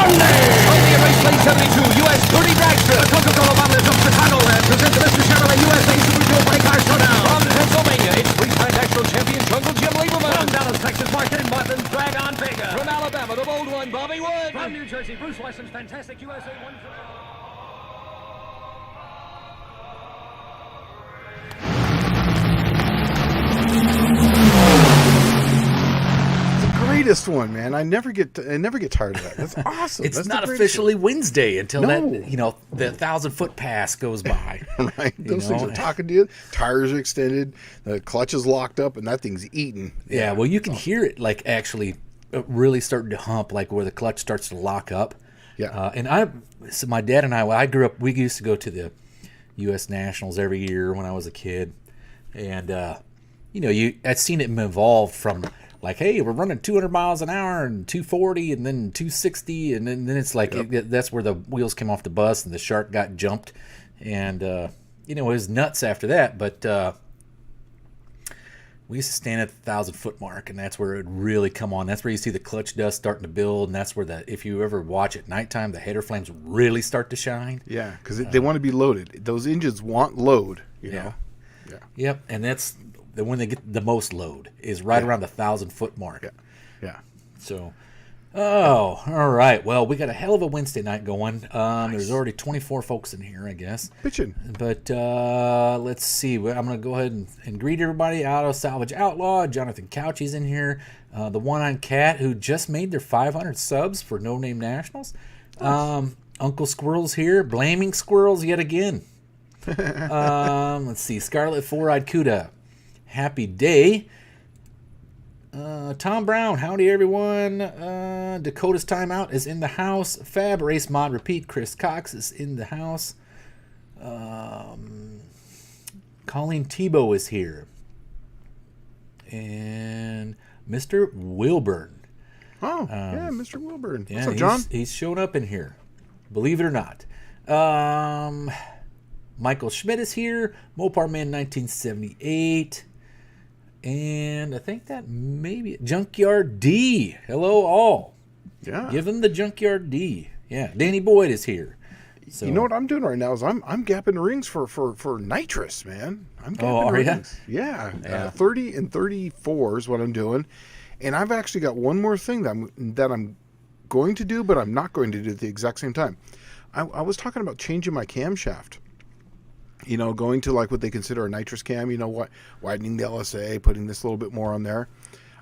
Sunday! From the Race Plate 72 US 30 Dragster, the Coca-Cola bottlers of Chicagoland present the Mr. Chevrolet USA Super Dual Body Car Showdown. From Pennsylvania, it's three-time national champion Jungle Jim Lieberman. From Dallas, Texas, Mark Martin's Drag-On Vega. From Alabama, the bold one, Bobby Wood. From New Jersey, Bruce Weston's Fantastic USA 1. Greatest one, man. I never get tired of that. That's awesome. It's That's not officially Wednesday until that the 1,000-foot pass goes by. Right. Those things are talking to you. Tires are extended. The clutch is locked up, and that thing's eating. Yeah. Well, you can hear it like actually really starting to hump, like where the clutch starts to lock up. Yeah. So my dad and I grew up. We used to go to the U.S. Nationals every year when I was a kid, and I'd seen it evolve from. Like, hey, we're running 200 miles an hour and 240 and then 260. And then it's like that's where the wheels came off the bus and the shark got jumped. And, it was nuts after that. But we used to stand at the 1,000-foot mark, and that's where it would really come on. That's where you see the clutch dust starting to build. And that's where if you ever watch at nighttime, the header flames really start to shine. Yeah, because they want to be loaded. Those engines want load, you know. Yeah. Yep, and that's... when they get the most load is right around the 1,000-foot mark. Yeah. So, all right. Well, we got a hell of a Wednesday night going. Nice. There's already 24 folks in here, I guess. Bitchin'. But let's see. I'm going to go ahead and greet everybody. Auto Salvage Outlaw, Jonathan Couchy's in here. The One-Eyed Cat, who just made their 500 subs for No Name Nationals. Nice. Uncle Squirrel's here, blaming squirrels yet again. Let's see. Scarlet Four-Eyed Cuda. Happy day. Tom Brown, howdy everyone. Dakota's Timeout is in the house. Fab Race Mod Repeat, Chris Cox is in the house. Colleen Tebow is here. And Mr. Wilburn. Oh, yeah, Mr. Wilburn. Yeah, what's up, John? He's shown up in here. Believe it or not. Michael Schmidt is here. Mopar Man 1978. And I think that maybe Junkyard D. Hello, all. Yeah. Give him the Junkyard D. Yeah. Danny Boyd is here. So, you know what I'm doing right now is I'm gapping rings for nitrous, man. I'm gapping rings. Yeah. 30 and 34 is what I'm doing. And I've actually got one more thing that I'm going to do, but I'm not going to do at the exact same time. I was talking about changing my camshaft. Going to like what they consider a nitrous cam, widening the LSA, putting this a little bit more on there.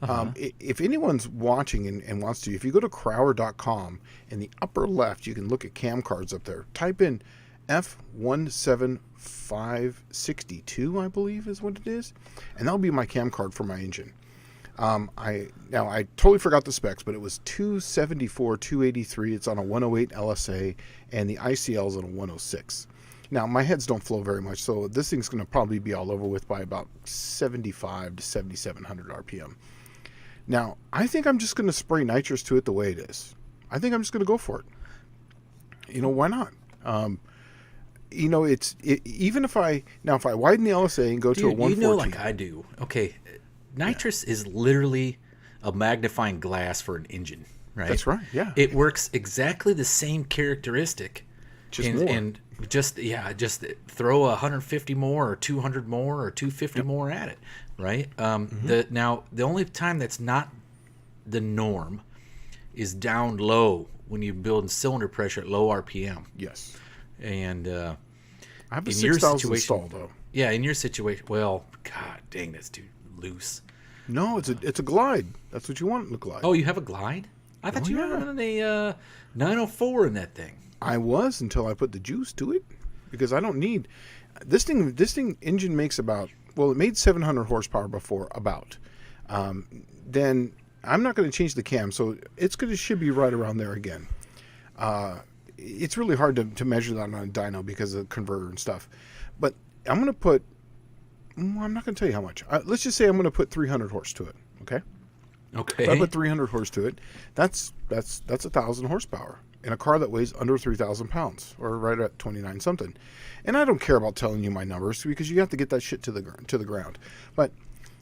Uh-huh. If anyone's watching and wants to, if you go to Crowder.com, in the upper left, you can look at cam cards up there. Type in F17562, I believe is what it is. And that'll be my cam card for my engine. I totally forgot the specs, but it was 274, 283. It's on a 108 LSA, and the ICL is on a 106. Now, my heads don't flow very much, so this thing's going to probably be all over with by about 75 to 7,700 RPM. Now, I think I'm just going to spray nitrous to it the way it is. I think I'm just going to go for it. Why not? Even if I widen the LSA and go to a 114. Like I do. Okay, nitrous is literally a magnifying glass for an engine, right? That's right, yeah. It works exactly the same characteristic. Just more. And just throw 150 more or 200 more or 250 more at it, right? The only time that's not the norm is down low when you build cylinder pressure at low RPM. Yes. And I have a 6,000 installed though. Yeah, in your situation, well, god dang, that's too loose. No, it's a glide. That's what you want in the glide. Oh, you have a glide? I thought you were running a 904 in that thing. I was until I put the juice to it, because I don't need this thing. This engine makes it made 700 horsepower before then I'm not going to change the cam, so should be right around there again. It's really hard to measure that on a dyno because of the converter and stuff, but I'm going to put I'm not going to tell you how much. Let's just say I'm going to put 300 horse to it. Okay. If I put 300 horse to it, that's 1,000 horsepower in a car that weighs under 3,000 pounds, or right at 29 something. And I don't care about telling you my numbers because you have to get that shit to the ground. But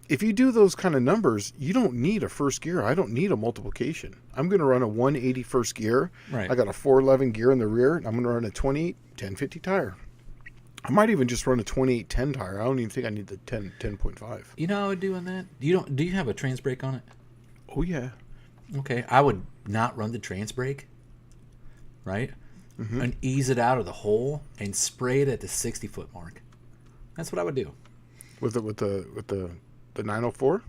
if you do those kind of numbers, you don't need a first gear. I don't need a multiplication. I'm going to run a 180 first gear. Right. I got a 411 gear in the rear. And I'm going to run a 28 1050 tire. I might even just run a 2810 tire. I don't even think I need the 10.5. You know, I would do on that. Do you have a trans brake on it? Oh yeah. Okay, I would not run the trans brake, right? Mm-hmm. And ease it out of the hole and spray it at the 60-foot mark. That's what I would do. With the 904?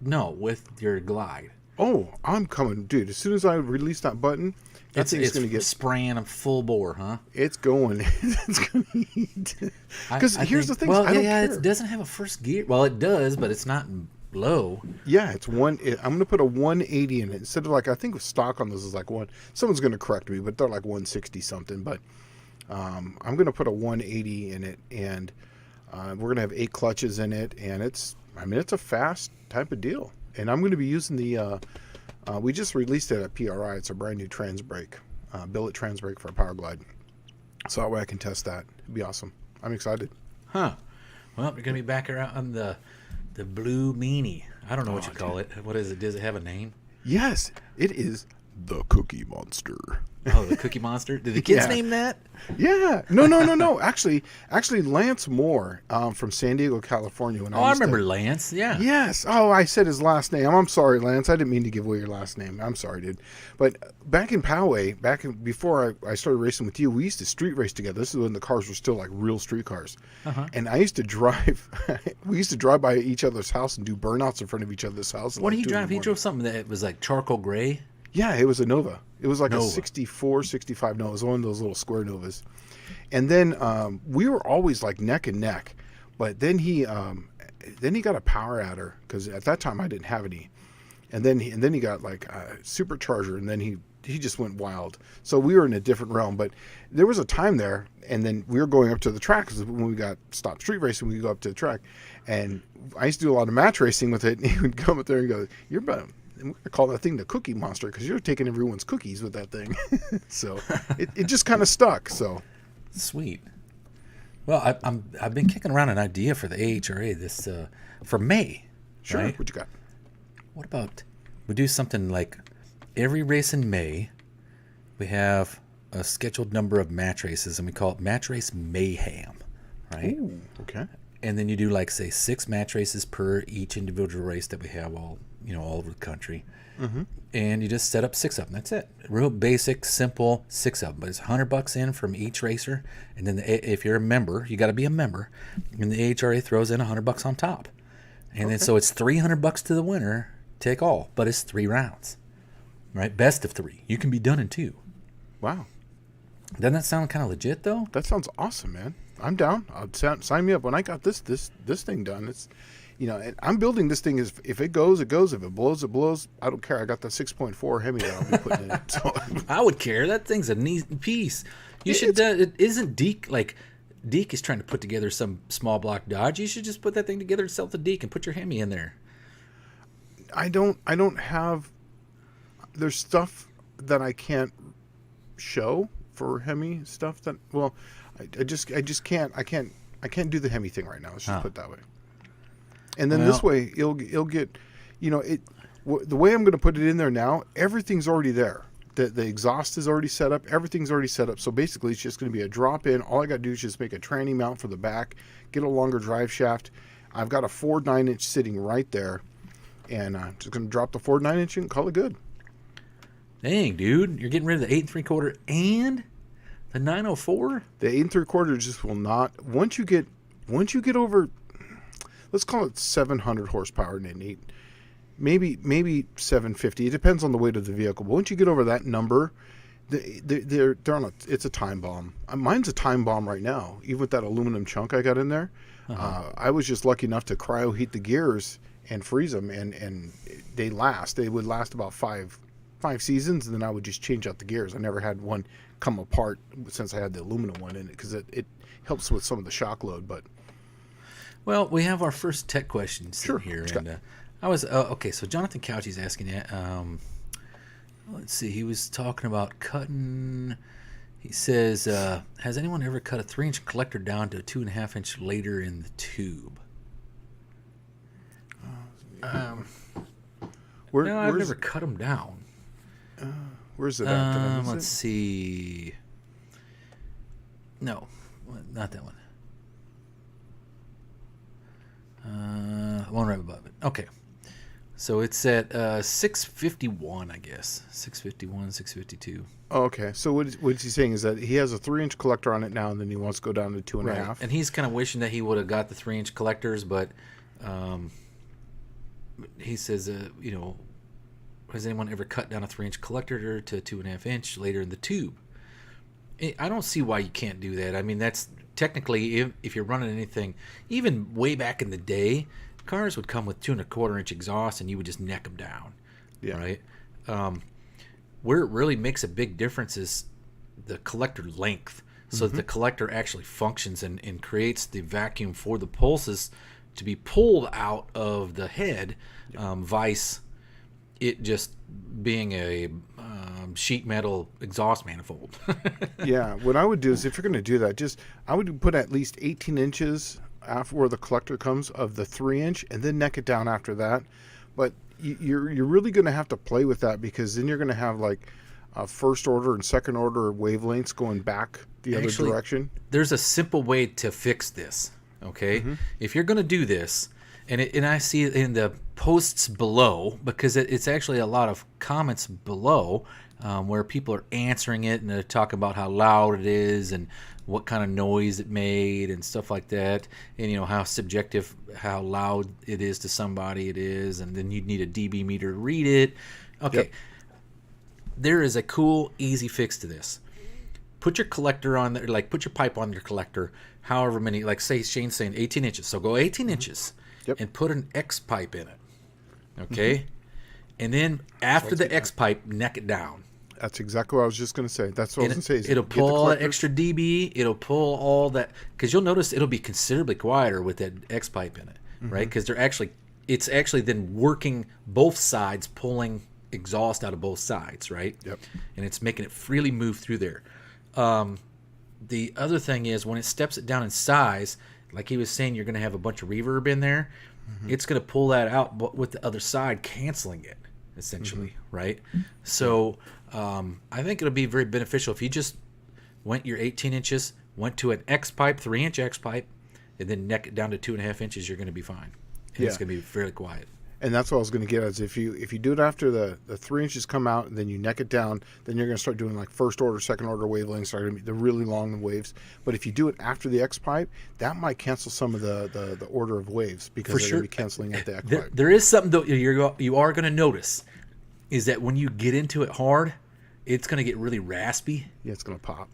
No, with your glide. Oh, I'm coming, dude. As soon as I release that button, that thing's going to get spraying a full bore, huh? It's going. It's going to eat. Because here's the thing. Well, I don't yeah, care. It doesn't have a first gear. Well, it does, but it's not low. Yeah, it's one. I'm going to put a 180 in it instead of like, I think stock on this is like one. Someone's going to correct me, but they're like 160 something. But I'm going to put a 180 in it, and we're going to have 8 clutches in it, and it's a fast type of deal. And I'm going to be using the. We just released it at PRI. It's a brand new trans brake, billet trans brake for a Power Glide. So that way I can test that. It'd be awesome. I'm excited. Huh. Well, you're going to be back around on the blue meanie. I don't know what you call it. What is it? Does it have a name? Yes, it is the Cookie Monster. Oh, the Cookie Monster? Did the kids name that? Yeah. No. Actually, Lance Moore from San Diego, California. I remember Lance. Yeah. Yes. Oh, I said his last name. I'm sorry, Lance. I didn't mean to give away your last name. I'm sorry, dude. But back in Poway, before I started racing with you, we used to street race together. This is when the cars were still like real street cars. Uh-huh. And I used to drive. We used to drive by each other's house and do burnouts in front of each other's house. What did he drive? He drove something that was like charcoal gray. Yeah, it was a Nova. It was like Nova. a 64, 65 Nova. It was one of those little square Novas. And then we were always like neck and neck. But then he got a power adder because at that time I didn't have any. And then he got like a supercharger, and then he just went wild. So we were in a different realm. But there was a time there, and then we were going up to the track because when we got stopped street racing, we go up to the track. And I used to do a lot of match racing with it. And he would come up there and go, "You're about." And we're going to call that thing the Cookie Monster because you're taking everyone's cookies with that thing. So it just kind of stuck. So sweet. Well, I've been kicking around an idea for the AHRA this for May. Sure. Right? What you got? What about we do something like every race in May, we have a scheduled number of match races, and we call it Match Race Mayhem. Right? Ooh, okay. And then you do like say 6 match races per each individual race that we have all over the country. Mm-hmm. And you just set up 6 of them. That's it. Real basic, simple 6 of them. But it's $100 in from each racer. And then if you're a member, you got to be a member. And the AHRA throws in $100 on top. And then so it's $300 to the winner, take all. But it's 3 rounds, right? Best of 3. You can be done in 2. Wow. Doesn't that sound kind of legit though? That sounds awesome, man. I'm down. Sign me up. When I got this thing done, it's, and I'm building this thing. If it goes, it goes. If it blows, it blows. I don't care. I got the 6.4 Hemi that I'll be putting in it. So. I would care. That thing's a neat piece. You should. It isn't Deke like Deke is trying to put together some small block Dodge. You should just put that thing together and sell to Deke and put your Hemi in there. I don't have. There's stuff that I can't show for Hemi stuff that I just can't. I can't do the Hemi thing right now. Let's just put it that way. And then this way, it'll get, the way I'm going to put it in there now, everything's already there. The exhaust is already set up. Everything's already set up. So basically, it's just going to be a drop in. All I got to do is just make a tranny mount for the back, get a longer drive shaft. I've got a Ford 9-inch sitting right there, and I'm just going to drop the Ford 9-inch and call it good. Dang, dude, you're getting rid of the 8 3/4 and the 904. The 8 3/4 just will not. Once you get over, let's call it 700 horsepower in an 8, maybe 750. It depends on the weight of the vehicle. But once you get over that number, they're on it's a time bomb. Mine's a time bomb right now, even with that aluminum chunk I got in there. Uh-huh. I was just lucky enough to cryo heat the gears and freeze them, and they last. They would last about five seasons, and then I would just change out the gears. I never had one come apart since I had the aluminum one in it because it helps with some of the shock load. But well, we have our first tech questions sure, here, and I was okay. So Jonathan Couchy's asking that. Let's see. He was talking about cutting. He says, "Has anyone ever cut a 3-inch collector down to a 2.5-inch later in the tube?" No, I've never cut them down. Where's it at? Did I miss Let's it? see. No, not that one. One right above it. Okay. So it's at 651, I guess. 651, 652. Oh, okay. So what he's saying is that he has a 3-inch collector on it now, and then he wants to go down to 2.5. And he's kind of wishing that he would have got the 3-inch collectors, but he says, has anyone ever cut down a 3-inch collector to 2.5-inch later in the tube? I don't see why you can't do that. I mean, that's technically, if you're running anything, even way back in the day, cars would come with 2.25-inch exhaust, and you would just neck them down, right? Where it really makes a big difference is the collector length, so that the collector actually functions and creates the vacuum for the pulses to be pulled out of the head, vice it just being a sheet metal exhaust manifold. Yeah, what I would do is, if you're going to do that, I would put at least 18 inches after where the collector comes of the 3-inch, and then neck it down after that. But you're really going to have to play with that, because then you're going to have like first order and second order wavelengths going back the other direction. There's a simple way to fix this. Okay, if you're going to do this, and I see it in the posts below, because it's actually a lot of comments below where people are answering it, and they're talking about how loud it is and what kind of noise it made and stuff like that, and how subjective, how loud it is to somebody it is, and then you'd need a dB meter to read it. Okay, There is a cool, easy fix to this. Put your collector on there, like put your pipe on your collector, however many, like say Shane's saying 18 inches, so go 18 inches and put an X pipe in it. Okay, and then after the X pipe, neck it down. That's exactly what I was just going to say. That's what I was going to say. It'll pull all that extra dB. It'll pull all that, because you'll notice it'll be considerably quieter with that X pipe in it, right? Because it's actually then working both sides, pulling exhaust out of both sides, right? Yep. And it's making it freely move through there. The other thing is, when it steps it down in size, like he was saying, you're going to have a bunch of reverb in there. It's going to pull that out, but with the other side canceling it, essentially, right? So I think it'll be very beneficial if you just went your 18 inches, went to an X pipe, 3-inch X pipe, and then neck it down to 2.5 inches. You're going to be fine. And it's going to be fairly quiet. And that's what I was going to get at, is if you do it after the 3 inches come out, and then you neck it down, then you're going to start doing like first order, second order wavelengths, are going to be the really long waves. But if you do it after the X pipe, that might cancel some of the order of waves, because they're going to be canceling at the X pipe. There is something though you are going to notice, is that when you get into it hard, it's going to get really raspy. Yeah, it's going to pop.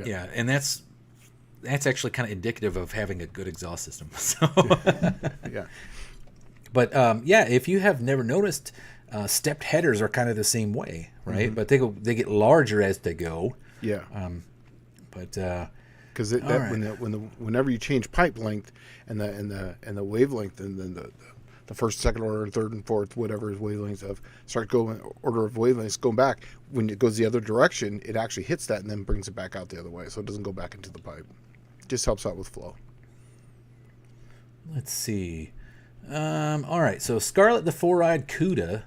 Yeah, and that's actually kind of indicative of having a good exhaust system. So Yeah. But if you have never noticed, stepped headers are kind of the same way, right? But they get larger as they go. Yeah. Because whenever you change pipe length and the wavelength, and then the first, second order, third, and fourth, whatever is wavelengths of, start going order of wavelengths going back. When it goes the other direction, it actually hits that and then brings it back out the other way, so it doesn't go back into the pipe. Just helps out with flow. Let's see. All right, so Scarlett the Four-Eyed Cuda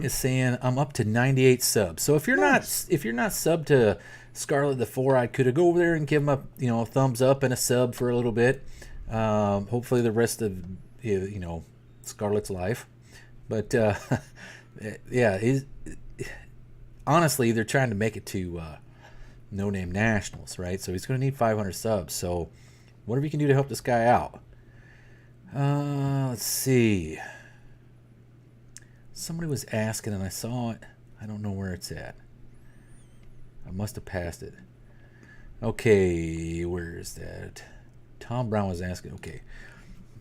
is saying I'm up to 98 subs. So if you're not subbed to Scarlett the Four-Eyed Cuda, go over there and give him a thumbs up and a sub for a little bit. Hopefully the rest of Scarlett's life. But honestly, they're trying to make it to No Name Nationals, right? So he's going to need 500 subs. So whatever you can do to help this guy out. Let's see. Somebody was asking, and I saw it. I don't know where it's at. I must have passed it. Okay, where is that? Tom Brown was asking. Okay.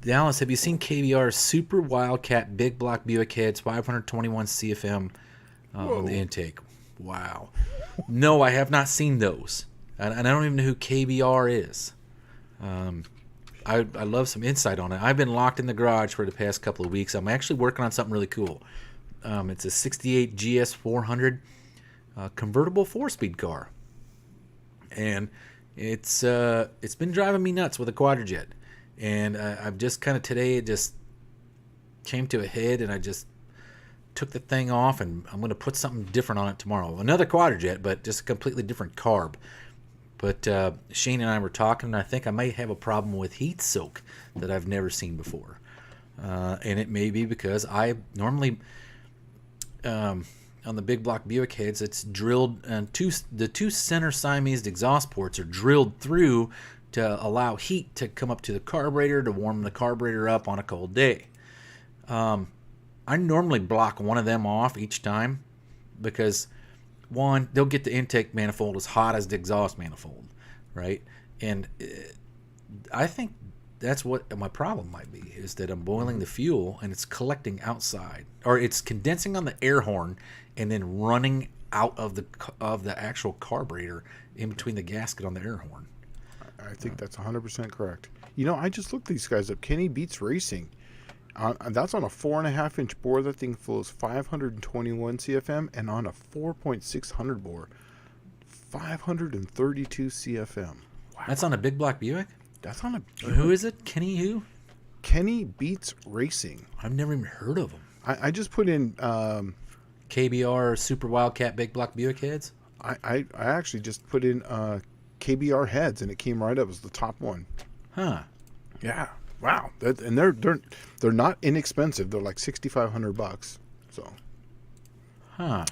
Dallas, have you seen KBR's Super Wildcat Big Block Buick heads, 521 CFM on the intake? Wow. No, I have not seen those. And I don't even know who KBR is. I love some insight on it. I've been locked in the garage for the past couple of weeks. I'm actually working on something really cool. It's a 68 GS 400 convertible 4-speed car. And it's been driving me nuts with a quadrijet. And I've just kind of today just came to a head, and I just took the thing off, and I'm going to put something different on it tomorrow. Another quadrijet, but just a completely different carb. But Shane and I were talking, and I think I may have a problem with heat soak that I've never seen before. And it may be because I normally, on the big block Buick heads, it's drilled, and the two center Siamese exhaust ports are drilled through to allow heat to come up to the carburetor to warm the carburetor up on a cold day. I normally block one of them off each time because, one, they'll get the intake manifold as hot as the exhaust manifold, right? And I think that's what my problem might be, is that I'm boiling the fuel and it's collecting outside, or it's condensing on the air horn and then running out of the actual carburetor in between the gasket on the air horn. I think that's 100% correct. You know, I just looked these guys up. Kenny Beats Racing. That's on a 4.5-inch bore. That thing flows 521 CFM, and on a 4.600 bore, 532 CFM. Wow. That's on a big block Buick? That's on a Buick. Who is it? Kenny who? Kenny Beats Racing. I've never even heard of him. I just put in KBR Super Wildcat big block Buick heads? I actually just put in KBR heads, and it came right up as the top one. Huh. Yeah. Wow. And they're not inexpensive. They're like $6,500. So. Huh.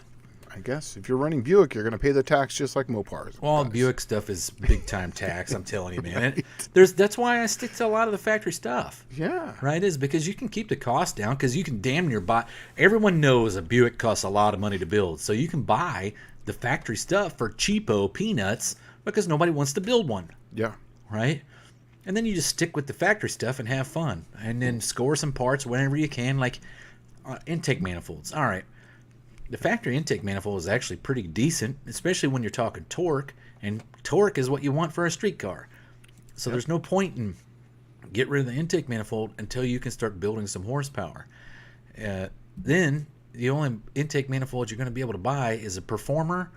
I guess if you're running Buick, you're going to pay the tax just like Mopars. Well, Buick stuff is big time tax. I'm telling you, man. That's why I stick to a lot of the factory stuff. Yeah. Right? Is because you can keep the cost down, because you can damn near buy. Everyone knows a Buick costs a lot of money to build, so you can buy the factory stuff for cheapo peanuts because nobody wants to build one. Yeah. Right? And then you just stick with the factory stuff and have fun. And then score some parts whenever you can, like intake manifolds. All right. The factory intake manifold is actually pretty decent, especially when you're talking torque. And torque is what you want for a street car. So there's no point in get rid of the intake manifold until you can start building some horsepower. Then the only intake manifold you're going to be able to buy is a Performer,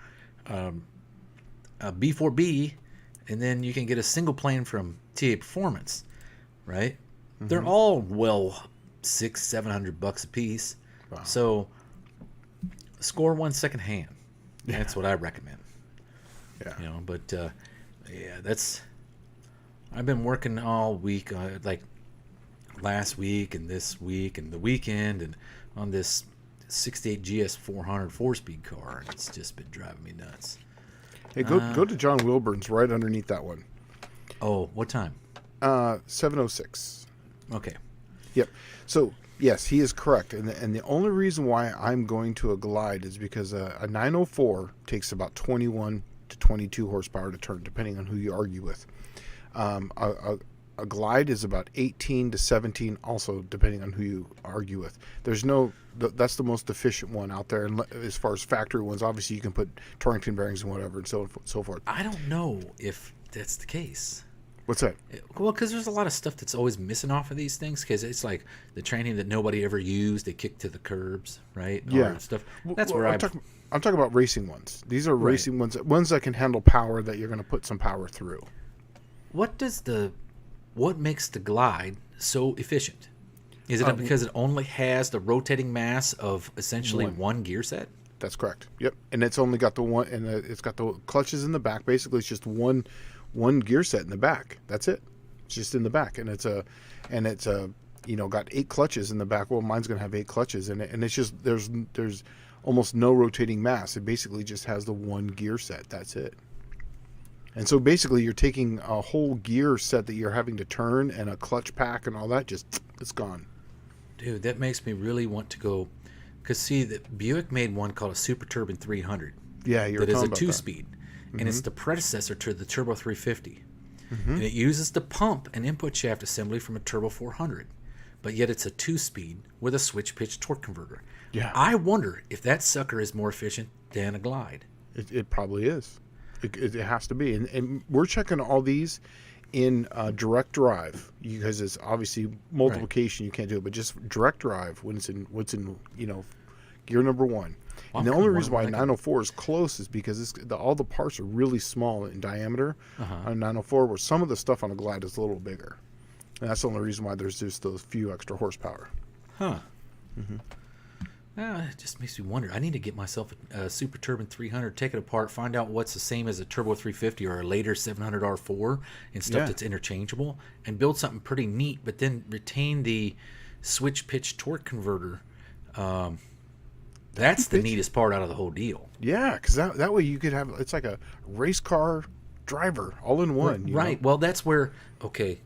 a B4B, and then you can get a single plane from TA Performance, right? Mm-hmm. They're all $600-$700 a piece. Wow. So score one second hand. Yeah. That's what I recommend. Yeah. You know, but that's. I've been working all week, like last week and this week and the weekend, and on this 68 GS 400 4-speed car. It's just been driving me nuts. Hey, go to John Wilburn's right underneath that one. Oh, what time? 7:06. Okay. Yep. So yes, he is correct, and the only reason why I'm going to a Glide is because a 904 takes about 21 to 22 horsepower to turn, depending on who you argue with. A Glide is about 18 to 17, also depending on who you argue with. That's the most efficient one out there. And as far as factory ones, obviously you can put Torrington bearings and whatever and so forth. I don't know if that's the case. What's that? Well, because there's a lot of stuff that's always missing off of these things, because it's like the training that nobody ever used, they kick to the curbs, right? Yeah. Or stuff. That's where I'm talking about racing ones. These are racing ones that can handle power, that you're going to put some power through. What makes the Glide so efficient? Is it because it only has the rotating mass of essentially one gear set? That's correct. Yep. And it's only got the one, and it's got the clutches in the back. Basically, it's just one gear set in the back. That's it. It's just in the back, and it's got 8 clutches in the back. Well, mine's gonna have 8 clutches in it, and it's just there's almost no rotating mass. It basically just has the one gear set. That's it. And so basically, you're taking a whole gear set that you're having to turn, and a clutch pack and all that. It's gone. Dude, that makes me really want to go. Because see, the Buick made one called a Super Turbine 300. Yeah, you're that is talking a about 2-speed, that. And it's the predecessor to the Turbo 350. Mm-hmm. And it uses the pump and input shaft assembly from a Turbo 400, but yet it's a 2-speed with a switch pitch torque converter. Yeah, I wonder if that sucker is more efficient than a Glide. It probably is. It has to be, and we're checking all these in direct drive, because it's obviously multiplication. Right. You can't do it, but just direct drive when it's in gear number 1. And the only reason why 904 is close is because all the parts are really small in diameter on 904, where some of the stuff on a Glide is a little bigger. And that's the only reason why there's just those few extra horsepower. Huh. It just makes me wonder. I need to get myself a Super Turbine 300, take it apart, find out what's the same as a Turbo 350 or a later 700 R4 and stuff that's interchangeable, and build something pretty neat, but then retain the switch pitch torque converter. That's the neatest part out of the whole deal. Yeah, because that way you could have, it's like a race car driver all in one. Right. Well, that's where, okay,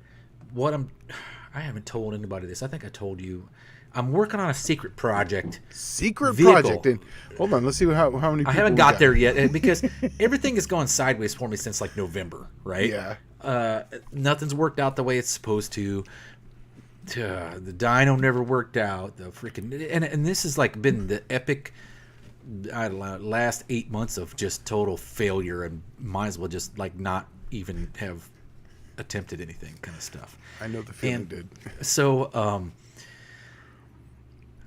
I haven't told anybody this. I think I told you. I'm working on a secret project. Project. And hold on, let's see how many people I haven't got there yet because everything has gone sideways for me since like November, right? Yeah. Nothing's worked out the way it's supposed to. The dyno never worked out. The freaking and this has like been the epic last 8 months of just total failure, and might as well just like not even have attempted anything kind of stuff. I know the feeling, dude. So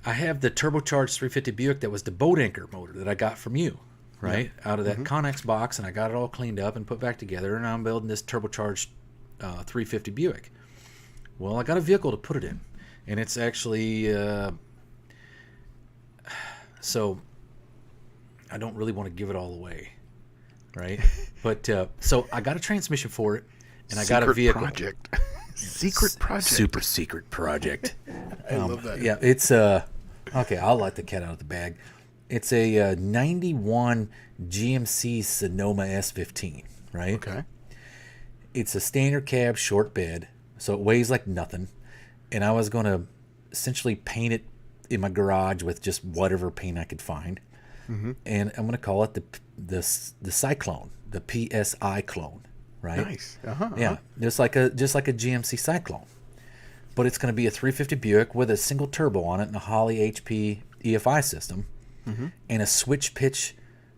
I have the turbocharged 350 Buick that was the boat anchor motor that I got from you, right? Yeah. Out of that Connex box, and I got it all cleaned up and put back together, and I'm building this turbocharged 350 Buick. Well, I got a vehicle to put it in, and it's actually so I don't really want to give it all away, right? But so I got a transmission for it, and I got a vehicle. Secret project. Super secret project. I love that. Yeah, it's okay, I'll let the cat out of the bag. It's a 91 GMC Sonoma S15, right? Okay. It's a standard cab, short bed, so it weighs like nothing. And I was going to essentially paint it in my garage with just whatever paint I could find. Mm-hmm. And I'm going to call it the Cyclone, the PSI clone, right? Nice. Uh-huh. Yeah, just like a GMC Cyclone. But it's going to be a 350 Buick with a single turbo on it and a Holley HP EFI system, and a switch pitch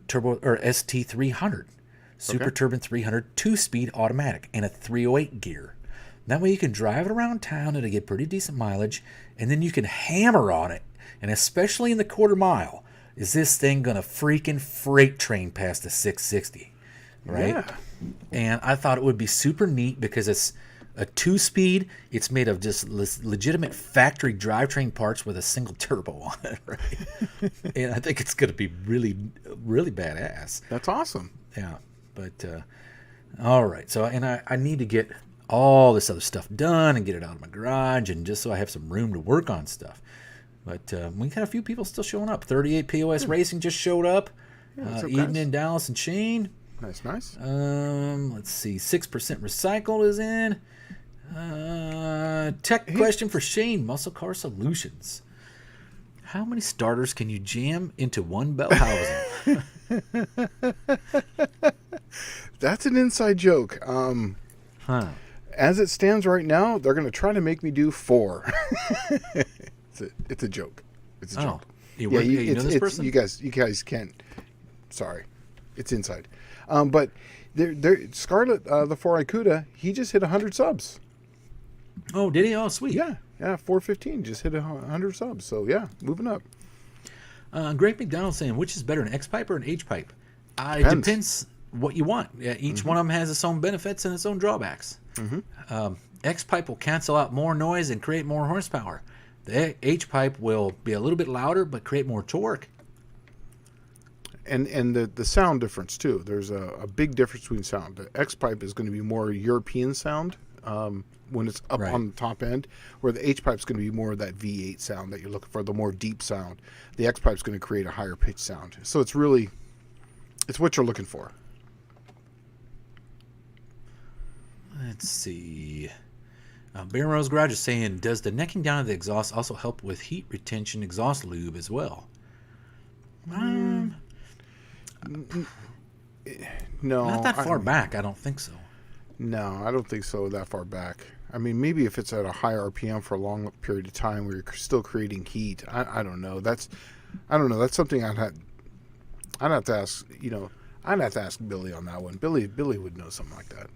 turbo or ST300 Super Turbine 300 2-speed automatic and a 308 gear. That way you can drive it around town, it'll get pretty decent mileage, and then you can hammer on it. And especially in the quarter mile, is this thing going to freaking freight train past the 660, right? Yeah. And I thought it would be super neat because it's a 2-speed. It's made of just legitimate factory drivetrain parts with a single turbo on it, right? And I think it's going to be really, really badass. That's awesome. Yeah. But, all right. So, and I need to get all this other stuff done and get it out of my garage, and just so I have some room to work on stuff. But we got a few people still showing up. 38 POS Racing just showed up. Eden and Dallas and Shane. Nice. Let's see. 6% recycled is in. Tech question for Shane. Muscle Car Solutions. How many starters can you jam into one bell housing? That's an inside joke. As it stands right now, they're going to try to make me do 4. It's a joke. It's a joke. You know this person? You guys can't. Sorry, it's inside. But Scarlett, the 4 Ikuda, he just hit 100 subs. Oh, did he? Oh, sweet. Yeah, 415 just hit 100 subs. So yeah, moving up. Greg McDonald saying, which is better, an X pipe or an H pipe? It depends what you want. Yeah, each one of them has its own benefits and its own drawbacks. X pipe will cancel out more noise and create more horsepower. The H pipe will be a little bit louder but create more torque. And the sound difference too. There's a big difference between sound. The X pipe is going to be more European sound when it's up on the top end, where the H pipe is going to be more of that V8 sound that you're looking for, the more deep sound. The X pipe is going to create a higher pitch sound. So it's what you're looking for. Let's see. Bear Rose Garage is saying, does the necking down of the exhaust also help with heat retention exhaust lube as well? No. Not that far back, I don't think so. No, I don't think so that far back. I mean, maybe if it's at a high RPM for a long period of time where you're still creating heat. I don't know. That's something I'd have to ask, I'd have to ask Billy on that one. Billy would know something like that.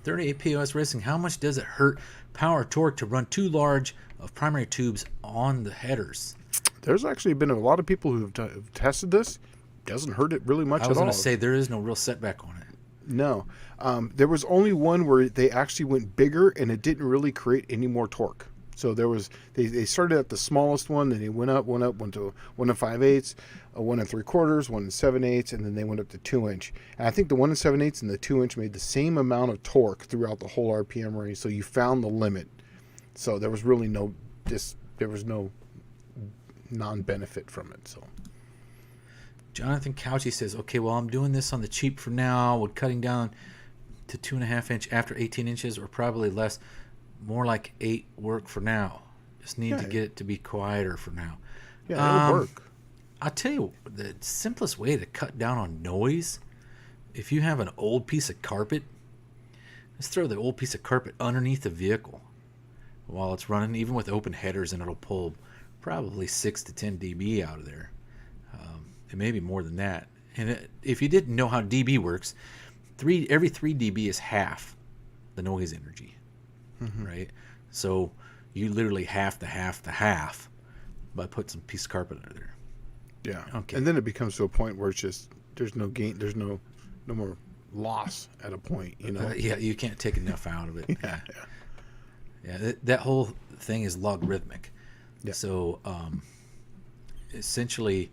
38 POS Racing, how much does it hurt power torque to run too large of primary tubes on the headers? There's actually been a lot of people who have tested this. Doesn't hurt it really much at all. I was going to say, there is no real setback on it. No. There was only one where they actually went bigger and it didn't really create any more torque. So they started at the smallest one, then they went to 1 5/8, a 1 3/4, 1 7/8, and then they went up to 2-inch. And I think the 1 7/8 and the 2-inch made the same amount of torque throughout the whole RPM range. So you found the limit. So there was really no non-benefit from it. So Jonathan Couchy says, okay, well, I'm doing this on the cheap for now, with cutting down to 2.5 inch after 18 inches, or probably less. More like 8 work for now. Just need to get it to be quieter for now. Yeah, it'll work. I'll tell you, the simplest way to cut down on noise, if you have an old piece of carpet, just throw the old piece of carpet underneath the vehicle while it's running, even with open headers, and it'll pull probably 6 to 10 dB out of there. It may be more than that. And if you didn't know how dB works, every 3 dB is half the noise energy. Right? So you literally half the half by putting some piece of carpet under there. Yeah. Okay. And then it becomes to a point where it's just there's no gain, there's no more loss at a point, you know. Yeah, you can't take enough out of it. Yeah. That whole thing is logarithmic. Yeah. So essentially,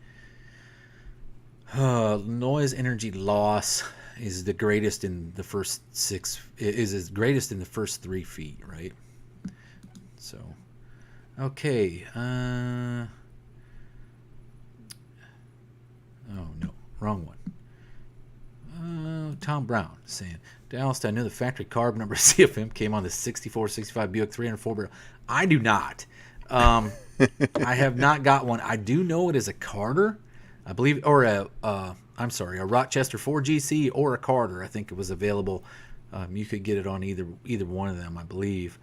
noise energy loss is the greatest in the first 6, is greatest in the first 3 feet, right? So, okay. Oh no, wrong one. Tom Brown saying, Dallas, I know the factory carb number CFM came on the 64, 65 Buick 304 barrel. I do not. I have not got one. I do know it is a Carter, I believe, or a Rochester 4GC or a Carter. I think it was available. You could get it on either one of them, I believe,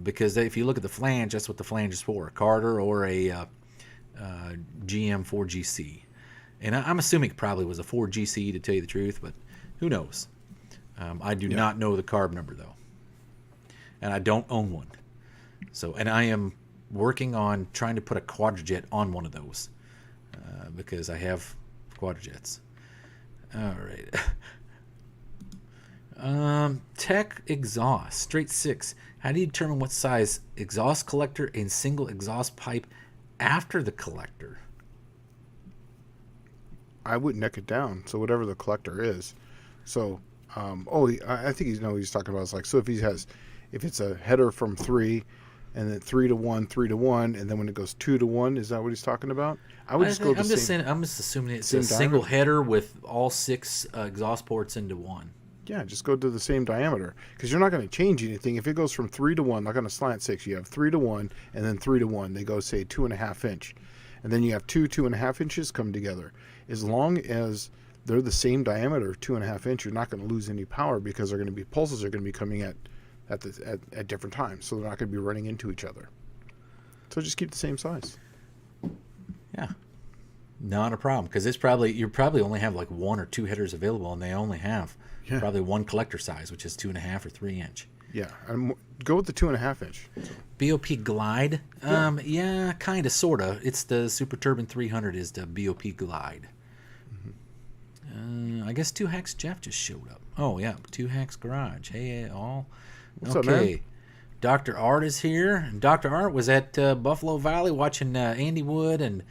because if you look at the flange, that's what the flange is for: a Carter or a GM 4GC. And I'm assuming it probably was a 4GC, to tell you the truth, but who knows? I do not know the carb number though, and I don't own one. So, and I am working on trying to put a quadrajet on one of those because I have quadrajets. All right. Tech exhaust, straight 6. How do you determine what size exhaust collector and single exhaust pipe after the collector? I would neck it down. So whatever the collector is. So, I think he's talking about is like, so if it's a header from 3, and then 3 to 1, 3 to 1, and then when it goes 2 to 1, is that what he's talking about? I'm just assuming it's a single header with all 6 exhaust ports into one. Yeah, just go to the same diameter, because you're not going to change anything. If it goes from 3 to 1, like on a Slant 6, you have 3 to 1 and then 3 to 1. They go, say, 2.5 inch, and then you have 2.5 inches come together. As long as they're the same diameter, 2.5 inch, you're not going to lose any power, because they're going to be pulses are going to be coming at different times, so they're not going to be running into each other. So just keep the same size. Yeah, not a problem, because you probably only have like 1 or 2 headers available, and they only have probably one collector size, which is 2.5 or 3 inch. Yeah, and go with the 2.5 inch. BOP Glide, yeah, kind of, sort of. It's the Super Turbine 300 is the BOP Glide. I guess 2 Hacks Jeff just showed up. Oh yeah, 2 Hacks Garage. Hey, all. What's up, man? Dr. Art is here. And Dr. Art was at Buffalo Valley watching Andy Wood and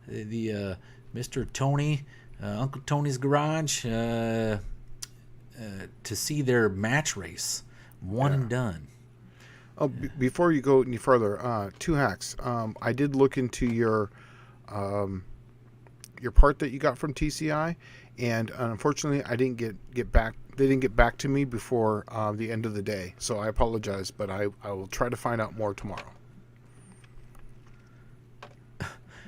the Mr. Tony, Uncle Tony's Garage, to see their match race. One and done. Oh, before you go any further, 2 Hacks. I did look into your part that you got from TCI, and unfortunately, I didn't get back. They didn't get back to me before the end of the day, so I apologize. But I will try to find out more tomorrow.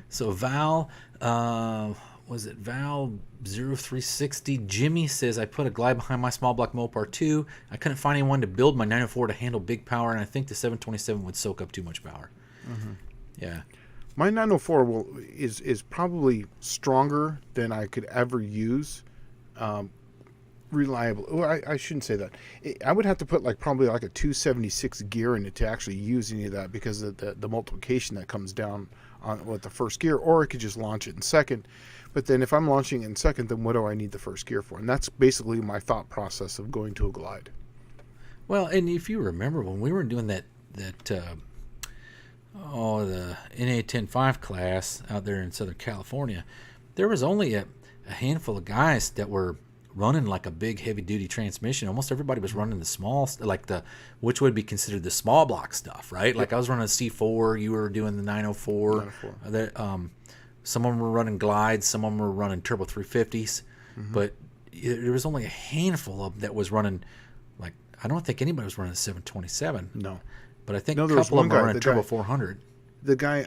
So Val, was it Val 0360? Jimmy says, I put a glide behind my small block Mopar 2. I couldn't find anyone to build my 904 to handle big power, and I think the 727 would soak up too much power. Mm-hmm. Yeah. My 904 is probably stronger than I could ever use. Reliable. Well, I shouldn't say that. I would have to put probably a 276 gear in it to actually use any of that, because of the multiplication that comes down on with the first gear, or I could just launch it in second. But then if I'm launching in second, then what do I need the first gear for? And that's basically my thought process of going to a glide. Well, and if you remember when we were doing that the NA 10.5 class out there in Southern California, there was only a handful of guys that were running like a big heavy duty transmission. Almost everybody was running the small, like which would be considered the small block stuff, right? Like I was running a C4, you were doing the 904. Some of them were running glides, some of them were running turbo 350s, but there was only a handful of them that was running. Like I don't think anybody was running a 727. No, but I think a couple of them were running turbo 400. The guy,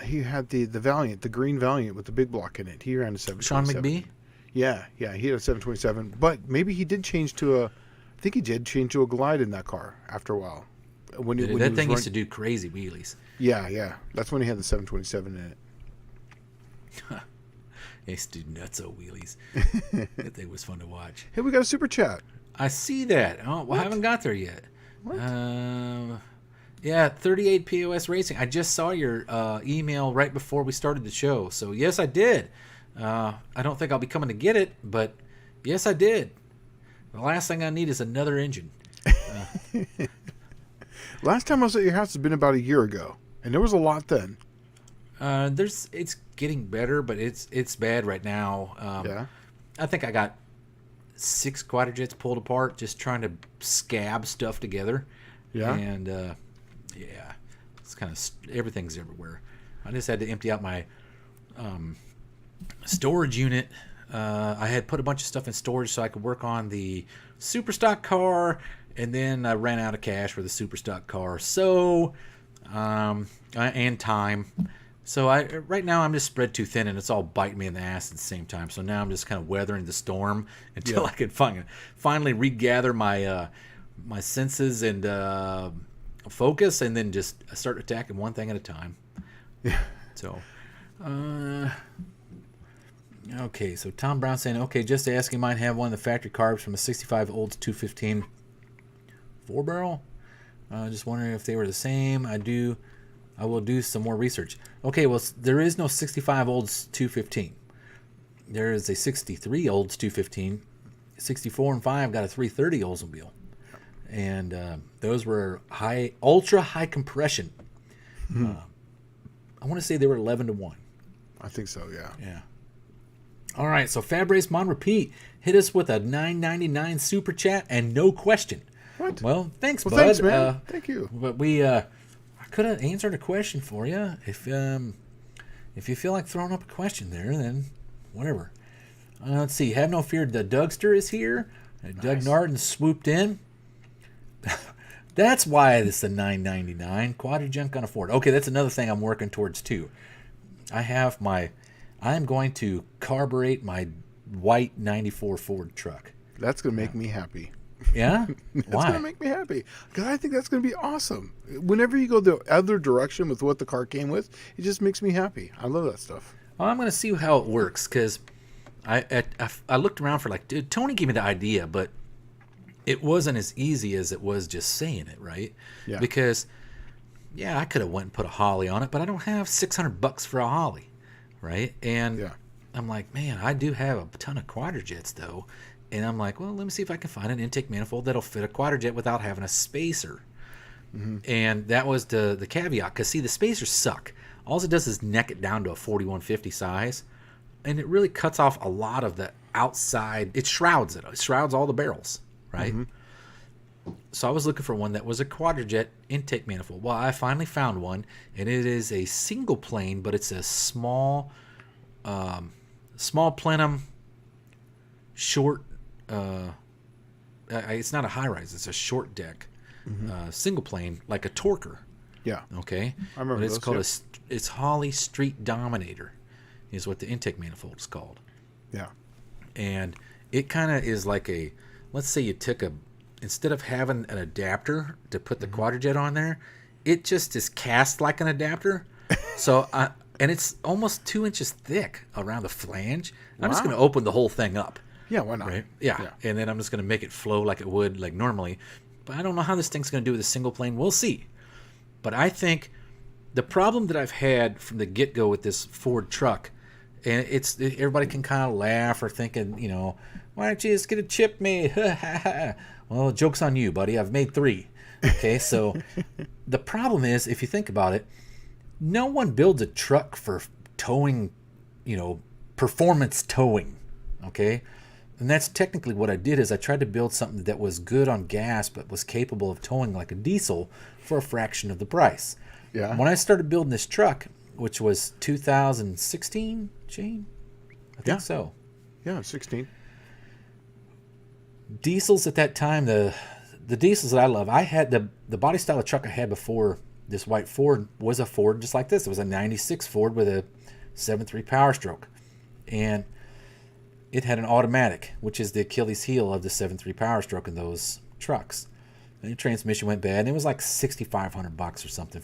he had the Valiant, the green Valiant with the big block in it. He ran a 727. Sean McBee. Yeah, he had a 727, but maybe he did change to I think he did change to a glide in that car after a while. That thing used to do crazy wheelies. Yeah, that's when he had the 727 in it. He used to do nutso wheelies. That thing was fun to watch. Hey, we got a super chat. I see that. Oh, well, I haven't got there yet. What? Yeah, 38 POS Racing. I just saw your email right before we started the show. So, yes, I did. I don't think I'll be coming to get it, but yes, I did. The last thing I need is another engine. Last time I was at your house has been about a year ago, and there was a lot then. It's getting better, but it's bad right now. Yeah. I think I got 6 quadrujets pulled apart just trying to scab stuff together. Yeah. And yeah, it's kind of everything's everywhere. I just had to empty out my storage unit. I had put a bunch of stuff in storage so I could work on the super stock car, and then I ran out of cash for the super stock car. So and time. So right now I'm just spread too thin, and it's all biting me in the ass at the same time. So now I'm just kind of weathering the storm until I can finally regather my my senses and focus, and then just start attacking one thing at a time. Yeah. So, okay. So Tom Brown saying, okay, just asking, might have one of the factory carbs from a 65 Olds 215 4-barrel. Just wondering if they were the same. I will do some more research. Okay, well, there is no 65 Olds 215. There is a 63 Olds 215. 64 and 5 got a 330 Oldsmobile. And those were ultra high compression. I want to say they were 11-1. I think so, yeah. Yeah. All right, so Fab Race Mon Repeat hit us with a $9.99 super chat and no question. What? Well, thanks, bud. Thanks, man. Thank you. But I could have answered a question for you. If you feel like throwing up a question there, then whatever. Let's see. Have no fear. The Dougster is here. Nice. Doug Narden swooped in. That's why it's a $9.99. Quadra-junk on a Ford. Okay, that's another thing I'm working towards too. I'm going to carburate my white 94 Ford truck. That's going to make me happy. Yeah? That's Why? going to make me happy. Because I think that's going to be awesome. Whenever you go the other direction with what the car came with, it just makes me happy. I love that stuff. Well, I'm going to see how it works, because I looked around for dude, Tony gave me the idea, but it wasn't as easy as it was just saying it, right? Yeah. Because, I could have went and put a Holly on it, but I don't have $600 for a Holly, right? And I'm like, man, I do have a ton of quadrujets, though. And I'm like, well, let me see if I can find an intake manifold that'll fit a quadrujet without having a spacer. Mm-hmm. And that was the caveat, because, see, the spacers suck. All it does is neck it down to a 4150 size, and it really cuts off a lot of the outside. It shrouds it. It shrouds all the barrels, right? Mm-hmm. So I was looking for one that was a quadrujet intake manifold. Well, I finally found one, and it is a single plane, but it's a small plenum, short. It's not a high rise. It's a short deck, single plane, like a Torker. Yeah. Okay. I remember but it's those, called it's Holly Street Dominator, is what the intake manifold is called. Yeah. And it kind of is like let's say you took instead of having an adapter to put the quadrujet on there, it just is cast like an adapter. So and it's almost 2 inches thick around the flange. I'm just going to open the whole thing up. Yeah, why not? Right? Yeah. And then I'm just going to make it flow like it would like normally. But I don't know how this thing's going to do with a single plane. We'll see. But I think the problem that I've had from the get-go with this Ford truck, and everybody can kind of laugh or thinking, why don't you just get a chip made? Well, joke's on you, buddy. I've made 3. Okay, so the problem is, if you think about it, no one builds a truck for towing, performance towing. Okay, and that's technically what I did. Is I tried to build something that was good on gas but was capable of towing like a diesel for a fraction of the price. Yeah. When I started building this truck, which was 2016, Gene, I think so. Yeah, 16. Diesels at that time, the diesels that I love, I had the body style of truck I had before this white Ford was a Ford just like this. It was a 96 Ford with a 7.3 Power Stroke. And it had an automatic, which is the Achilles heel of the 7.3 Power Stroke in those trucks. And the transmission went bad, and it was like $6,500 or something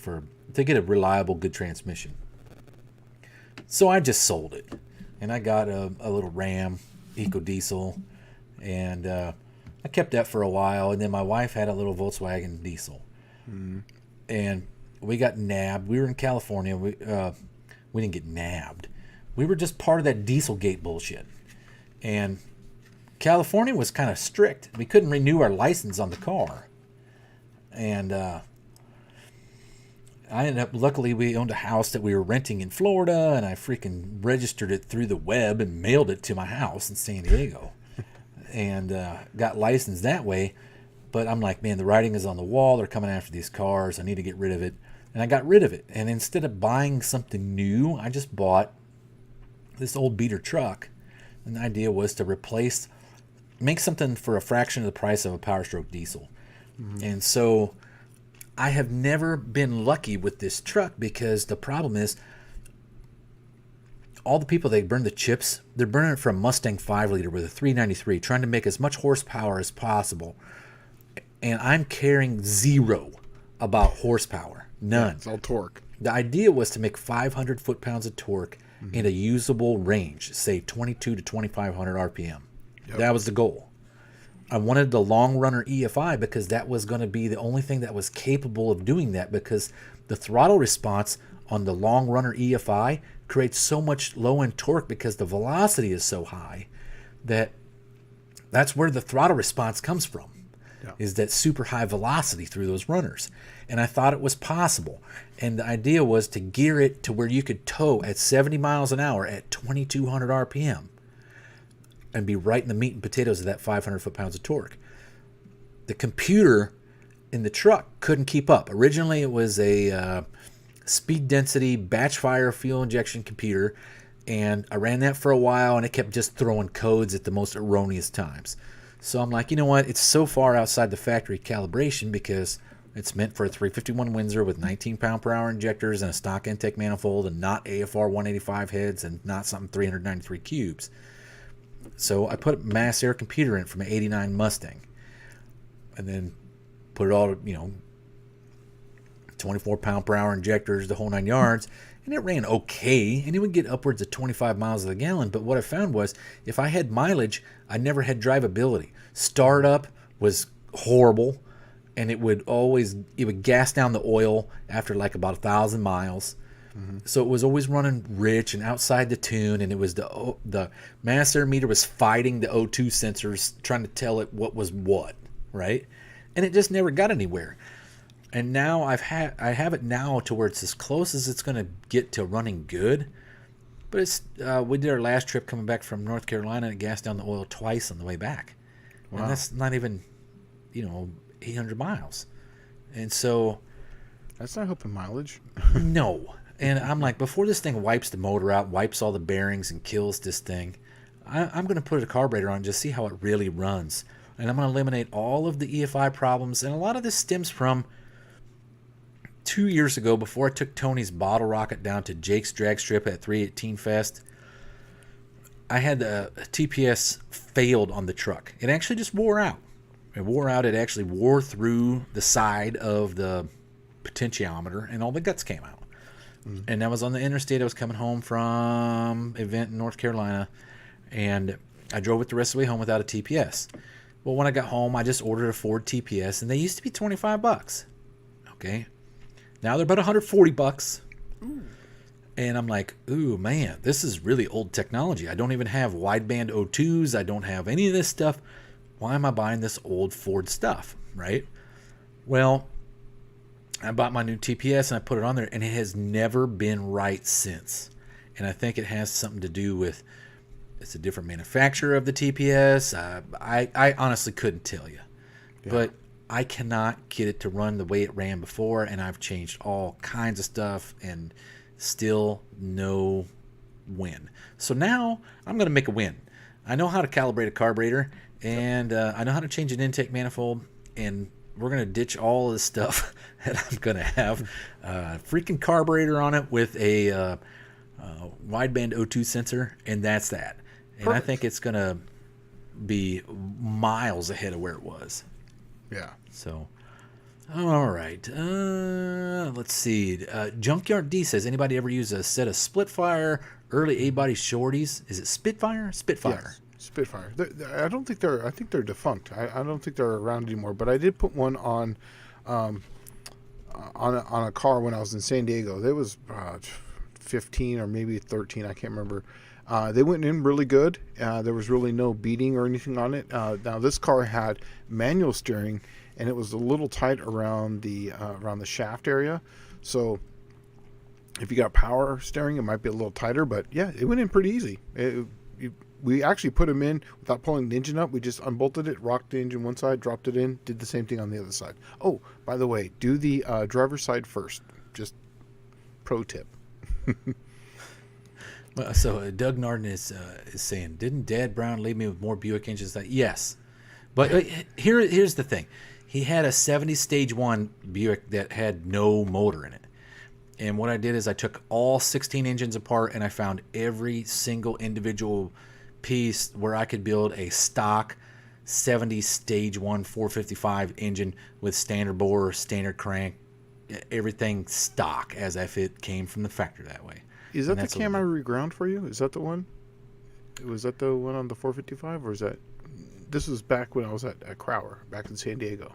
to get a reliable, good transmission. So I just sold it. And I got a little Ram Eco Diesel, and I kept that for a while. And then my wife had a little Volkswagen diesel, and we got nabbed. We were in California. We didn't get nabbed. We were just part of that Dieselgate bullshit. And California was kind of strict. We couldn't renew our license on the car, and I ended up, luckily we owned a house that we were renting in Florida, and I freaking registered it through the web and mailed it to my house in San Diego and got licensed that way. But I'm like, man, the writing is on the wall. They're coming after these cars. I need to get rid of it. And I got rid of it. And instead of buying something new, I just bought this old beater truck. And the idea was to make something for a fraction of the price of a Power Stroke diesel. And so I have never been lucky with this truck, because the problem is all the people that burn the chips, they're burning it from a Mustang 5-liter with a 393, trying to make as much horsepower as possible. And I'm caring zero about horsepower. None. Yeah, it's all torque. The idea was to make 500 foot-pounds of torque in a usable range, say 22 to 2,500 RPM. Yep. That was the goal. I wanted the long runner EFI because that was going to be the only thing that was capable of doing that, because the throttle response on the long runner EFI creates so much low end torque because the velocity is so high that's where the throttle response comes from. Yeah. Is that super high velocity through those runners. And I thought it was possible. And the idea was to gear it to where you could tow at 70 miles an hour at 2,200 RPM. And be right in the meat and potatoes of that 500 foot-pounds of torque. The computer in the truck couldn't keep up. Originally, it was a speed density batch fire fuel injection computer, and I ran that for a while, and it kept just throwing codes at the most erroneous times. So I'm like, you know what? It's so far outside the factory calibration because it's meant for a 351 Windsor with 19 pound-per-hour injectors and a stock intake manifold, and not AFR 185 heads, and not something 393 cubes. So I put a mass air computer in from an 89 Mustang, and then put it all, 24 pound-per-hour injectors, the whole 9 yards, and it ran okay, and it would get upwards of 25 miles a gallon. But what I found was, if I had mileage, I never had drivability. Startup was horrible, and it would gas down the oil after like about 1,000 miles. So it was always running rich and outside the tune, and it was the mass air meter was fighting the O2 sensors, trying to tell it what was what, right? And it just never got anywhere. And now I have it now to where it's as close as it's going to get to running good. But it's we did our last trip coming back from North Carolina, and it gassed down the oil twice on the way back. Wow. And that's not even 800 miles. And so that's not helping mileage. No. And I'm like, before this thing wipes the motor out, wipes all the bearings, and kills this thing, I'm going to put a carburetor on and just see how it really runs. And I'm going to eliminate all of the EFI problems. And a lot of this stems from 2 years ago, before I took Tony's bottle rocket down to Jake's drag strip at 318 Fest. I had a TPS failed on the truck. It actually just wore out. It actually wore through the side of the potentiometer, and all the guts came out. And that was on the interstate. I was coming home from an event in North Carolina, and I drove it the rest of the way home without a TPS. Well, when I got home, I just ordered a Ford TPS, and they used to be $25. Okay, now they're about $140. Ooh. And I'm like, ooh, man, this is really old technology. I don't even have wideband O2s. I don't have any of this stuff. Why am I buying this old Ford stuff, right? Well, I bought my new TPS and I put it on there, and it has never been right since. And I think it has something to do with it's a different manufacturer of the TPS. I honestly couldn't tell you. Yeah. But I cannot get it to run the way it ran before, and I've changed all kinds of stuff and still no win. So now I'm going to make a win. I know how to calibrate a carburetor, and I know how to change an intake manifold, and we're going to ditch all of this stuff that I'm going to have a freaking carburetor on it with a wideband O2 sensor, and that's that. And perfect. I think it's going to be miles ahead of where it was. Yeah. So, all right. Let's see. Junkyard D says, anybody ever use a set of Splitfire early A-body shorties? Is it Spitfire? Spitfire. Yes. Spitfire. I don't think they're. I think they're defunct. I don't think they're around anymore. But I did put one on a car when I was in San Diego. There was 15 or maybe 13. I can't remember. They went in really good. There was really no beating or anything on it. Now this car had manual steering, and it was a little tight around the shaft area. So if you got power steering, it might be a little tighter. But yeah, it went in pretty easy. We actually put them in without pulling the engine up. We just unbolted it, rocked the engine one side, dropped it in, did the same thing on the other side. Oh, by the way, do the driver's side first. Just pro tip. Well, so Doug Narden is saying, didn't Dad Brown leave me with more Buick engines? Yes. But here's the thing. He had a 70 Stage 1 Buick that had no motor in it. And what I did is I took all 16 engines apart, and I found every single individual piece where I could build a stock 70 Stage 1 455 engine with standard bore, standard crank, everything stock as if it came from the factory that way. Is that the cam I reground for you? Is that the one? Was that the one on the 455, or is that? This was back when I was at Crower, back in San Diego.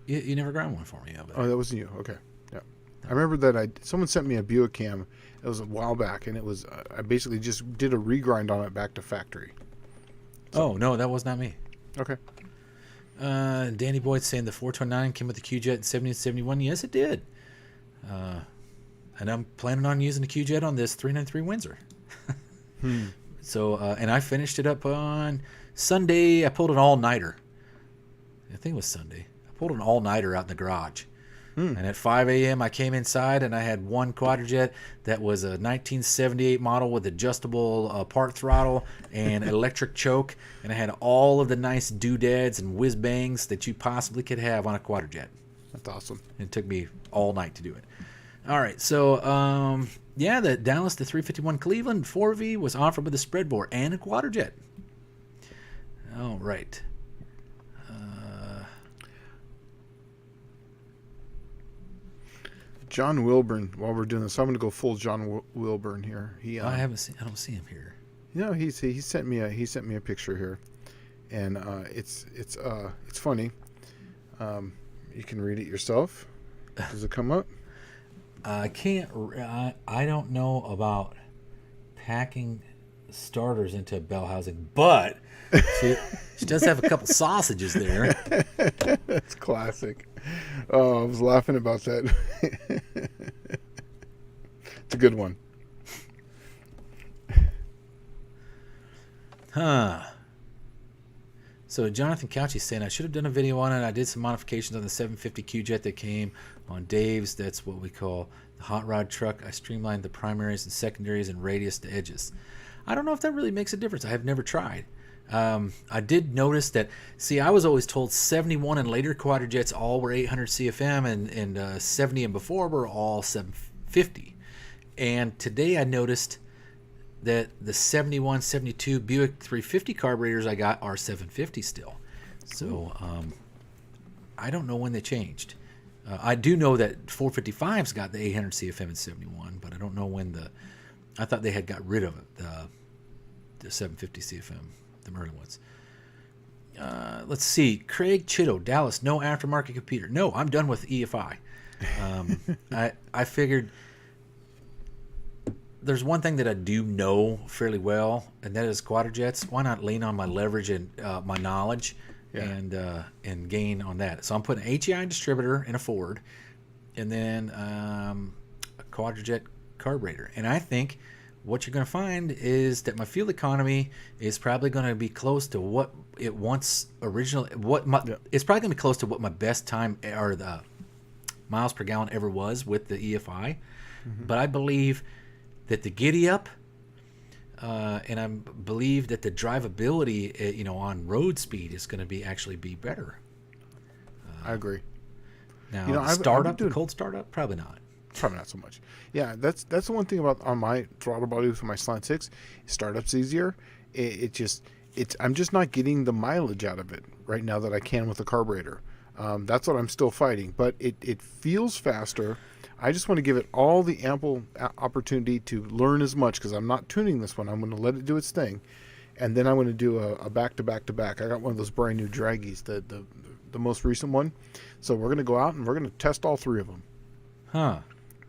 You never ground one for me, yeah, but... Oh, that wasn't you. Okay, yeah. I remember that someone sent me a Buick cam. It was a while back, and it was I basically just did a regrind on it back to factory. So, oh no, that was not me. Okay. Danny Boyd saying the 429 came with the Q-Jet in 70 and 71. Yes, it did. And I'm planning on using the Q-Jet on this 393 Windsor. So, and I finished it up on Sunday. I pulled an all-nighter. I think it was Sunday. I pulled an all-nighter out in the garage. And at 5 a.m. I came inside, and I had one Quadrajet that was a 1978 model with adjustable part throttle and electric choke. And I had all of the nice doodads and whiz bangs that you possibly could have on a Quadrajet. That's awesome. It took me all night to do it. All right, so yeah, the Dallas to 351 Cleveland 4V was offered with a spread bore and a Quadrajet. All right. John Wilburn. While we're doing this, I'm going to go full John Wilburn here. I don't see him here. You know, he sent me a picture here, and it's funny. You can read it yourself. Does it come up? I can't. I don't know about packing starters into a bell housing, but she does have a couple sausages there. That's classic. Oh, I was laughing about that. It's a good one. So Jonathan Couch is saying, I should have done a video on it. I did some modifications on the 750 Q-Jet that came on Dave's. That's what we call the hot rod truck. I streamlined the primaries and secondaries and radius to edges. I don't know if that really makes a difference. I have never tried. I did notice that, see, I was always told 71 and later Quadrajets all were 800 CFM, and 70 and before were all 750. And today I noticed that the 71, 72 Buick 350 carburetors I got are 750 still. So I don't know when they changed. I do know that 455's got the 800 CFM in 71, but I don't know when I thought they had got rid of it, the 750 CFM, the early ones. Let's see. Craig Chitto, Dallas, no aftermarket computer. No, I'm done with EFI. I figured there's one thing that I do know fairly well, and that is Quadrajets. Why not lean on my leverage and my knowledge and gain on that. So I'm putting an HEI distributor in a Ford, and then a Quadrajet carburetor. And I think what you're going to find is that my fuel economy is probably going to be close to what it once originally. It's probably going to be close to what my best time or the miles per gallon ever was with the EFI. But I believe that the giddy up, and I believe that the drivability, on road speed is going to be actually be better. I agree. Now, the cold startup, probably not. Probably not so much. Yeah, that's the one thing about on my throttle body with my Slant 6. Startup's easier. I'm just not getting the mileage out of it right now that I can with the carburetor. That's what I'm still fighting. But it feels faster. I just want to give it all the ample opportunity to learn as much because I'm not tuning this one. I'm going to let it do its thing, and then I'm going to do a back to back to back. I got one of those brand new draggies, the most recent one. So we're going to go out and we're going to test all three of them. Huh.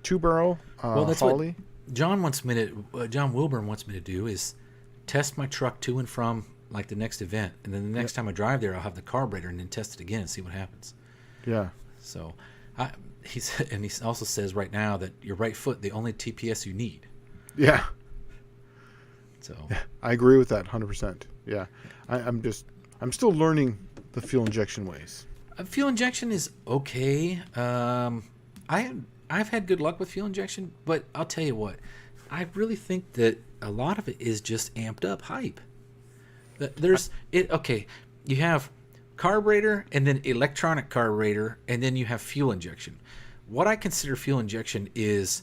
2-barrel that's Holly. What John Wilburn wants me to do is test my truck to and from like the next event, and then the next time I drive there, I'll have the carburetor and then test it again and see what happens. Yeah. So, he also says right now that your right foot the only TPS you need. Yeah. So. Yeah, I agree with that 100%. Yeah. I'm still learning the fuel injection ways. Fuel injection is okay. I've had good luck with fuel injection, but I'll tell you what, I really think that a lot of it is just amped up hype. You have carburetor and then electronic carburetor, and then you have fuel injection. What I consider fuel injection is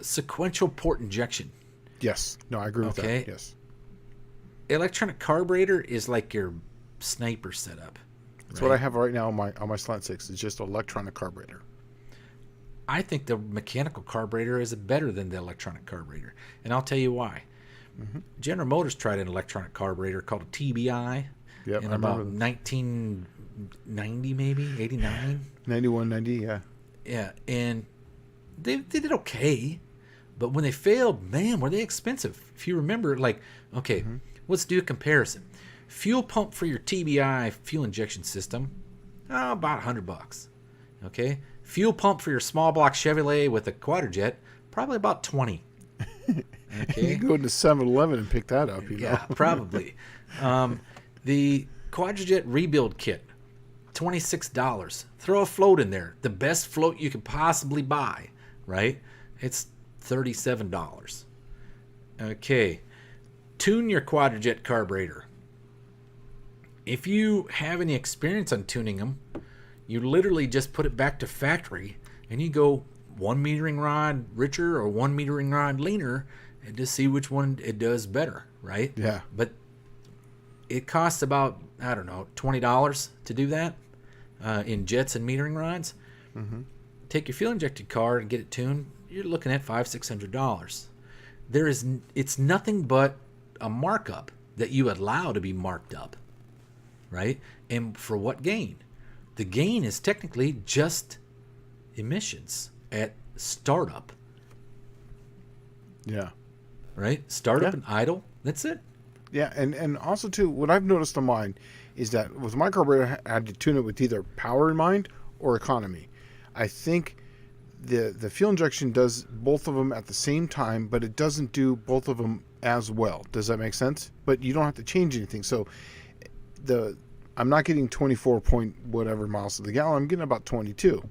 sequential port injection. Yes. No, I agree with that. Yes. Electronic carburetor is like your sniper setup. That's what I have right now on my Slant 6. It's just electronic carburetor. I think the mechanical carburetor is better than the electronic carburetor, and I'll tell you why. General Motors tried an electronic carburetor called a TBI in about 1990, maybe 89, 91, 90, yeah. Yeah, and they did okay, but when they failed, man, were they expensive. If you remember, let's do a comparison. Fuel pump for your TBI fuel injection system, about $100. Okay, fuel pump for your small block Chevrolet with a Quadrajet, probably about $20. Okay, you can go into 7-Eleven and pick that up. Yeah, probably. The Quadrajet rebuild kit, $26. Throw a float in there, the best float you could possibly buy. Right, it's $37. Okay, tune your Quadrajet carburetor. If you have any experience on tuning them, you literally just put it back to factory and you go 1 metering rod richer or 1 metering rod leaner and just see which one it does better, right? Yeah. But it costs about, I don't know, $20 to do that in jets and metering rods. Take your fuel injected car and get it tuned, you're looking at $500-600. It's nothing but a markup that you allow to be marked up. Right? And for what gain? The gain is technically just emissions at startup. Yeah. Right? Startup and idle. That's it. Yeah, and also too, what I've noticed on mine is that with my carburetor, I had to tune it with either power in mind or economy. I think the fuel injection does both of them at the same time, but it doesn't do both of them as well. Does that make sense? But you don't have to change anything. So I'm not getting 24 point whatever miles to the gallon. I'm getting about 22.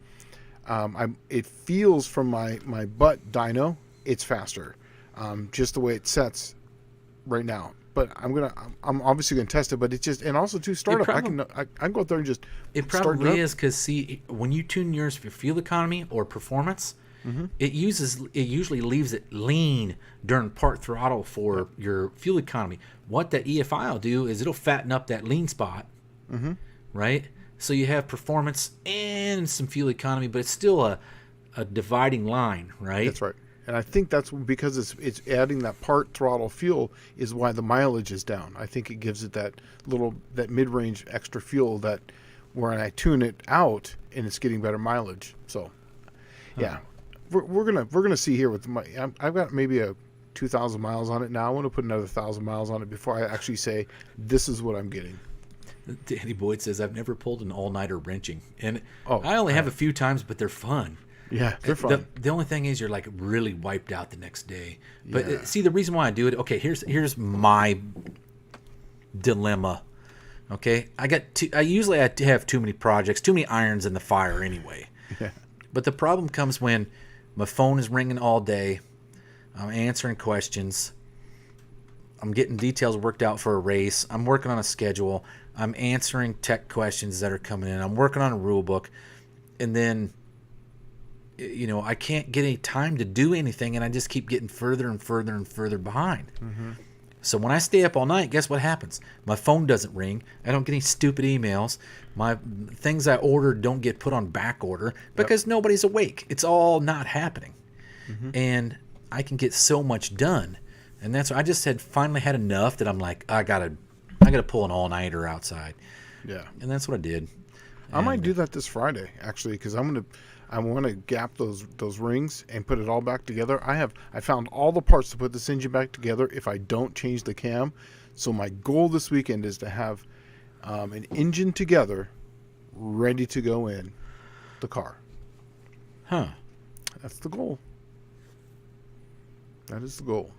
It feels from my butt dyno, it's faster, just the way it sets right now. But I'm obviously gonna test it. But it's just, and also to startup, I can go out there and just. It probably is because see, when you tune yours for fuel economy or performance, it usually leaves it lean during part throttle for your fuel economy. What that EFI will do is it'll fatten up that lean spot, right? So you have performance and some fuel economy, but it's still a dividing line, right? That's right. And I think that's because it's adding that part throttle fuel is why the mileage is down. I think it gives it that mid-range extra fuel that when I tune it out and it's getting better mileage. So, yeah, we're gonna see here with I've got maybe a 2,000 miles on it now. I want to put another 1,000 miles on it before I actually say this is what I'm getting. Danny Boyd says, I've never pulled an all-nighter wrenching. And Oh, I only have a few times, but they're fun. Yeah, they're fun. The only thing is you're like really wiped out the next day. But Yeah. see, the reason why I do it, okay, here's my dilemma. Okay, I usually have too many projects, too many irons in the fire anyway. Yeah. But the problem comes when my phone is ringing all day. I'm answering questions. I'm getting details worked out for a race. I'm working on a schedule. I'm answering tech questions that are coming in. I'm working on a rule book. And then, I can't get any time to do anything, and I just keep getting further and further and further behind. Mm-hmm. So when I stay up all night, guess what happens? My phone doesn't ring. I don't get any stupid emails. My things I ordered don't get put on back order because nobody's awake. It's all not happening. Mm-hmm. And I can get so much done. And that's I just finally had enough that I'm like, I gotta pull an all-nighter outside. Yeah. And that's what I did. I might do that this Friday, actually, because I want to gap those rings and put it all back together. I found all the parts to put this engine back together if I don't change the cam. So my goal this weekend is to have an engine together, ready to go in the car. Huh. That's the goal. That is the goal.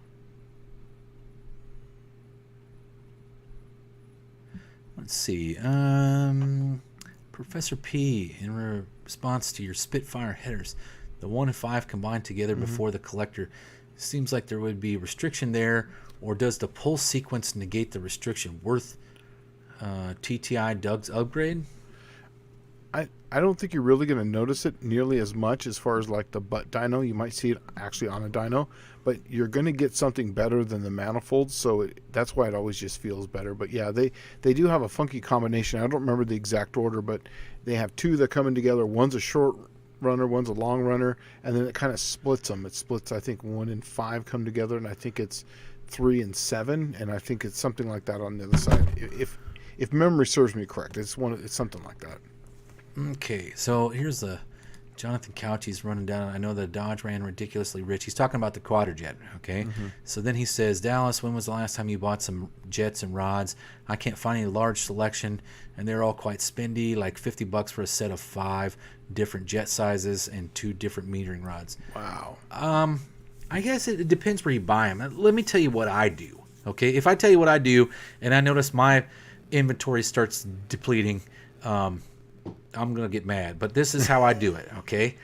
Let's see. Professor P, in response to your Spitfire headers, the 1 and 5 combined together before the collector, seems like there would be restriction there, or does the pull sequence negate the restriction? Worth TTI Doug's upgrade? I don't think you're really going to notice it nearly as much as far as like the butt dyno. You might see it actually on a dyno, but you're going to get something better than the manifolds, so that's why it always just feels better. But yeah, they do have a funky combination. I don't remember the exact order, but they have two that come in together. One's a short runner, one's a long runner, and then it kind of splits them. It splits, I think, 1 and 5 come together, and I think it's 3 and 7, and I think it's something like that on the other side. If memory serves me correct, it's something like that. Okay, so here's the Jonathan Couch. He's running down. I know the Dodge ran ridiculously rich. He's talking about the quadrojet, okay? Mm-hmm. So then he says, Dallas, when was the last time you bought some jets and rods? I can't find any large selection, and they're all quite spendy, like $50 for a set of 5 different jet sizes and 2 different metering rods. Wow. I guess it depends where you buy them. Let me tell you what I do, okay? If I tell you what I do, and I notice my inventory starts depleting, I'm going to get mad, but this is how I do it, okay?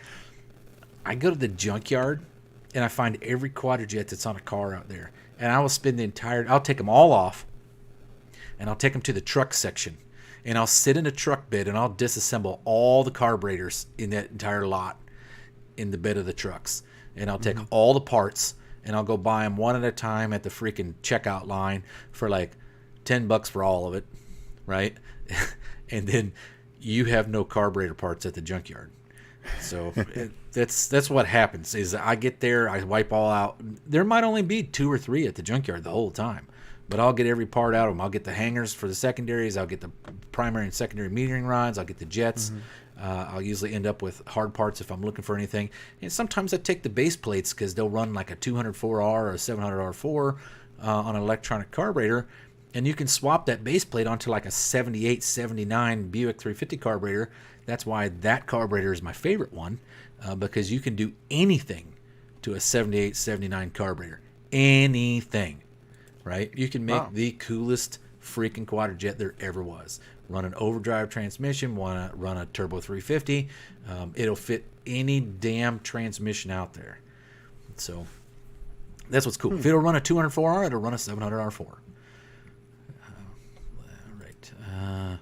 I go to the junkyard, and I find every quadrojet that's on a car out there, and I will spend I'll take them all off, and I'll take them to the truck section, and I'll sit in a truck bed, and I'll disassemble all the carburetors in that entire lot in the bed of the trucks, and I'll take all the parts, and I'll go buy them one at a time at the freaking checkout line for like $10 for all of it, right? And then you have no carburetor parts at the junkyard. So that's what happens is I get there, I wipe all out. There might only be 2 or 3 at the junkyard the whole time, but I'll get every part out of them. I'll get the hangers for the secondaries. I'll get the primary and secondary metering rods. I'll get the jets. I'll usually end up with hard parts if I'm looking for anything. And sometimes I take the base plates because they'll run like a 204R or a 700R4 on an electronic carburetor. And you can swap that base plate onto like a 78, 79 Buick 350 carburetor. That's why that carburetor is my favorite one, because you can do anything to a 78, 79 carburetor. Anything, right? You can make the coolest freaking quadrojet there ever was. Run an overdrive transmission, run a turbo 350. It'll fit any damn transmission out there. So that's what's cool. If it'll run a 204R, it'll run a 700R4. I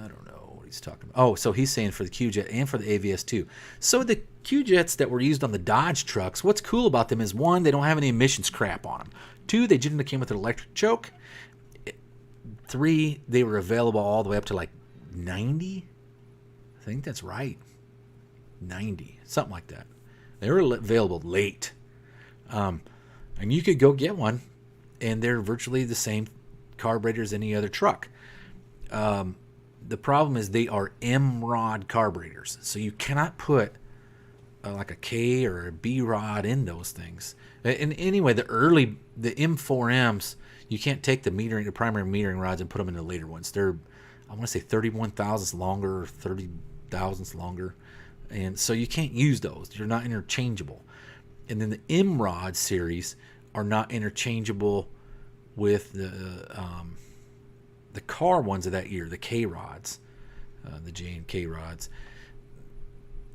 don't know what he's talking about. Oh, so he's saying for the Q-Jet and for the AVS too. So the Q-Jets that were used on the Dodge trucks, what's cool about them is 1, they don't have any emissions crap on them. 2, they generally came with an electric choke. 3, they were available all the way up to like 90. I think that's right. 90, something like that. They were available late. And you could go get one, and they're virtually the same carburetor as any other truck. The problem is they are M-rod carburetors, so you cannot put like a K or a B rod in those things. And anyway, the M4Ms, you can't take the primary metering rods and put them in the later ones. They're, I want to say 31 thousandths longer or 30 thousandths longer. And so you can't use those. They're not interchangeable. And then the M rod series are not interchangeable with the car ones of that year, the K rods, the J and K rods.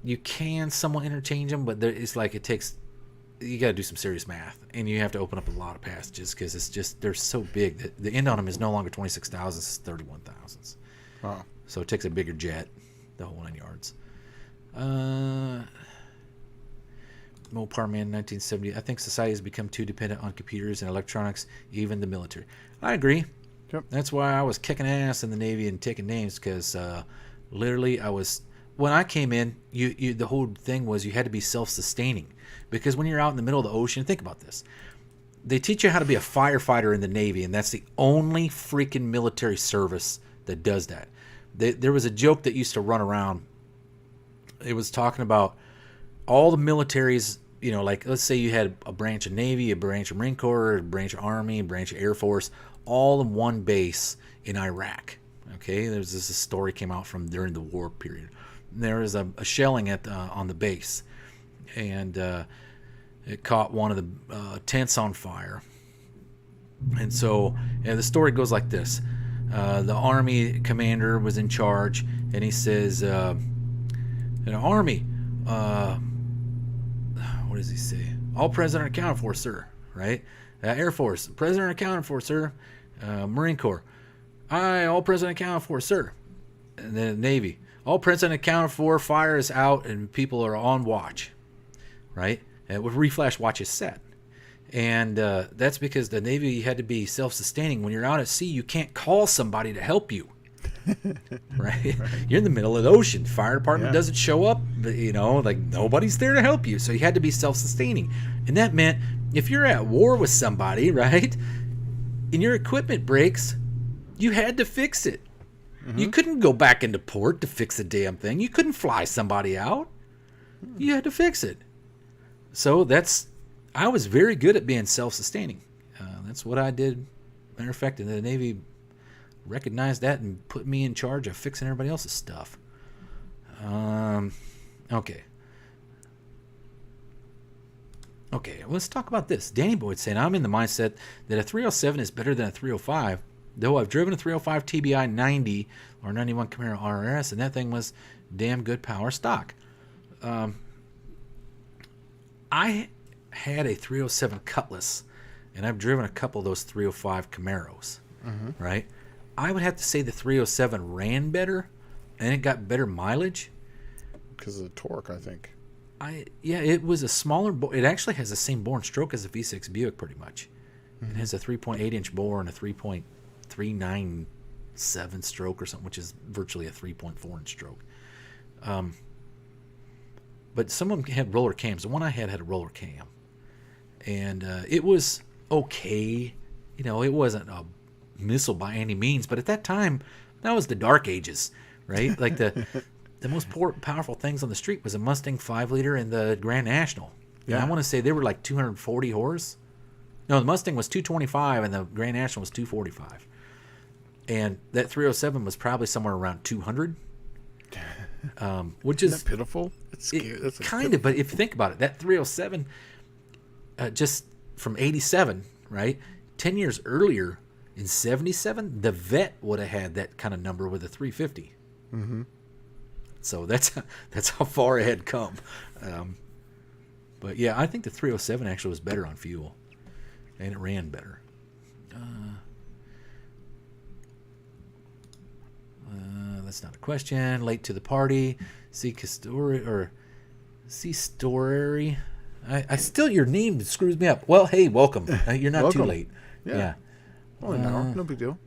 You can somewhat interchange them, but it's like you got to do some serious math, and you have to open up a lot of passages because it's just they're so big that the end on them is no longer 26 thousandths, it's 31 thousandths. Wow. So it takes a bigger jet, the whole 9 yards. Mopar Man 1970. I think society has become too dependent on computers and electronics, even the military. I agree. Yep. That's why I was kicking ass in the Navy and taking names, because literally when I came in, the whole thing was you had to be self-sustaining, because when you're out in the middle of the ocean, think about this. They teach you how to be a firefighter in the Navy, and that's the only freaking military service that does that. There was a joke that used to run around. It was talking about all the militaries, like let's say you had a branch of Navy, a branch of Marine Corps, a branch of Army, a branch of Air Force, all in one base in Iraq. Okay, there's this story came out from during the war period. There was a shelling on the base, and it caught one of the tents on fire. And so the story goes like this. The Army commander was in charge, and he says, Army, what does he say? All present and accounted for, sir. Right? Air Force, present and accounted for, sir. Marine Corps, aye, all present and accounted for, sir. And then Navy, all present and accounted for, fire is out, and people are on watch. Right? And with reflash watch is set. And that's because the Navy had to be self-sustaining. When you're out at sea, you can't call somebody to help you. Right? You're in the middle of the ocean. Fire department doesn't show up. Like nobody's there to help you. So you had to be self-sustaining. And that meant if you're at war with somebody, right, and your equipment breaks, you had to fix it. Mm-hmm. You couldn't go back into port to fix the damn thing. You couldn't fly somebody out. You had to fix it. So I was very good at being self-sustaining. That's what I did. Matter of fact, the Navy recognized that and put me in charge of fixing everybody else's stuff. Okay, let's talk about this. Danny Boyd saying, I'm in the mindset that a 307 is better than a 305, though I've driven a 305 TBI 90 or 91 Camaro RS, and that thing was damn good power stock. I had a 307 Cutlass, and I've driven a couple of those 305 Camaros, right? I would have to say the 307 ran better, and it got better mileage. Because of the torque, I think. It was a smaller bore. It actually has the same bore and stroke as a V6 Buick, pretty much. It has a 3.8-inch bore and a 3.397 stroke or something, which is virtually a 3.4-inch stroke. But some of them had roller cams. The one I had a roller cam. And it was okay. It wasn't a missile by any means. But at that time, that was the dark ages, right? Like the most powerful things on the street was a Mustang 5-liter and the Grand National. Yeah. And I want to say they were like 240 horse. No, the Mustang was 225 and the Grand National was 245. And that 307 was probably somewhere around 200. Which is that pitiful? It's scary. That's kind of, but if you think about it, that 307, just from 87, right? 10 years earlier, in 77, the Vet would have had that kind of number with a 350. Mm-hmm. So that's how far it had come. But yeah, I think the 307 actually was better on fuel, and it ran better. That's not a question. Late to the party. See Storary. I still, your name screws me up. Well, hey, welcome. You're not Welcome. too late. Yeah. Only an hour. No big deal.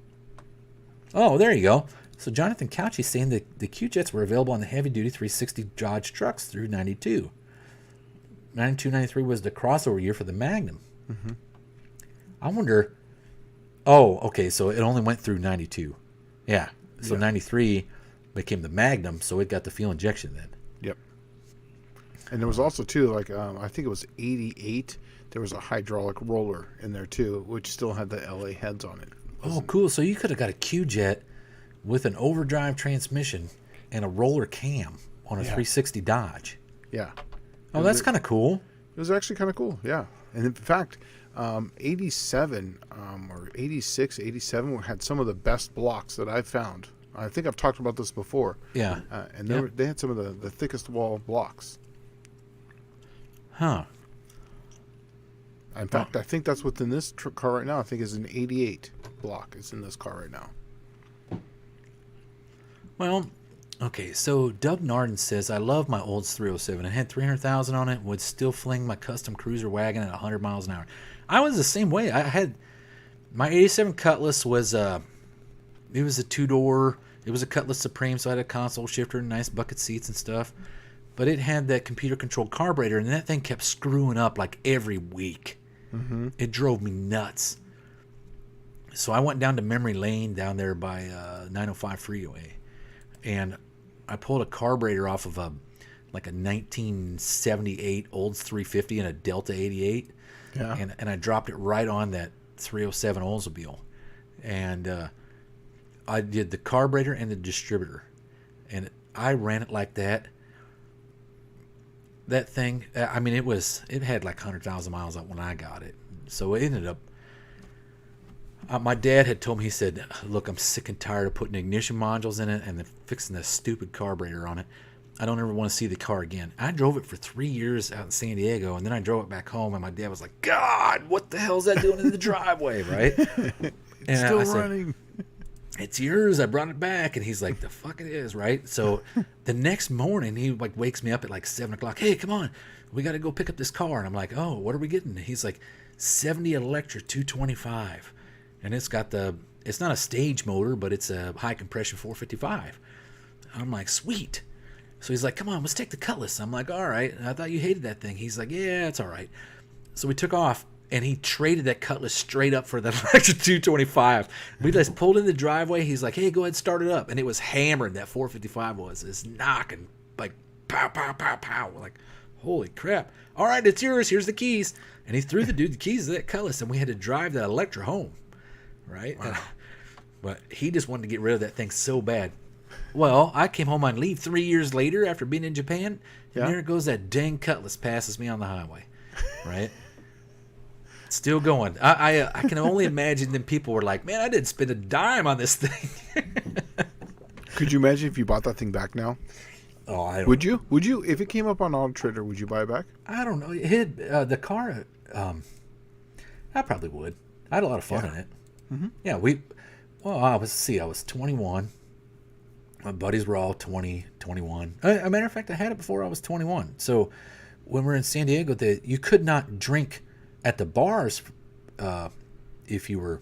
Oh, there you go. So Jonathan Couch is saying that the Q-Jets were available on the heavy-duty 360 Dodge trucks through 92. 92, 93 was the crossover year for the Magnum. Mm-hmm. I wonder... Oh, okay, so it only went through 92. Yeah. So 93 became the Magnum, so it got the fuel injection then. Yep. And there was also too, like I think it was '88. There was a hydraulic roller in there too, which still had the LA heads on it. Oh, cool! So you could have got a Q-Jet with an overdrive transmission and a roller cam on a 360 Dodge. Yeah. Oh, that's kind of cool. It was actually kind of cool, yeah. And in fact, 87 or 86, 87 had some of the best blocks that I've found. I think I've talked about this before. Yeah. And they had some of the thickest wall blocks. Huh. In fact, I think that's what's in this car right now. I think is an 88 block is in this car right now. Well, okay, so Doug Narden says, I love my Olds 307. It had 300,000 on it, would still fling my custom cruiser wagon at 100 miles an hour. I was the same way. I had my 87 Cutlass was it was a two-door. It was a Cutlass Supreme, so I had a console shifter and nice bucket seats and stuff. But it had that computer-controlled carburetor, and that thing kept screwing up like every week. Mm-hmm. It drove me nuts. So I went down to Memory Lane down there by 905 Freeway, and I pulled a carburetor off of a 1978 Olds 350 and a Delta 88, and I dropped it right on that 307 Oldsmobile, and I did the carburetor and the distributor, and I ran it like that. That thing, I mean, it had like 100,000 miles up when I got it, so it ended up. My dad had told me, he said, look, I'm sick and tired of putting ignition modules in it and then fixing this stupid carburetor on it. I don't ever want to see the car again. I drove it for 3 years out in San Diego, and then I drove it back home, and my dad was like, God, what the hell is that doing in the driveway, right? It's still running. It's yours. I brought it back. And he's like, the fuck it is, right? So the next morning, he like wakes me up at like 7 o'clock. Hey, come on. We got to go pick up this car. And I'm like, oh, what are we getting? And he's like, 70 Electra 225. And it's got it's not a stage motor, but it's a high compression 455. I'm like, sweet. So he's like, come on, let's take the Cutlass. I'm like, all right. And I thought you hated that thing. He's like, yeah, it's all right. So we took off, and he traded that Cutlass straight up for the Electra 225. We just pulled in the driveway. He's like, hey, go ahead, start it up. And it was hammered, that 455 was. It's knocking, like, pow, pow, pow, pow. We're like, holy crap. All right, it's yours. Here's the keys. And he threw the dude the keys to that Cutlass, and we had to drive that Electra home. Right? Wow. But he just wanted to get rid of that thing so bad. Well, I came home on leave 3 years later after being in Japan, and there goes that dang Cutlass passes me on the highway. Right? Still going. I can only imagine them people were like, man, I didn't spend a dime on this thing. Could you imagine if you bought that thing back now? Oh, I don't Would you? Would you? If it came up on Auto Trader, would you buy it back? I don't know. It had, the car, I probably would. I had a lot of fun in it. Mm-hmm. Yeah, I was 21. My buddies were all 20, 21. A matter of fact, I had it before I was 21. So when we were in San Diego, you could not drink at the bars if you were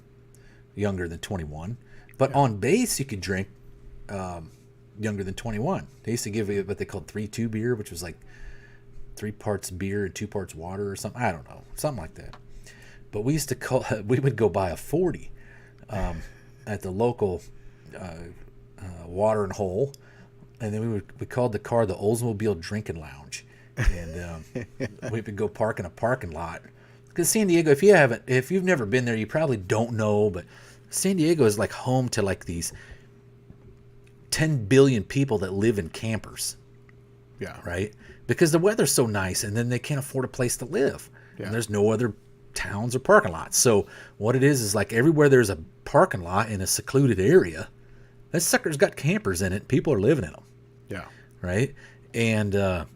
younger than 21. But on base, you could drink younger than 21. They used to give you what they called 3-2 beer, which was like 3 parts beer and 2 parts water or something. I don't know. Something like that. But we would go buy a 40 at the local water and hole, and then we called the car the Oldsmobile Drinking Lounge, and we would go park in a parking lot. Because San Diego, if you've never been there, you probably don't know, but San Diego is like home to like these 10 billion people that live in campers. Yeah. Right? Because the weather's so nice, and then they can't afford a place to live. Yeah. And there's no other towns or parking lots. So what it is like everywhere there's a parking lot in a secluded area, that sucker's got campers in it. People are living in them. Yeah. Right? And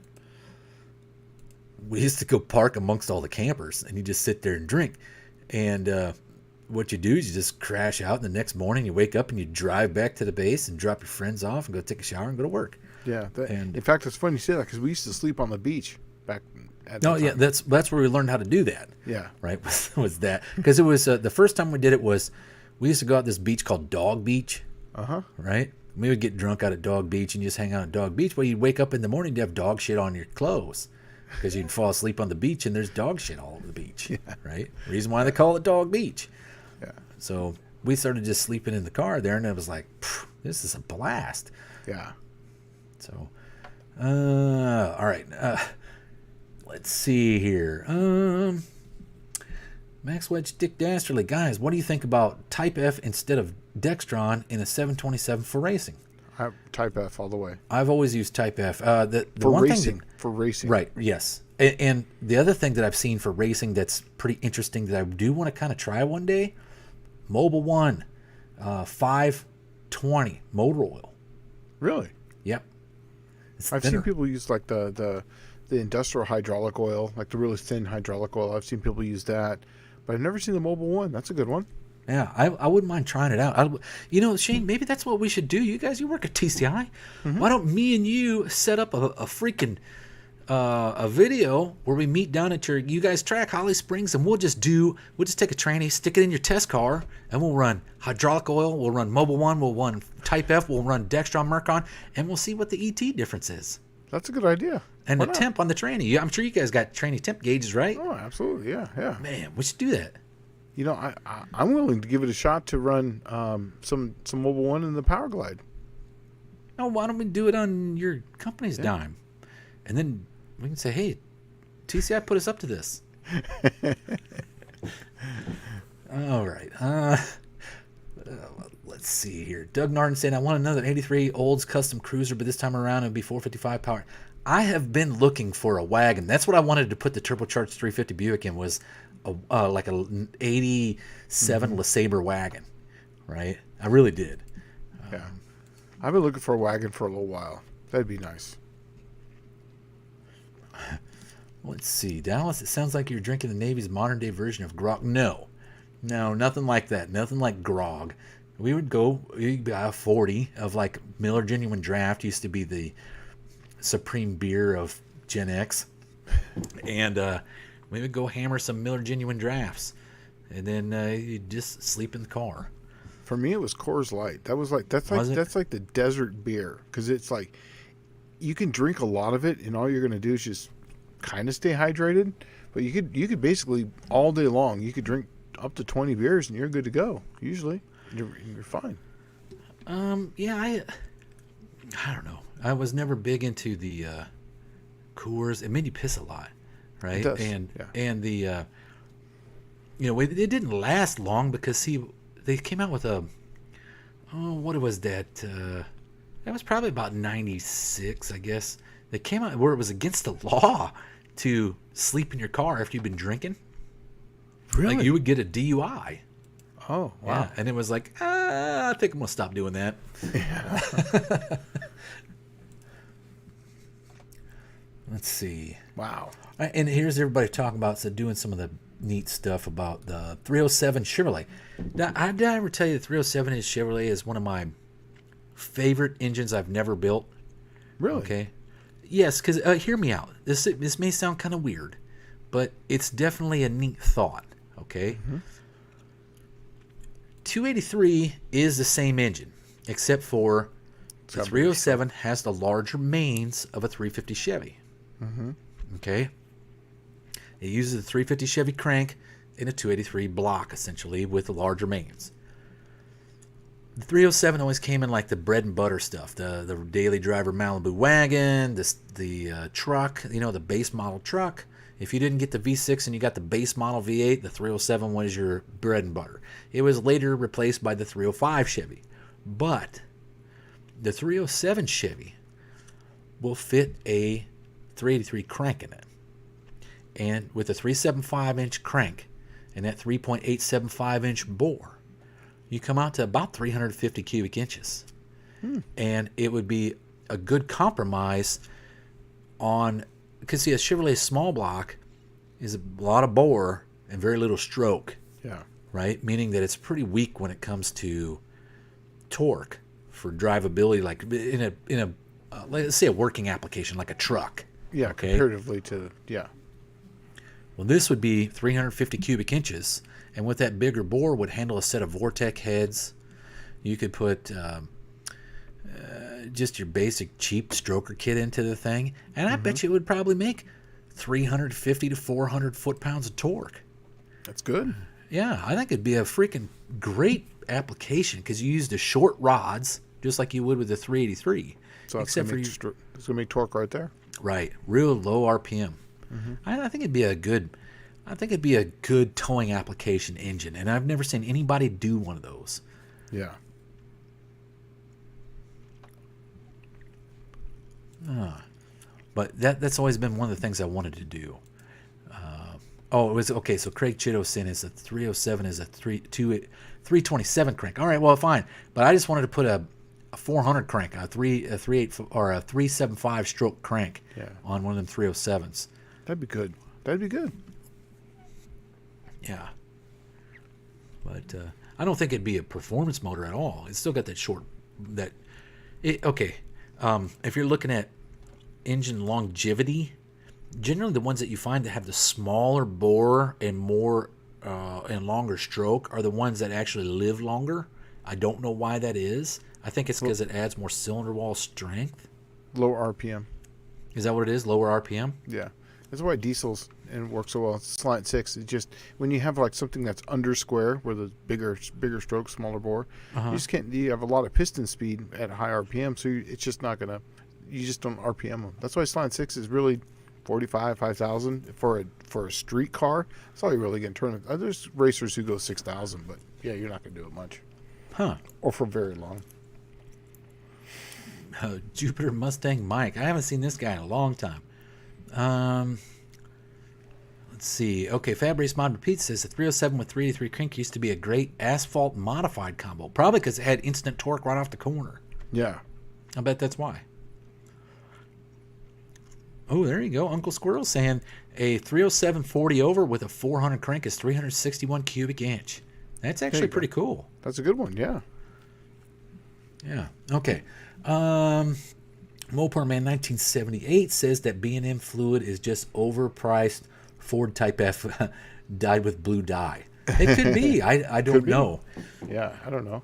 we used to go park amongst all the campers, and you just sit there and drink. And what you do is you just crash out, and the next morning you wake up and you drive back to the base and drop your friends off and go take a shower and go to work. Yeah. In fact, it's funny you say that because we used to sleep on the beach back at No, yeah, that's where we learned how to do that. Yeah. Right? was that. Because it was, the first time we did it was, we used to go out this beach called Dog Beach. Uh-huh. Right? We would get drunk out at Dog Beach and just hang out at Dog Beach. Well, you'd wake up in the morning to have dog shit on your clothes. Because you'd fall asleep on the beach and there's dog shit all over the beach. Yeah. Right? Reason why they call it Dog Beach. Yeah. So we started just sleeping in the car there, and it was like, this is a blast. Yeah. So, all right. let's see here. Max Wedge Dick Dastardly. Guys, what do you think about Type F instead of Dextron in a 727 for racing? Type F all the way. I've always used Type F. The For one racing. thing For racing. Right, yes. And the other thing that I've seen for racing that's pretty interesting that I do want to kind of try one day, Mobil 1, 520 motor oil. Really? Yep. I've seen people use like the industrial hydraulic oil, like the really thin hydraulic oil. I've seen people use that, but I've never seen the Mobil 1. That's a good one. Yeah, I wouldn't mind trying it out. Shane, maybe that's what we should do. You guys, you work at TCI. Mm-hmm. Why don't me and you set up a freaking a video where we meet down at you guys' track, Holly Springs, and we'll just take a tranny, stick it in your test car, and we'll run hydraulic oil, we'll run Mobil 1, we'll run Type F, we'll run Dextron Mercon, and we'll see what the ET difference is. That's a good idea. And the temp on the tranny. I'm sure you guys got tranny temp gauges, right? Oh, absolutely. Yeah. Man, we should do that. You know, I'm willing to give it a shot to run some Mobil 1 in the Power Glide. Oh, why don't we do it on your company's dime? And then we can say, hey, TCI put us up to this. All right. Let's see here. Doug Narden saying, I want another 83 Olds custom cruiser, but this time around it'll be 455 power. I have been looking for a wagon. That's what I wanted to put the turbocharged 350 Buick in, was like an 87 LeSabre wagon, right? I really did. Yeah. I've been looking for a wagon for a little while. That'd be nice. Let's see. Dallas, it sounds like you're drinking the Navy's modern-day version of grog. No, nothing like that. Nothing like grog. We'd buy a 40 of like Miller Genuine Draft. Used to be the supreme beer of Gen X. And we would go hammer some Miller Genuine Drafts. And then you'd just sleep in the car. For me, it was Coors Light. That's like the desert beer. Because it's like, you can drink a lot of it, and all you're going to do is just kind of stay hydrated. But you could basically, all day long, you could drink up to 20 beers, and you're good to go, usually. You're fine. Yeah, I don't know. I was never big into the Coors. It made you piss a lot, right? It does, and the it didn't last long because they came out with what was that? That was probably about 96, I guess. They came out where it was against the law to sleep in your car after you've been drinking. Really? Like you would get a DUI. Oh, wow. Yeah, and it was like, I think I'm going to stop doing that. Yeah. Let's see. Wow. And here's everybody talking about doing some of the neat stuff about the 307 Chevrolet. Now, did I ever tell you the 307 Chevrolet is one of my favorite engines I've never built? Really? Okay. Yes, because hear me out. This may sound kind of weird, but it's definitely a neat thought. Okay. Mm-hmm. 283 is the same engine, except for the 307 has the larger mains of a 350 Chevy. Mm-hmm. Okay. It uses a 350 Chevy crank in a 283 block, essentially, with the larger mains. The 307 always came in like the bread and butter stuff, the daily driver Malibu wagon, the truck, the base model truck. If you didn't get the V6 and you got the base model V8, the 307 was your bread and butter. It was later replaced by the 305 Chevy. But the 307 Chevy will fit a 383 crank in it. And with a 375-inch crank and that 3.875-inch bore, you come out to about 350 cubic inches. And it would be a good compromise on... Because, see, a Chevrolet small block is a lot of bore and very little stroke. Yeah. Right? Meaning that it's pretty weak when it comes to torque for drivability, like in a let's say a working application like a truck. Yeah, okay? Comparatively to, yeah. Well, this would be 350 cubic inches, and with that bigger bore would handle a set of Vortec heads. You could put... just your basic cheap stroker kit into the thing, and I bet you it would probably make 350 to 400 foot-pounds of torque. That's good. Yeah, I think it'd be a freaking great application because you use the short rods just like you would with the 383. So it's going to make torque right there. Right, real low RPM. I think it'd be a good. I think it'd be a good towing application engine, and I've never seen anybody do one of those. Yeah. But that's always been one of the things I wanted to do. It was okay. So Craig Chitto sent is a 307 is a 327 crank. All right, well, fine. But I just wanted to put a 400 crank, a 38 or a 375 stroke crank on one of them 307s. That'd be good. That'd be good. Yeah. But I don't think it'd be a performance motor at all. It's still got that short if you're looking at engine longevity, generally the ones that you find that have the smaller bore and more and longer stroke are the ones that actually live longer. I don't know why that is. I think it's because it adds more cylinder wall strength. Lower RPM. Is that what it is? Lower RPM? Yeah. That's why diesels and work so well. Slant 6. It just when you have like something that's under square, where the bigger stroke, smaller bore, you just can't. You have a lot of piston speed at high RPM, so it's just not gonna. You just don't RPM them. That's why Slant 6 is really 45, 5,000 for a street car. That's all you really get in tournament. There's racers who go 6,000, but yeah, you're not gonna do it much. Or for very long. Jupiter Mustang Mike. I haven't seen this guy in a long time. Let's see. Okay, Fabrice Mod Repeat says the 307 with 383 crank used to be a great asphalt modified combo. Probably because it had instant torque right off the corner. Yeah. I bet that's why. Oh, there you go. Uncle Squirrel saying a 307 40 over with a 400 crank is 361 cubic inch. That's actually pretty cool. That's a good one, yeah. Yeah. Okay. Mopar Man 1978 says that B&M fluid is just overpriced. Ford Type F dyed with blue dye. It could be. I don't know. Yeah, I don't know.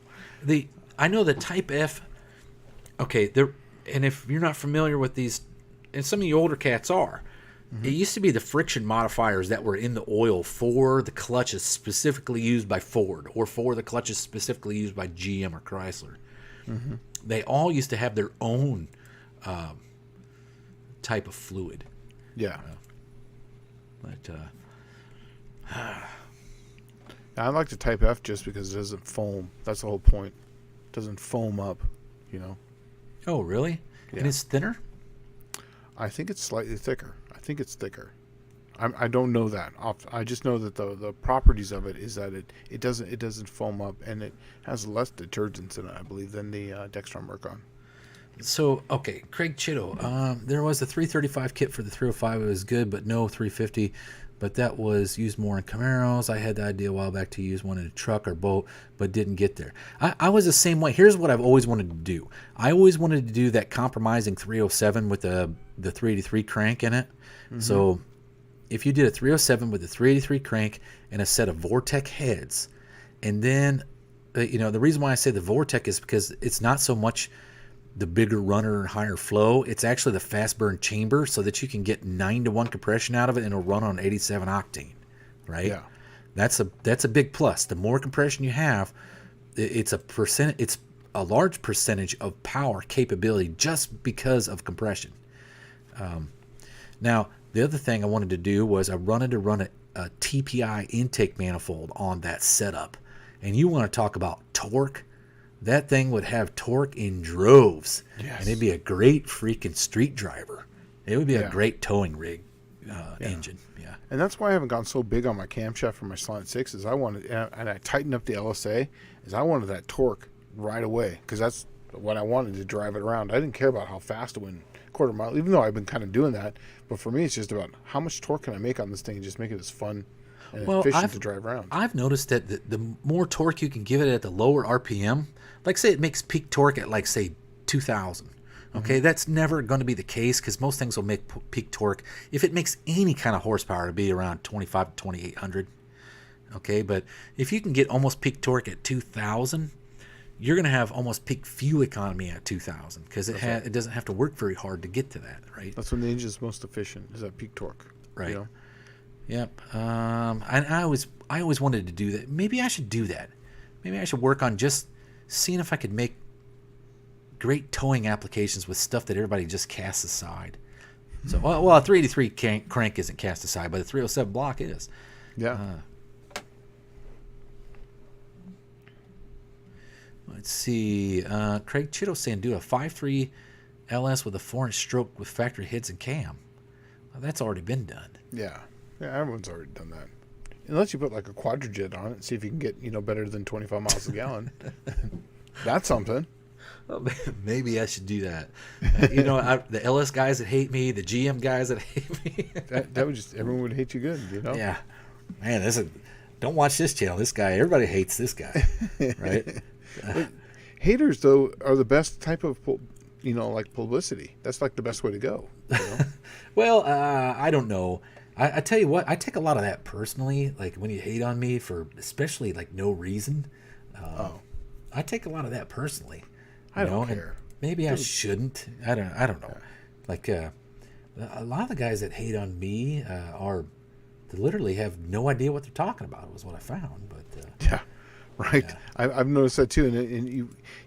I know the Type F. Okay, there. And if you're not familiar with these, and some of the older cats are, it used to be the friction modifiers that were in the oil for the clutches specifically used by Ford, or for the clutches specifically used by GM or Chrysler. They all used to have their own type of fluid. Yeah. But I like the Type F just because it doesn't foam. That's the whole point. It doesn't foam up, you know. Oh, really? Yeah. And it's thinner? I think it's slightly thicker. I don't know that. I just know that the properties of it is that it doesn't foam up, and it has less detergents in it, I believe, than the Dextron Mercon. So, okay, Craig Chitto. There was a 335 kit for the 305. It was good, but no 350. But that was used more in Camaros. I had the idea a while back to use one in a truck or boat, but didn't get there. I was the same way. Here's what I've always wanted to do. I always wanted to do that compromising 307 with the 383 crank in it. So if you did a 307 with a 383 crank and a set of Vortec heads, and then, the reason why I say the Vortec is because it's not so much the bigger runner and higher flow. It's actually the fast burn chamber so that you can get 9-to-1 compression out of it and it'll run on 87 octane, right? Yeah. That's a big plus. The more compression you have, it's a large percentage of power capability just because of compression. Now, the other thing I wanted to do was I wanted to run a TPI intake manifold on that setup. And you want to talk about torque? That thing would have torque in droves. Yes. And it'd be a great freaking street driver. It would be a great towing rig engine. Yeah. And that's why I haven't gone so big on my camshaft for my Slant 6 is I wanted, and I tightened up the LSA, is I wanted that torque right away because that's what I wanted to drive it around. I didn't care about how fast it went quarter mile, even though I've been kind of doing that. But for me, it's just about how much torque can I make on this thing and just make it as fun and efficient to drive around. I've noticed that the more torque you can give it at the lower RPM, like say it makes peak torque at like say 2,000. Okay, that's never going to be the case because most things will make peak torque. If it makes any kind of horsepower, it'll be around 2,500 to 2,800. Okay, but if you can get almost peak torque at 2,000, you're going to have almost peak fuel economy at 2,000 because it doesn't have to work very hard to get to that, right? That's when the engine's most efficient, is at peak torque. Right. You know? Yep. And I always wanted to do that. Maybe I should do that. Maybe I should work on just seeing if I could make great towing applications with stuff that everybody just casts aside. So, well, a 383 crank isn't cast aside, but a 307 block is. Yeah. Let's see. Craig Chitto saying do a 5.3 LS with a 4-inch stroke with factory heads and cam. Well, that's already been done. Yeah. Yeah, everyone's already done that. Unless you put like a quadrijet on it and see if you can get, better than 25 miles a gallon. That's something. Well, maybe I should do that. The LS guys that hate me, the GM guys that hate me. that would everyone would hate you good, Yeah. Man, don't watch this channel. This guy, everybody hates this guy, right? Haters, though, are the best type of, like publicity. That's like the best way to go. Well, I don't know. I tell you what, I take a lot of that personally. Like when you hate on me for especially like no reason. I take a lot of that personally. I don't care. Maybe I shouldn't. I don't know. Like a lot of the guys that hate on me they literally have no idea what they're talking about. Was what I found. But yeah, right. Yeah. I've noticed that too. And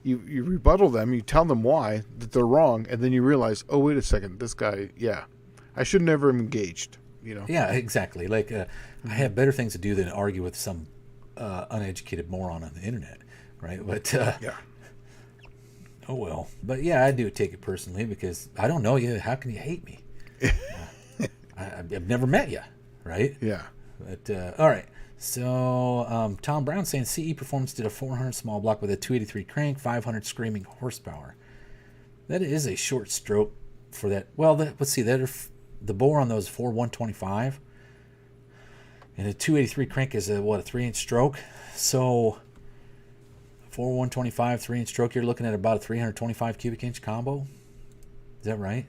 you rebuttal them. You tell them why that they're wrong, and then you realize, oh wait a second, this guy. Yeah, I should never have engaged. Yeah, exactly. Like I have better things to do than argue with some uneducated moron on the internet, right? But yeah. Oh well. But yeah, I do take it personally because I don't know you. How can you hate me? I've never met you, right? Yeah. But all right. So Tom Brown saying CE Performance did a 400 small block with a 283 crank, 500 screaming horsepower. That is a short stroke for that. Well, let's see. The bore on those 125, and a 283 crank is a 3-inch stroke. So 125 3-inch stroke, you're looking at about a 325 cubic inch combo. Is that right?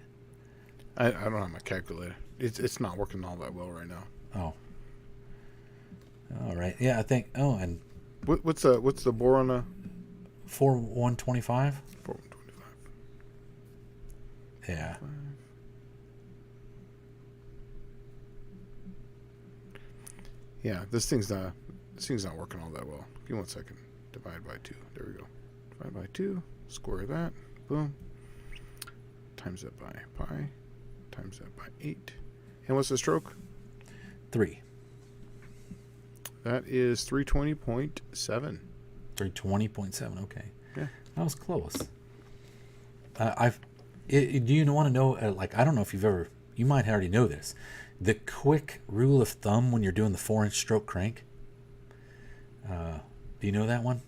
I don't have my calculator. It's not working all that well right now. Oh. All right. Yeah, I think. Oh, and what's the bore on a 125? 125. Yeah. Yeah, this thing's not working all that well. Give me 1 second. Divide by 2. There we go. Divide by 2. Square that. Boom. Times that by pi. Times that by 8. And what's the stroke? 3. That is 320.7. 320.7. Okay. Yeah. That was close. Do you want to know? I don't know if you might already know this. The quick rule of thumb when you're doing the 4-inch stroke crank. Do you know that one?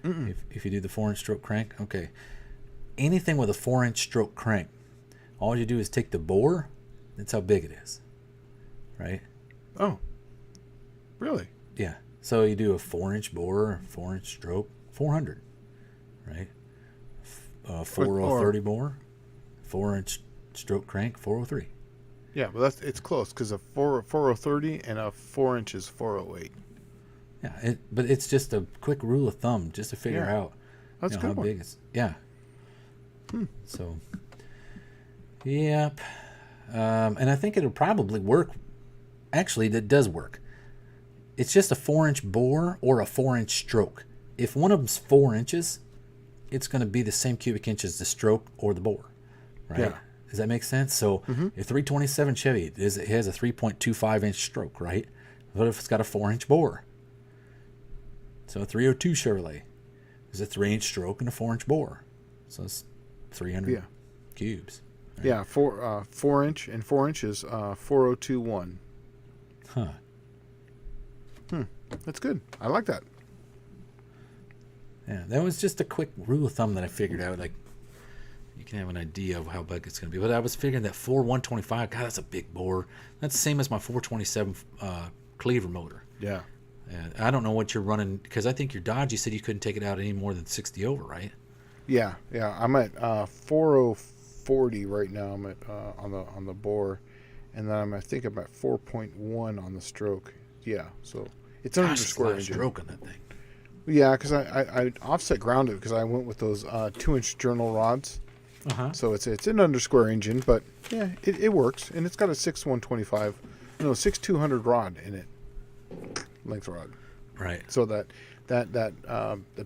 If you do the 4-inch stroke crank, okay. Anything with a 4-inch stroke crank, all you do is take the bore. That's how big it is, right? Oh, really? Yeah. So you do a 4-inch bore, 4-inch stroke, 400, right? 4030 bore, 4-inch stroke crank, 403. Yeah, but it's close because a 4030 and a 4-inch is 408. Yeah, but it's just a quick rule of thumb just to figure out That's how good one. big it's. Yeah. So, yep. And I think it'll probably work. Actually, that does work. It's just a 4-inch bore or a 4-inch stroke. If one of them's 4 inches, it's going to be the same cubic inch as the stroke or the bore, right? Yeah. Does that make sense? So, a 327 Chevy it has a 3.25-inch stroke, right? What if it's got a 4-inch bore? So a 302 Chevrolet is a 3-inch stroke and a 4-inch bore. So it's 300 cubes. Right? Yeah, 4-inch and 4 inches, 4021. Huh. That's good. I like that. Yeah, that was just a quick rule of thumb that I figured out. Like, you can have an idea of how big it's going to be. But I was figuring that 125, God, that's a big bore. That's the same as my 427 Cleaver motor. Yeah. And I don't know what you're running, because I think your Dodge, you said you couldn't take it out any more than 60 over, right? Yeah. I'm at 4040 right now. I'm at on the bore, and then I think I'm at 4.1 on the stroke. Yeah, so it's under the square engine. Stroke on that thing. Yeah, because I offset grounded because I went with those 2-inch journal rods. So it's an under square engine, but yeah, it works, and it's got a 6,200 rod in it, length rod. Right. So that the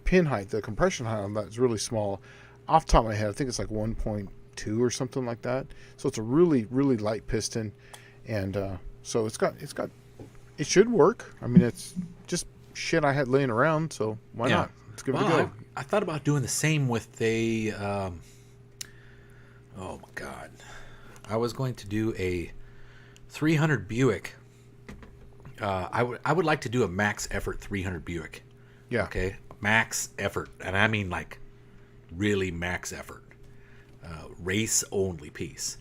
pin height, the compression height on that is really small. Off the top of my head, I think it's like 1.5 2 or something like that. So it's a really, really light piston. And so it should work. I mean, it's just shit I had laying around, so why not? Let's give it a go. I thought about doing the same with a, oh my God. I was going to do a 300 Buick. I would like to do a max effort 300 Buick. Yeah. Okay. Max effort. And I mean like really max effort. Race only piece.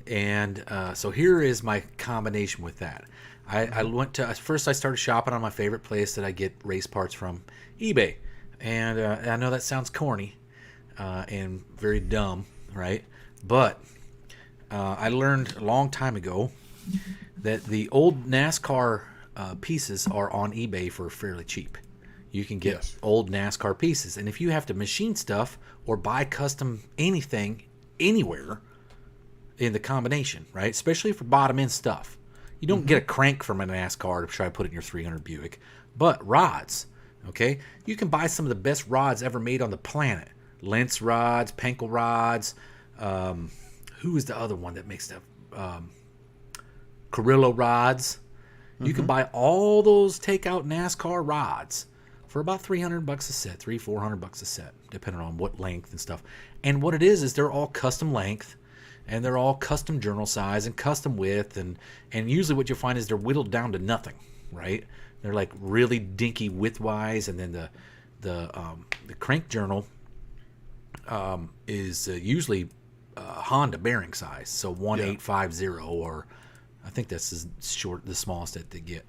And so here is my combination with that. I went to, first I started shopping on my favorite place that I get race parts from, eBay. And I know that sounds corny and very dumb, right? But I learned a long time ago that the old NASCAR pieces are on eBay for fairly cheap. You can get old NASCAR pieces. And if you have to machine stuff or buy custom anything anywhere in the combination, right? Especially for bottom end stuff. You don't get a crank from a NASCAR to try to put it in your 300 Buick. But rods, okay? You can buy some of the best rods ever made on the planet. Lentz rods, Penkel rods. Who is the other one that makes that? Carrillo rods. You can buy all those takeout NASCAR rods for about $300 a set, $400 a set, depending on what length and stuff. And what it is they're all custom length, and they're all custom journal size and custom width, and usually what you'll find is they're whittled down to nothing, right? They're like really dinky width-wise, and then the crank journal is usually Honda bearing size, so 1850, or I think that's the smallest that they get.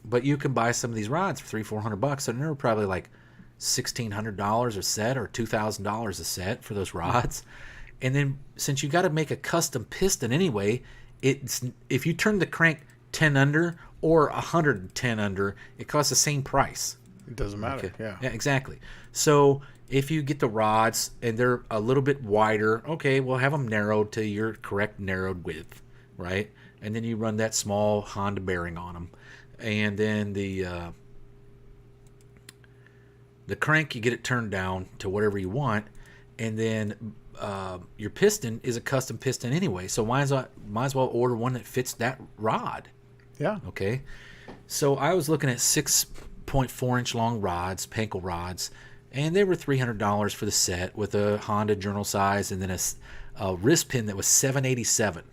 But you can buy some of these rods for $300-400, and they're probably like $1,600 a set or $2,000 a set for those rods. And then since you got to make a custom piston anyway, if you turn the crank 10 under or 110 under, it costs the same price. It doesn't matter. Okay. Yeah, exactly. So if you get the rods and they're a little bit wider, okay, we'll have them narrowed to your correct narrowed width, right? And then you run that small Honda bearing on them. And then the crank, you get it turned down to whatever you want. And then your piston is a custom piston anyway. So might as well order one that fits that rod. Yeah. Okay. So I was looking at 6.4 inch long rods, Penkel rods, and they were $300 for the set with a Honda journal size and then a wrist pin that was 787,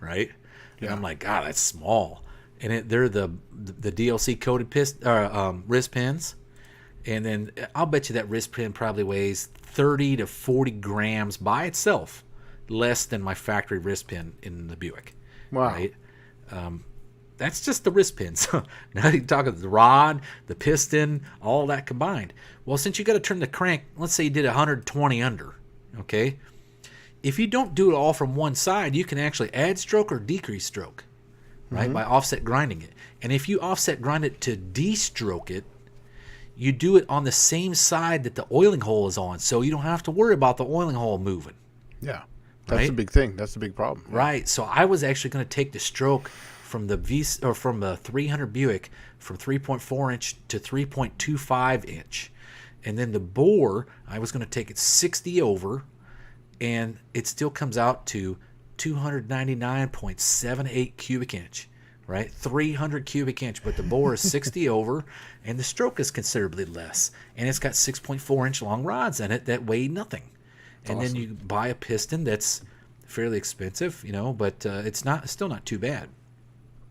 right? And I'm like, God, that's small. And they're the DLC coated wrist pins. And then I'll bet you that wrist pin probably weighs 30 to 40 grams by itself, less than my factory wrist pin in the Buick. Wow. Right? That's just the wrist pins. Now you're talking the rod, the piston, all that combined. Well, since you got to turn the crank, let's say you did 120 under, okay? If you don't do it all from one side, you can actually add stroke or decrease stroke, right, by offset grinding it. And if you offset grind it to de-stroke it, you do it on the same side that the oiling hole is on, so you don't have to worry about the oiling hole moving. Yeah, that's the big thing. That's the big problem. Right. So I was actually going to take the stroke from the from the 300 Buick from 3.4 inch to 3.25 inch, and then the bore I was going to take it 60 over, and it still comes out to 299.78 cubic inch. Right, 300 cubic inch, but the bore is 60 over, and the stroke is considerably less, and it's got 6.4 inch long rods in it that weigh nothing. And then you buy a piston that's fairly expensive, but it's still not too bad.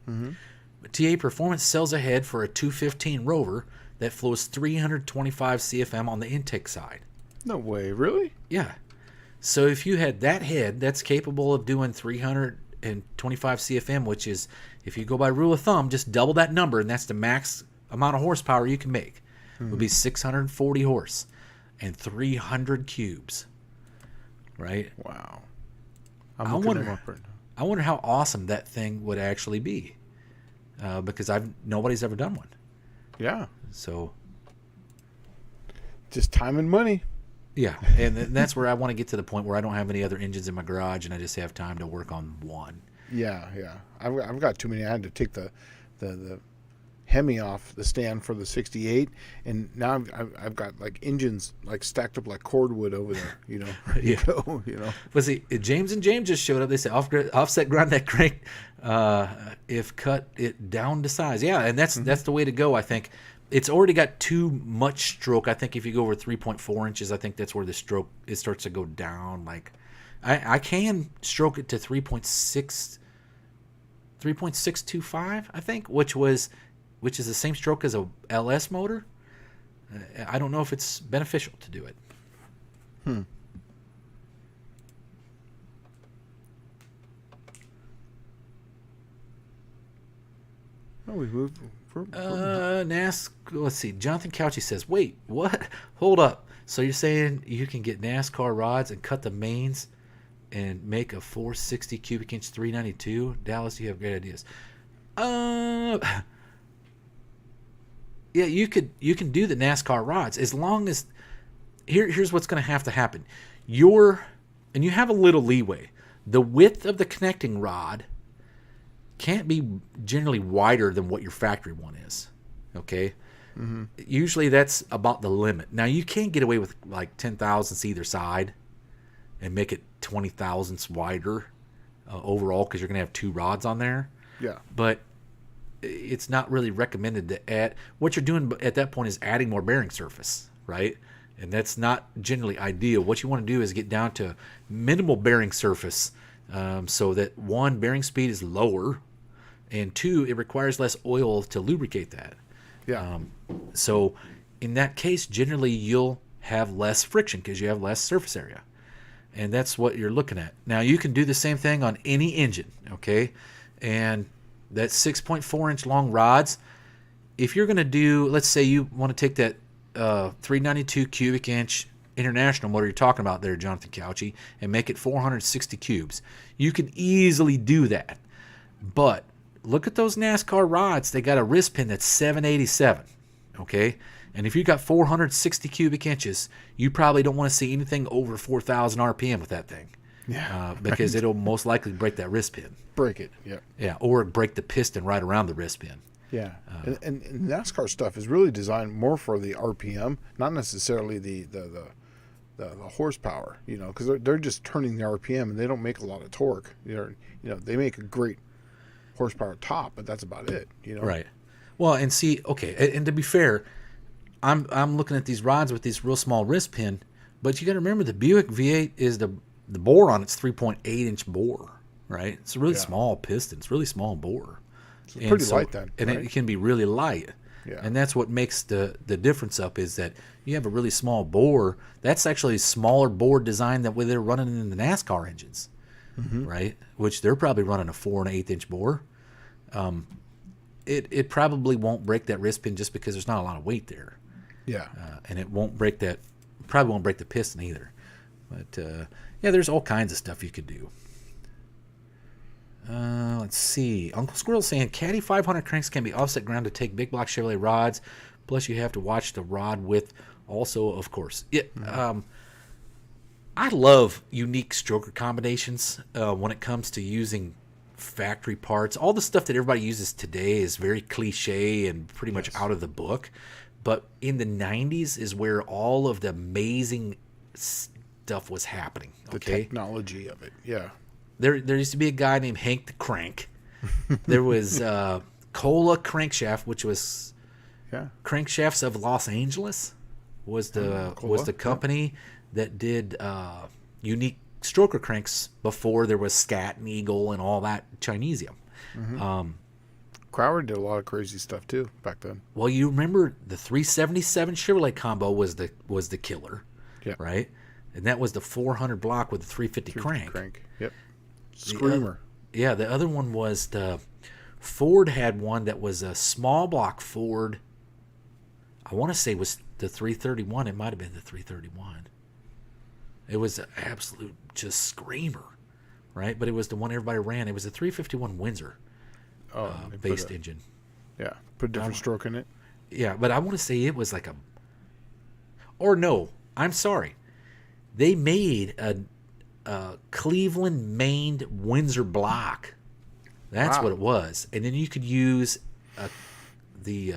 But TA Performance sells a head for a 215 Rover that flows 325 CFM on the intake side. No way, really? Yeah. So if you had that head that's capable of doing 325 CFM, which is, if you go by rule of thumb, just double that number, and that's the max amount of horsepower you can make. Would be 640 horse and 300 cubes. Right? Wow. I wonder how awesome that thing would actually be, because nobody's ever done one. Yeah. So just time and money. Yeah, and that's where I want to get to the point where I don't have any other engines in my garage, and I just have time to work on one. Yeah. I've got too many. I had to take the Hemi off the stand for the 68, and now I've got like engines like stacked up like cordwood over there, ready to go, But see, James and James just showed up. They said offset grind that crank, if cut it down to size. Yeah, and that's the way to go. I think it's already got too much stroke. I think if you go over 3.4 inches, I think that's where the stroke it starts to go down. Like I can stroke it to 3.625, I think, which is the same stroke as a LS motor. I don't know if it's beneficial to do it. Oh, we moved. Let's see. Jonathan Couchy says, "Wait, what? Hold up. So you're saying you can get NASCAR rods and cut the mains and make a 460 cubic inch 392? Dallas, you have great ideas." Yeah, you can do the NASCAR rods as long as here's what's going to happen. And you have a little leeway. The width of the connecting rod can't be generally wider than what your factory one is. Okay? Mm-hmm. Usually that's about the limit. Now you can get away with like 10 thousandths either side and make it 20 thousandths wider overall because you're going to have two rods on there. Yeah. But it's not really recommended to add. What you're doing at that point is adding more bearing surface, right? And that's not generally ideal. What you want to do is get down to minimal bearing surface, so that one, bearing speed is lower, and two, it requires less oil to lubricate that. Yeah. So in that case, generally you'll have less friction because you have less surface area. And that's what you're looking at. Now you can do the same thing on any engine, okay? And that 6.4 inch long rods, if you're going to do, let's say you want to take that 392 cubic inch international motor you're talking about there, Jonathan Couchy, and make it 460 cubes, you can easily do that. But look at those NASCAR rods. They got a wrist pin that's 787, okay? And if you got 460 cubic inches, you probably don't want to see anything over 4,000 RPM with that thing. Yeah. Because it'll most likely break that wrist pin. Break it, yeah. Yeah, or break the piston right around the wrist pin. Yeah. And NASCAR stuff is really designed more for the RPM, not necessarily the horsepower, because they're just turning the RPM and they don't make a lot of torque. They make a great horsepower top, but that's about it, Right. Well, and see, okay, and to be fair, I'm looking at these rods with this real small wrist pin, but you got to remember the Buick V8 is the bore on it's 3.8 inch bore, right? It's a really small piston. It's really small bore. It's pretty light then, and right? it can be really light. Yeah. And that's what makes the difference up is that you have a really small bore. That's actually a smaller bore design that way they're running in the NASCAR engines, right? Which they're probably running a 4 1/8 inch bore. It probably won't break that wrist pin just because there's not a lot of weight there. Yeah. And it won't break that. Probably won't break the piston either. But there's all kinds of stuff you could do. Let's see. Uncle Squirrel saying Caddy 500 cranks can be offset ground to take big block Chevrolet rods. Plus, you have to watch the rod width. Also, of course, I love unique stroker combinations when it comes to using factory parts. All the stuff that everybody uses today is very cliche and pretty much out of the book. But in the 90s is where all of the amazing stuff was happening. The technology of it, yeah. There used to be a guy named Hank the Crank. There was Cola Crankshaft, which was Crankshafts of Los Angeles was the company that did unique stroker cranks before there was Scat and Eagle and all that Chinesium. Crowder did a lot of crazy stuff too back then. Well, you remember the 377 Chevrolet combo was the killer, right? And that was the 400 block with the 350 crank. Yep. Screamer. The other one was the Ford had one that was a small block Ford. I want to say was the 331. It might have been the 331. It was an absolute just screamer, right? But it was the one everybody ran. It was a 351 Windsor based engine. Yeah, put a different stroke in it. Yeah, but I want to say it was like a... Or no, I'm sorry. They made a Cleveland-maned Windsor block. That's what it was. And then you could use you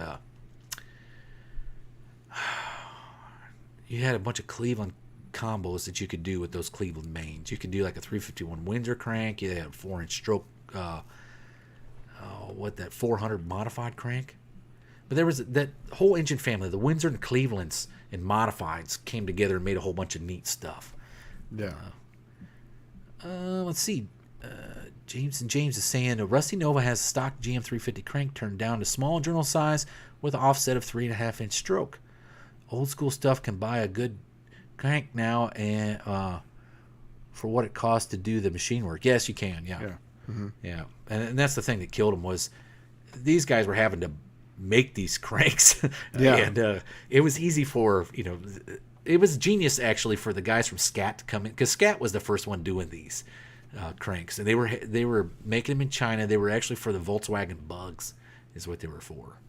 had a bunch of Cleveland combos that you could do with those Cleveland mains. You could do like a 351 Windsor crank. You had a 4-inch stroke, 400 modified crank. But there was that whole engine family, the Windsor and Clevelands and modifieds came together and made a whole bunch of neat stuff. Yeah. Let's see. James is saying a Rusty Nova has a stock GM 350 crank turned down to small journal size with an offset of 3.5-inch stroke. Old school stuff can buy a good crank now and for what it costs to do the machine work. Yes, you can. Yeah. Mm-hmm. Yeah. And that's the thing that killed them was these guys were having to make these cranks. Yeah. And it was easy for, it was genius actually for the guys from Scat to come in, because Scat was the first one doing these cranks, and they were making them in China. They were actually for the Volkswagen Bugs, is what they were for.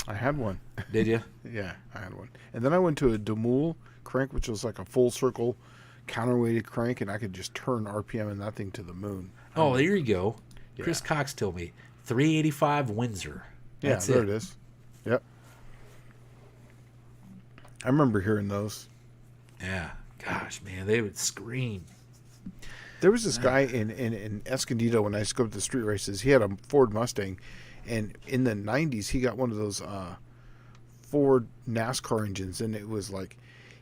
I had one. Did you? Yeah, I had one. And then I went to a Demul crank, which was like a full circle counterweighted crank, and I could just turn RPM in that thing to the moon. Oh, there you go. Yeah. Chris Cox told me 385 Windsor. That's there it is. Yep. I remember hearing those. Yeah. Gosh, man, they would scream. There was this guy in Escondido when I used to go to the street races. He had a Ford Mustang, and in the 90s, he got one of those Ford NASCAR engines, and it was like,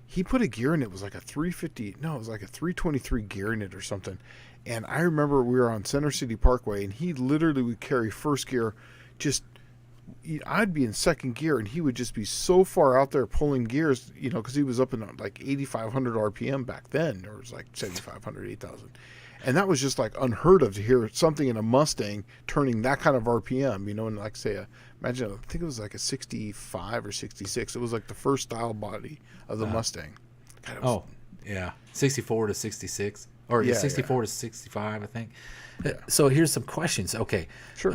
he put a gear in it. It was like a 350, no, it was like a 323 gear in it or something. And I remember we were on Center City Parkway, and he literally would carry first gear. I'd be in second gear, and he would just be so far out there pulling gears, because he was up in like 8,500 RPM back then, or it was like 7,500, 8,000. And that was just like unheard of to hear something in a Mustang turning that kind of RPM, and like say, imagine, I think it was like a 65 or 66. It was like the first style body of the Mustang. God, yeah. 64 to 66. Or 64 to 65, I think. Yeah. So here's some questions. Okay. Sure.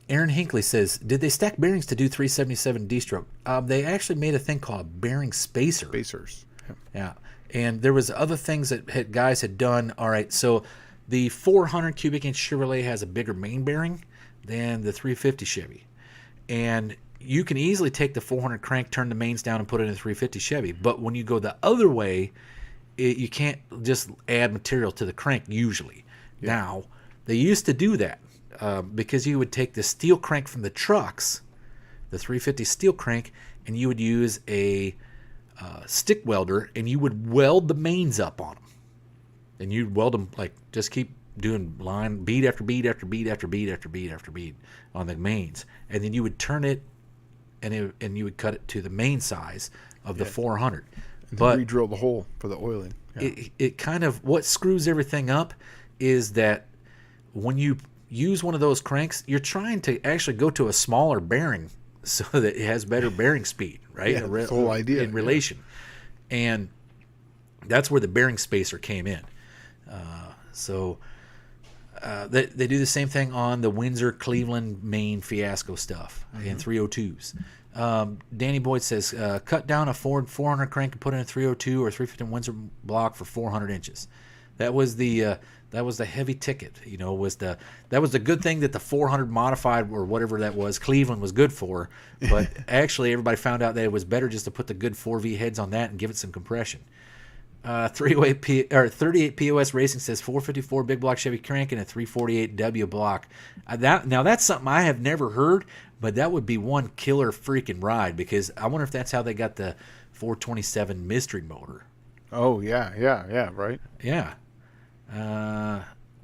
Aaron Hinckley says, did they stack bearings to do 377 D-stroke? They actually made a thing called a bearing spacer. Spacers. Yeah. And there was other things that guys had done. All right, so the 400 cubic inch Chevrolet has a bigger main bearing than the 350 Chevy. And you can easily take the 400 crank, turn the mains down, and put it in a 350 Chevy. But when you go the other way, you can't just add material to the crank usually. Yeah. Now, they used to do that because you would take the steel crank from the trucks, the 350 steel crank, and you would use a stick welder, and you would weld the mains up on them. And you'd weld them, like, just keep doing line, bead after bead after bead after bead after bead after bead on the mains. And then you would turn it, and you would cut it to the main size of the 400. But re-drill the hole for the oiling. Yeah. It kind of, what screws everything up is that when you use one of those cranks, you're trying to actually go to a smaller bearing so that it has better bearing speed, right? Yeah, that's the whole idea. In relation. And that's where the bearing spacer came in. They do the same thing on the Windsor Cleveland Maine Fiasco stuff in 302s. Danny Boyd says, cut down a Ford 400 crank and put in a 302 or 350 Windsor block for 400 inches. That was the heavy ticket, that was the good thing that the 400 modified or whatever that was, Cleveland was good for. But actually, everybody found out that it was better just to put the good 4V heads on that and give it some compression. 38 POS Racing says 454 big block Chevy crank and a 348 W block. Now that's something I have never heard, but that would be one killer freaking ride, because I wonder if that's how they got the 427 mystery motor. Oh yeah, right. Yeah.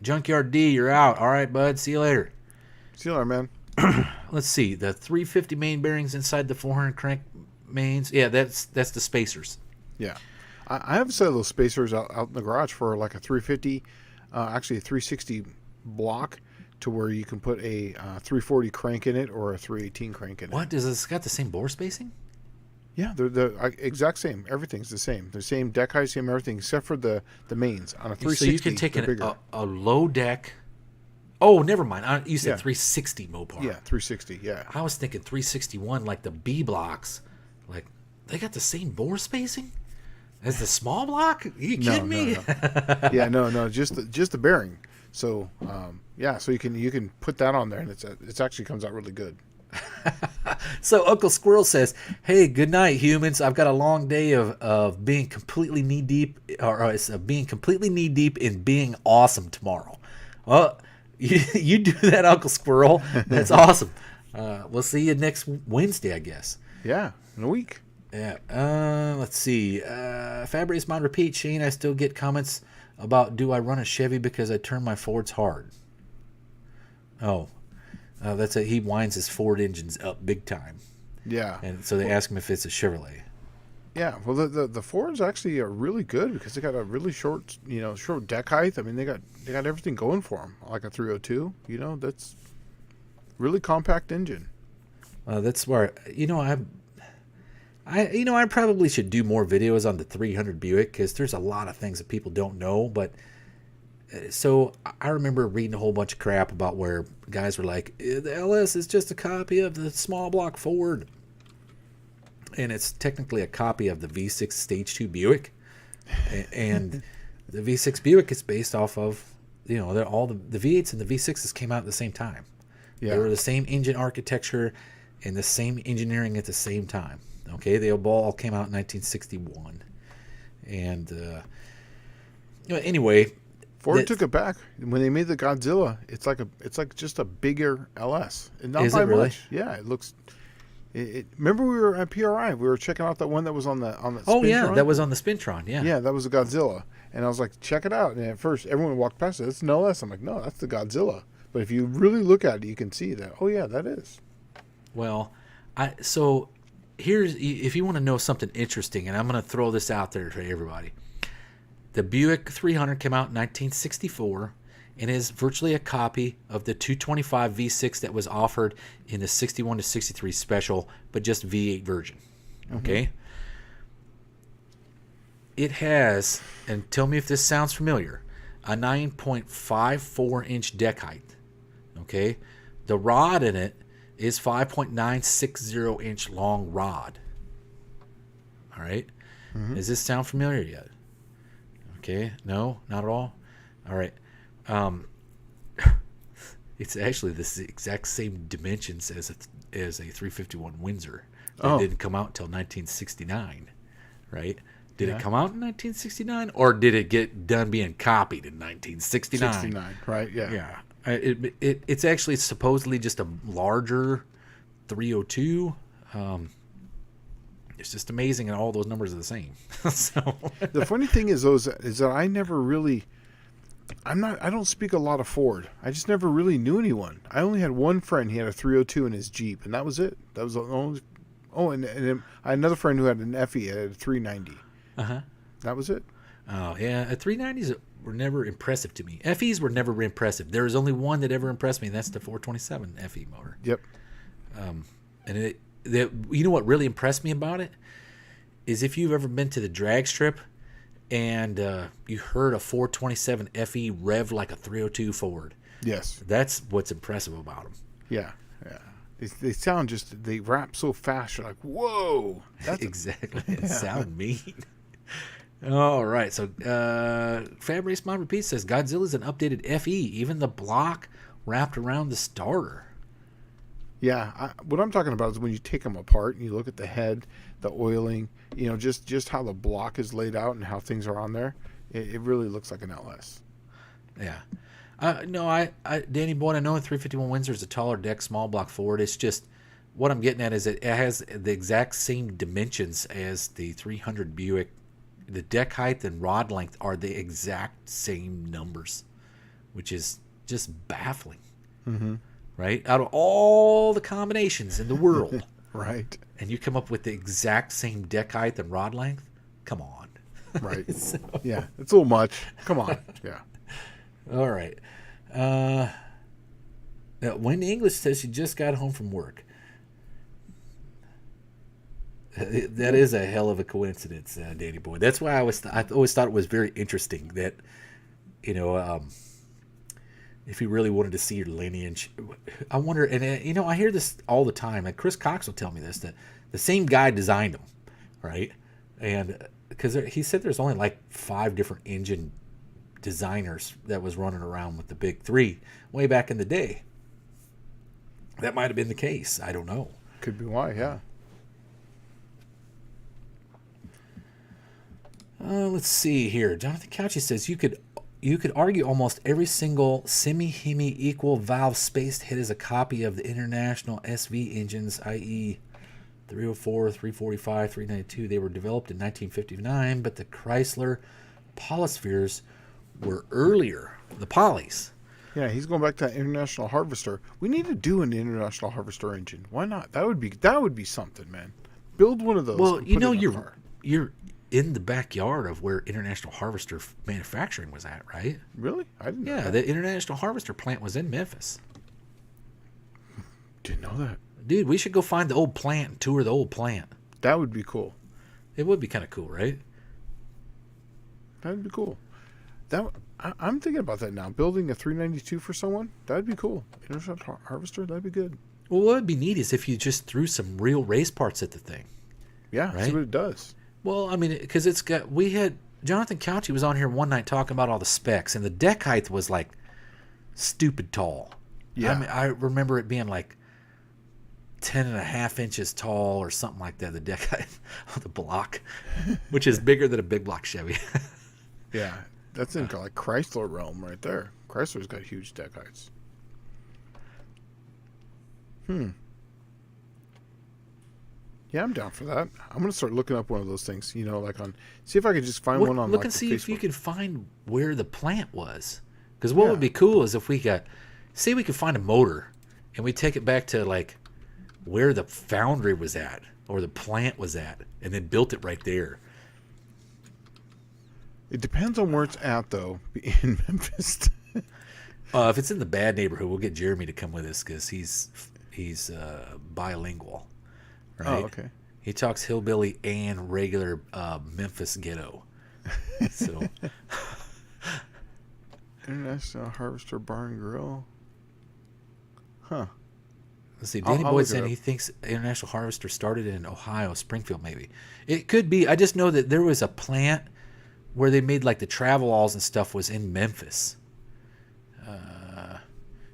Junkyard D, you're out. All right, bud. See you later. See you later, man. Let's see. The 350 main bearings inside the 400 crank mains. Yeah, that's the spacers. Yeah. I have a set of those spacers out in the garage for like a 350, actually a 360 block, to where you can put a 340 crank in it or a 318 crank in it. What? Does this got the same bore spacing? Yeah, they're the exact same. Everything's the same. The same deck height, same everything, except for the mains. On a 360, so you can take a low deck. Oh, never mind. You said 360 Mopar. Yeah, 360, yeah. I was thinking 361, like the B blocks. Like, they got the same bore spacing as the small block? Are you kidding me? No. Yeah, no, just the bearing. So so you can put that on there, and it's actually comes out really good. So Uncle Squirrel says, "Hey, good night, humans. I've got a long day of being completely knee deep, being completely knee deep in being awesome tomorrow." Well, you do that, Uncle Squirrel. That's awesome. We'll see you next Wednesday, I guess. Yeah, in a week. Yeah. Let's see. Fab Race Mod Repeat. Shane, I still get comments about do I run a Chevy because I turn my Fords hard. Oh. That's it. He winds his Ford engines up big time. Yeah. And so they ask him if it's a Chevrolet. Yeah. Well, the Fords actually are really good because they got a really short deck height. I mean, they got everything going for them, like a 302. That's really compact engine. That's where I probably should do more videos on the 300 Buick because there's a lot of things that people don't know, but. So I remember reading a whole bunch of crap about where guys were like, the LS is just a copy of the small block Ford. And it's technically a copy of the V6 Stage 2 Buick. And the V6 Buick is based off of, all the V8s and the V6s came out at the same time. Yeah. They were the same engine architecture and the same engineering at the same time. Okay, they all came out in 1961. And anyway... Ford took it back when they made the Godzilla. It's like just a bigger LS, and not is by it really? much. Yeah, it looks. Remember we were at PRI. We were checking out that one that was on the Oh yeah, Spintron? that was on the Spintron. Yeah. Yeah, that was a Godzilla, and I was like, check it out. And at first, everyone walked past it. It's an LS. I'm like, no, that's the Godzilla. But if you really look at it, you can see that. Oh yeah, that is. Well, so here's if you want to know something interesting, and I'm going to throw this out there for everybody. The Buick 300 came out in 1964 and is virtually a copy of the 225 V6 that was offered in the 61 to 63 special, but just V8 version. Okay? Mm-hmm. It has, and tell me if this sounds familiar, a 9.54 inch deck height. Okay? The rod in it is 5.960 inch long rod. All right? Mm-hmm. Does this sound familiar yet? Okay, no, not at all. All right, it's actually the exact same dimensions as a 351 Windsor. That didn't come out until 1969, right? Did it come out in 1969, or did it get done being copied in 1969? 69, right? Yeah. Yeah. It's actually supposedly just a larger 302. It's just amazing, and all those numbers are the same. So the funny thing is that I never really, I don't speak a lot of Ford. I just never really knew anyone. I only had one friend. He had a 302 in his Jeep, and that was it. That was the only. Oh, and I had another friend who had an FE at a 390. That was it. Oh yeah, 390s were never impressive to me. FEs were never impressive. There was only one that ever impressed me, and that's the 427 FE motor. Yep. And you know what really impressed me about it is if you've ever been to the drag strip and you heard a 427 FE rev like a 302 Ford. Yes. That's what's impressive about them. Yeah. They sound they rap so fast. You're like, whoa. That's exactly. It sound mean. All right. So Fab Race Mod Repeat says Godzilla's an updated FE. Even the block wrapped around the starter. Yeah, what I'm talking about is when you take them apart and you look at the head, the oiling, just how the block is laid out and how things are on there. It really looks like an LS. Yeah. No, Danny Boyd, I know a 351 Windsor is a taller deck, small block Ford. It's just, what I'm getting at is it has the exact same dimensions as the 300 Buick. The deck height and rod length are the exact same numbers, which is just baffling. Mm-hmm. Right? Out of all the combinations in the world. Right. And you come up with the exact same deck height and rod length? Come on. Right. So. Yeah. It's a little much. Come on. Yeah. All right. Wendy English says she just got home from work. That is a hell of a coincidence, Danny Boy. That's why I always thought it was very interesting that, if you really wanted to see your lineage, I wonder, and I hear this all the time. Like Chris Cox will tell me this, that the same guy designed them, right? And because he said there's only like 5 different engine designers that was running around with the big three way back in the day. That might have been the case. I don't know. Could be why, yeah. Let's see here. Jonathan Couchy says you could argue almost every single semi-Hemi equal valve spaced head is a copy of the International SV engines, i.e. 304, 345, 392. They were developed in 1959, but the Chrysler Polyspheres were earlier. The Polys. Yeah, he's going back to that International Harvester. We need to do an International Harvester engine. Why not? That would be something, man. Build one of those. Well, you know, you're in the backyard of where International Harvester manufacturing was at, right? Really? I didn't know Yeah, that. the International Harvester plant was in Memphis. Didn't know that. Dude, we should go find the old plant and tour the old plant. That would be cool. It would be kind of cool, right? That would be cool. I'm thinking about that now. Building a 392 for someone, that would be cool. International Harvester, that'd be good. Well, what would be neat is if you just threw some real race parts at the thing. Yeah, right? see what it does. Well, I mean, because we had Jonathan Couchy was on here one night talking about all the specs, and the deck height was like stupid tall. Yeah. I mean, I remember it being like 10.5 inches tall or something like that, the deck height of the block, which is bigger than a big block Chevy. Yeah, that's in like Chrysler realm right there. Chrysler's got huge deck heights. Yeah, I'm down for that. I'm gonna start looking up one of those things. You know, like see if I could just find one on. Look like, and see if Facebook. you can find where the plant was. Because what would be cool is if we could find a motor, and we take it back to like where the foundry was at or the plant was at, and then built it right there. It depends on where it's at, though. In Memphis. If it's in the bad neighborhood, we'll get Jeremy to come with us because he's bilingual. Right? Oh, okay. He talks hillbilly and regular Memphis ghetto. So, International Harvester Bar and Grill. Huh. let's see. Danny I'll Boyd look it saying up. he thinks International Harvester started in Ohio, Springfield, maybe. It could be. I just know that there was a plant where they made like the travel-alls and stuff was in Memphis.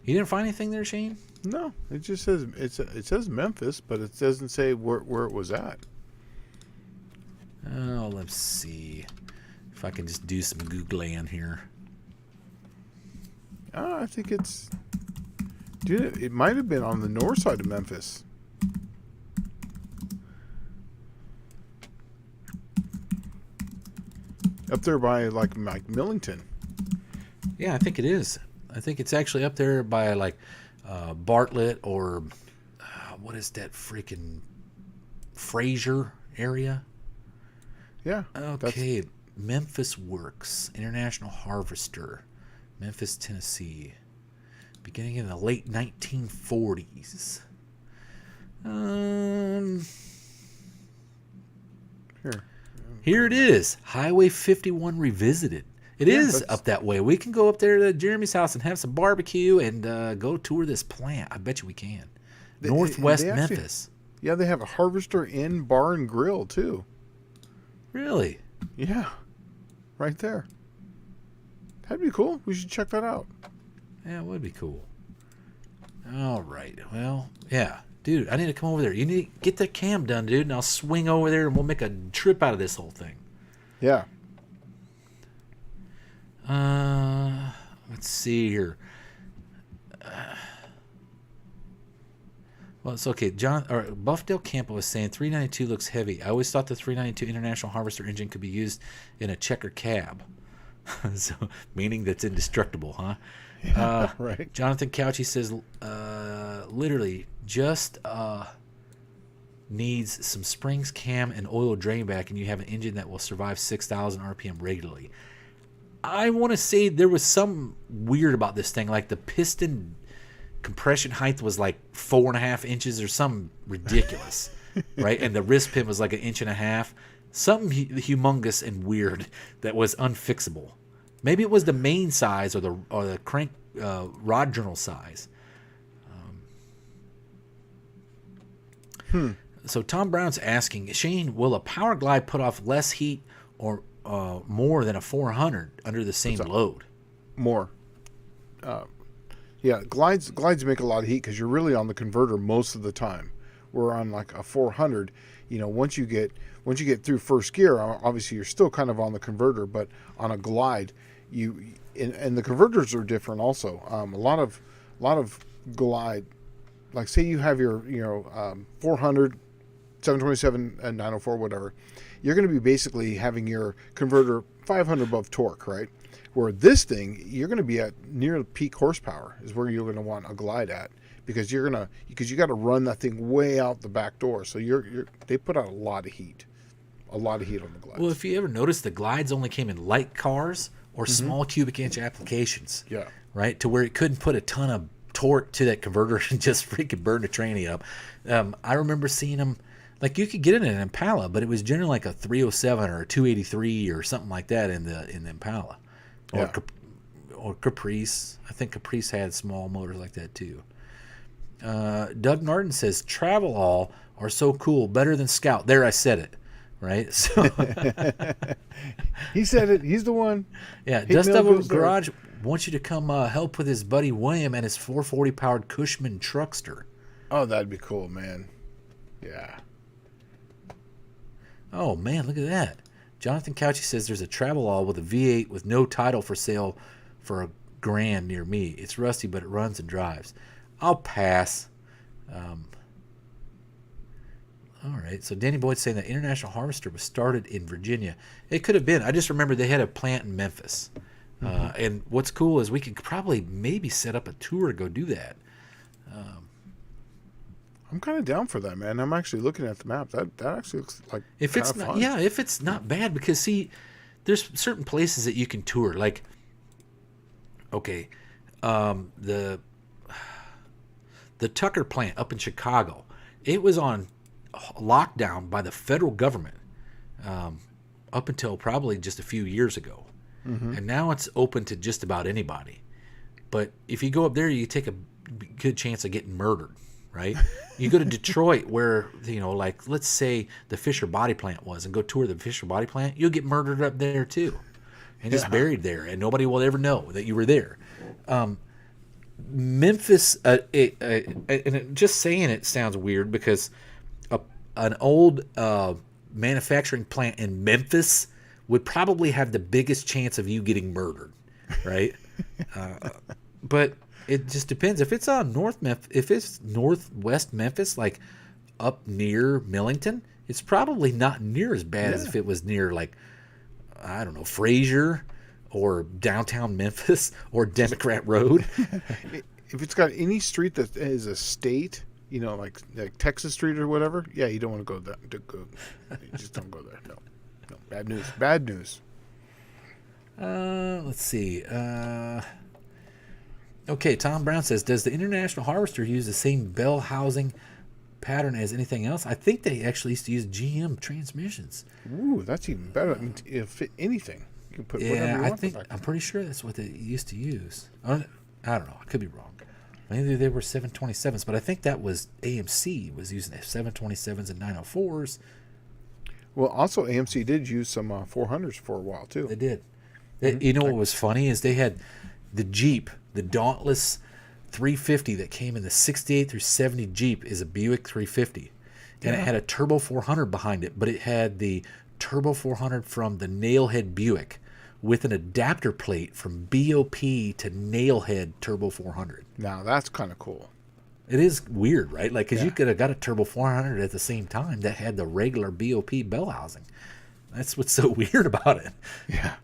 You didn't find anything there, Shane? No, it just says it says Memphis, but it doesn't say where it was at. Oh, let's see if I can just do some Googling here. I think it's, dude. It might have been on the north side of Memphis. Up there by like Millington. Yeah, I think it is. I think it's actually up there by like Bartlett or what is that freaking Fraser area? Yeah. Okay, Memphis Works, International Harvester, Memphis, Tennessee, beginning in the late 1940s. Here it is, Highway 51 Revisited. It is up that way. We can go up there to Jeremy's house and have some barbecue and go tour this plant. I bet you we can. Northwest they actually, Memphis. Yeah, they have a Harvester Inn Bar and Grill too. Really? Yeah, right there. That'd be cool. We should check that out. Yeah, it would be cool. All right. Well, yeah. Dude, I need to come over there. You need to get that cam done, dude, and I'll swing over there and we'll make a trip out of this whole thing. Yeah. Let's see here. Well, it's okay. Buffdale Campo was saying 392 looks heavy. I always thought the 392 International Harvester engine could be used in a checker cab. So, meaning that's indestructible, huh? Yeah, right. Jonathan Couchy says, literally, just needs some springs, cam, and oil drain back, and you have an engine that will survive 6,000 RPM regularly. I want to say there was some weird about this thing, like the piston compression height was like 4.5 inches or something ridiculous, right? And the wrist pin was like 1.5 inches. Something humongous and weird that was unfixable. Maybe it was the main size or the crank rod journal size. So Tom Brown's asking, Shane, will a Power Glide put off less heat or more than a 400 under the same load. More. Yeah, glides make a lot of heat because you're really on the converter most of the time. We're on like a 400. Once you get through first gear, obviously you're still kind of on the converter, but on a glide, and the converters are different also. A lot of glide, like say you have your 400, 727, and 904, whatever, you're going to be basically having your converter 500 above torque, right? Where this thing, you're going to be at near peak horsepower is where you're going to want a glide at, because you got to run that thing way out the back door. So they put out a lot of heat on the glides. Well, if you ever notice, the glides only came in light cars or small cubic inch applications. Yeah. Right, to where it couldn't put a ton of torque to that converter and just freaking burn the tranny up. I remember seeing them, like you could get it in an Impala, but it was generally like a 307 or a 283 or something like that in the Impala. Or Caprice. I think Caprice had small motors like that too. Doug Martin says Travel All are so cool, better than Scout. There, I said it, right? So he said it. He's the one. Yeah, Dust Devil Garage wants you to come help with his buddy William and his 440 powered Cushman Truckster. Oh, that'd be cool, man. Yeah. Oh man, look at that. Jonathan Couchy says there's a Travel All with a V8 with no title for sale for $1,000 near me. It's rusty, but it runs and drives. I'll pass. All right. So Danny Boyd's saying that International Harvester was started in Virginia. It could have been. I just remember they had a plant in Memphis. And what's cool is we could probably maybe set up a tour to go do that. I'm kind of down for that, man. I'm actually looking at the map. That actually looks like if it's not, fun. Yeah, if it's not bad, because see, there's certain places that you can tour. Like, okay, the Tucker plant up in Chicago, it was on lockdown by the federal government up until probably just a few years ago, and now it's open to just about anybody. But if you go up there, you take a good chance of getting murdered. Right? You go to Detroit where, like let's say the Fisher body plant was, and go tour the Fisher body plant, you'll get murdered up there too. And just buried there, and nobody will ever know that you were there. Memphis, just saying it sounds weird because an old manufacturing plant in Memphis would probably have the biggest chance of you getting murdered, right? But it just depends. If it's on if it's northwest Memphis, like up near Millington, it's probably not near as bad as if it was near, like, I don't know, Fraser or downtown Memphis or Democrat Road. If it's got any street that is a state, like Texas Street or whatever, yeah, you don't want to go there. You just don't go there. No, bad news. Bad news. Let's see. Okay, Tom Brown says, does the International Harvester use the same bell housing pattern as anything else? I think they actually used to use GM transmissions. Ooh, that's even better. I mean, if anything, you can put whatever you want. I'm pretty sure that's what they used to use. I don't know. I could be wrong. Maybe they were 727s, but I think that was AMC was using 727s and 904s. Well, also AMC did use some 400s for a while too. They did. You know what was funny is they had the Jeep. The Dauntless 350 that came in the 68 through 70 Jeep is a Buick 350. And it had a Turbo 400 behind it, but it had the Turbo 400 from the Nailhead Buick with an adapter plate from BOP to Nailhead Turbo 400. Now, that's kind of cool. It is weird, right? Like, because you could have got a Turbo 400 at the same time that had the regular BOP bell housing. That's what's so weird about it. Yeah.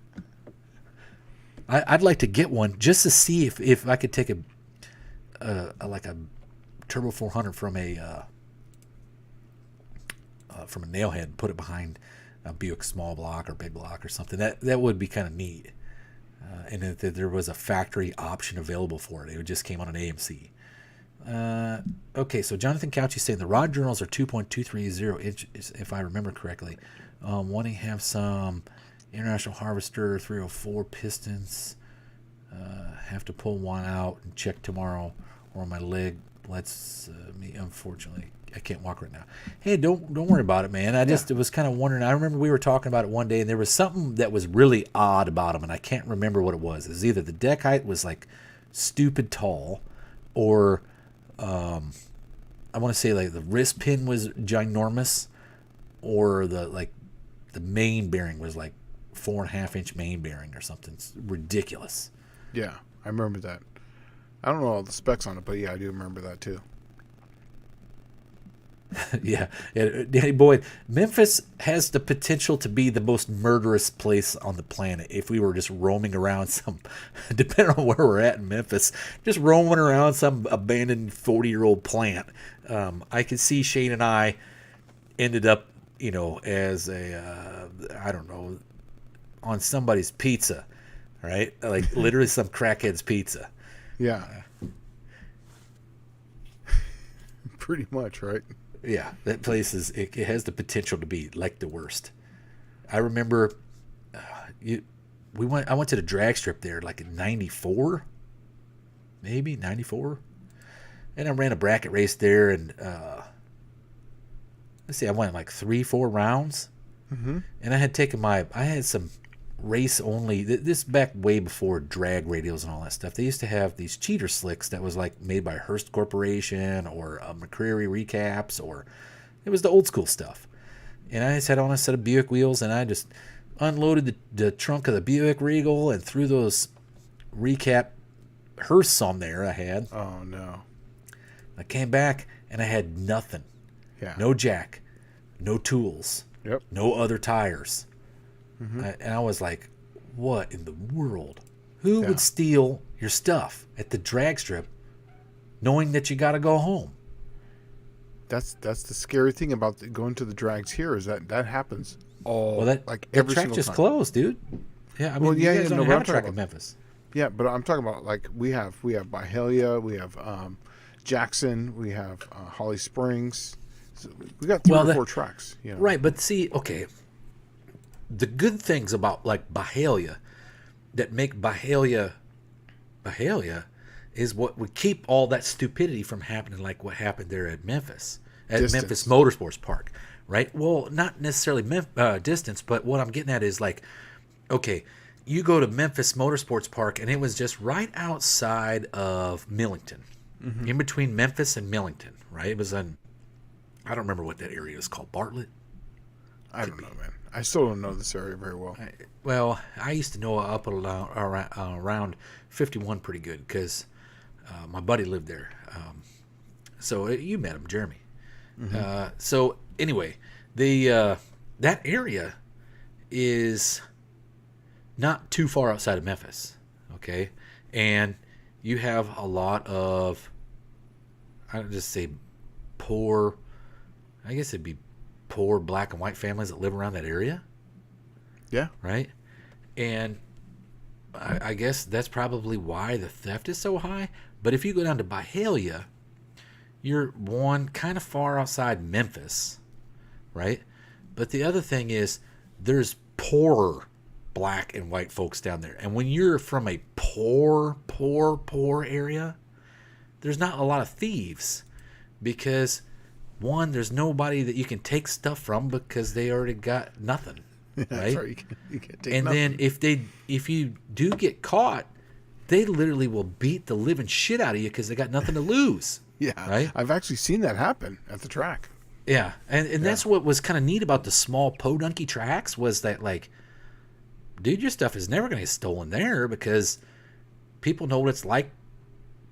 I'd like to get one just to see if I could take a Turbo 400 from a Nailhead and put it behind a Buick small block or big block or something. That would be kind of neat. And if there was a factory option available for it, it just came on an AMC. Okay, so Jonathan Couchy saying the rod journals are 2.230 inches, if I remember correctly. Wanting to have some International Harvester 304 pistons. Have to pull one out and check tomorrow, or my leg me unfortunately I can't walk right now. Hey, don't worry about it, man. It was kind of wondering. I remember we were talking about it one day, and there was something that was really odd about them, and I can't remember what it was. It was either the deck height was like stupid tall, or I want to say like the wrist pin was ginormous, or the main bearing was like 4.5-inch main bearing or something. It's ridiculous. Yeah, I remember that. I don't know all the specs on it, but yeah, I do remember that too. Yeah, boy, Memphis has the potential to be the most murderous place on the planet if we were just roaming around depending on where we're at in Memphis, just roaming around some abandoned 40-year-old plant. I could see Shane and I ended up, as I don't know, on somebody's pizza, right? Like literally some crackhead's pizza. Yeah. Pretty much, right? Yeah, that place it has the potential to be like the worst. I remember I went to the drag strip there like in 94, maybe 94. And I ran a bracket race there, and I went like 3-4 rounds. Mm-hmm. And I had some race only, this back way before drag radios and all that stuff. They used to have these cheater slicks that was like made by Hearst Corporation or McCreary recaps, or it was the old school stuff. And I just had on a set of Buick wheels, and I just unloaded the trunk of the Buick Regal and threw those recap Hearsts on there I had. Oh no. I came back and I had nothing. Yeah. No jack, no tools, Yep. no other tires. Mm-hmm. And I was like, what in the world? Who would steal your stuff at the drag strip knowing that you got to go home? That's the scary thing about going to the drags here is that happens all That every track single just time. closed, dude. Yeah, I mean, you guys don't have a track in Memphis. Yeah, but I'm talking about like we have Byhalia, we have Jackson, we have Holly Springs. So we got three or four tracks. Right, but see, okay, the good things about like Byhalia that make Byhalia is what would keep all that stupidity from happening, like what happened there at Memphis, Memphis Motorsports Park, right? Well, not necessarily distance, but what I'm getting at is like, okay, you go to Memphis Motorsports Park, and it was just right outside of Millington, in between Memphis and Millington, right? It was I don't remember what that area is called. Bartlett? I don't know, man. I still don't know this area very well. I used to know up around 51 pretty good because my buddy lived there. So you met him, Jeremy. So anyway, that area is not too far outside of Memphis, okay? And you have a lot of, I don't just say poor, I guess it'd be poor black and white families that live around that area. Yeah. Right? And I guess that's probably why the theft is so high. But if you go down to Byhalia, you're kind of far outside Memphis, right? But the other thing is there's poorer black and white folks down there. And when you're from a poor area, there's not a lot of thieves because, one, there's nobody that you can take stuff from because they already got nothing, right? That's right. You can't take and nothing. then if you do get caught, they literally will beat the living shit out of you because they got nothing to lose. Yeah, right? I've actually seen that happen at the track. Yeah, and that's what was kind of neat about the small podunky tracks was that, like, dude, your stuff is never going to get stolen there because people know what it's like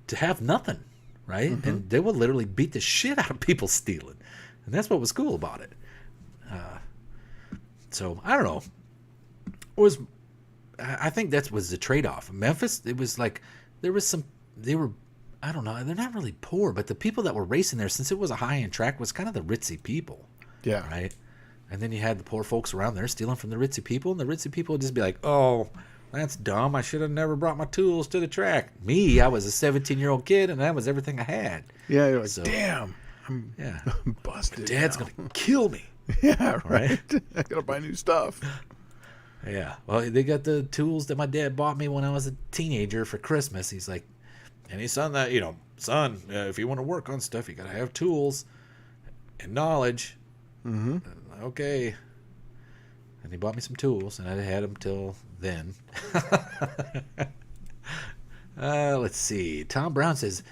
to have nothing, right? And they will literally beat the shit out of people stealing. And that's what was cool about it. So, I don't know. I think that was the trade-off. Memphis, it was like, they were, I don't know, they're not really poor, but the people that were racing there, since it was a high-end track, was kind of the ritzy people. Yeah. Right? And then you had the poor folks around there stealing from the ritzy people, and the ritzy people would just be like, oh, that's dumb. I should have never brought my tools to the track. Me, I was a 17-year-old kid, and that was everything I had. Yeah, you're like, damn, I'm busted. Dad's going to kill me. Yeah, right. I got to buy new stuff. Yeah. Well, they got the tools that my dad bought me when I was a teenager for Christmas. He's like, any son that, if you want to work on stuff, you got to have tools and knowledge. Mm-hmm. Okay. And he bought me some tools, and I had them till then. Let's see. Tom Brown says,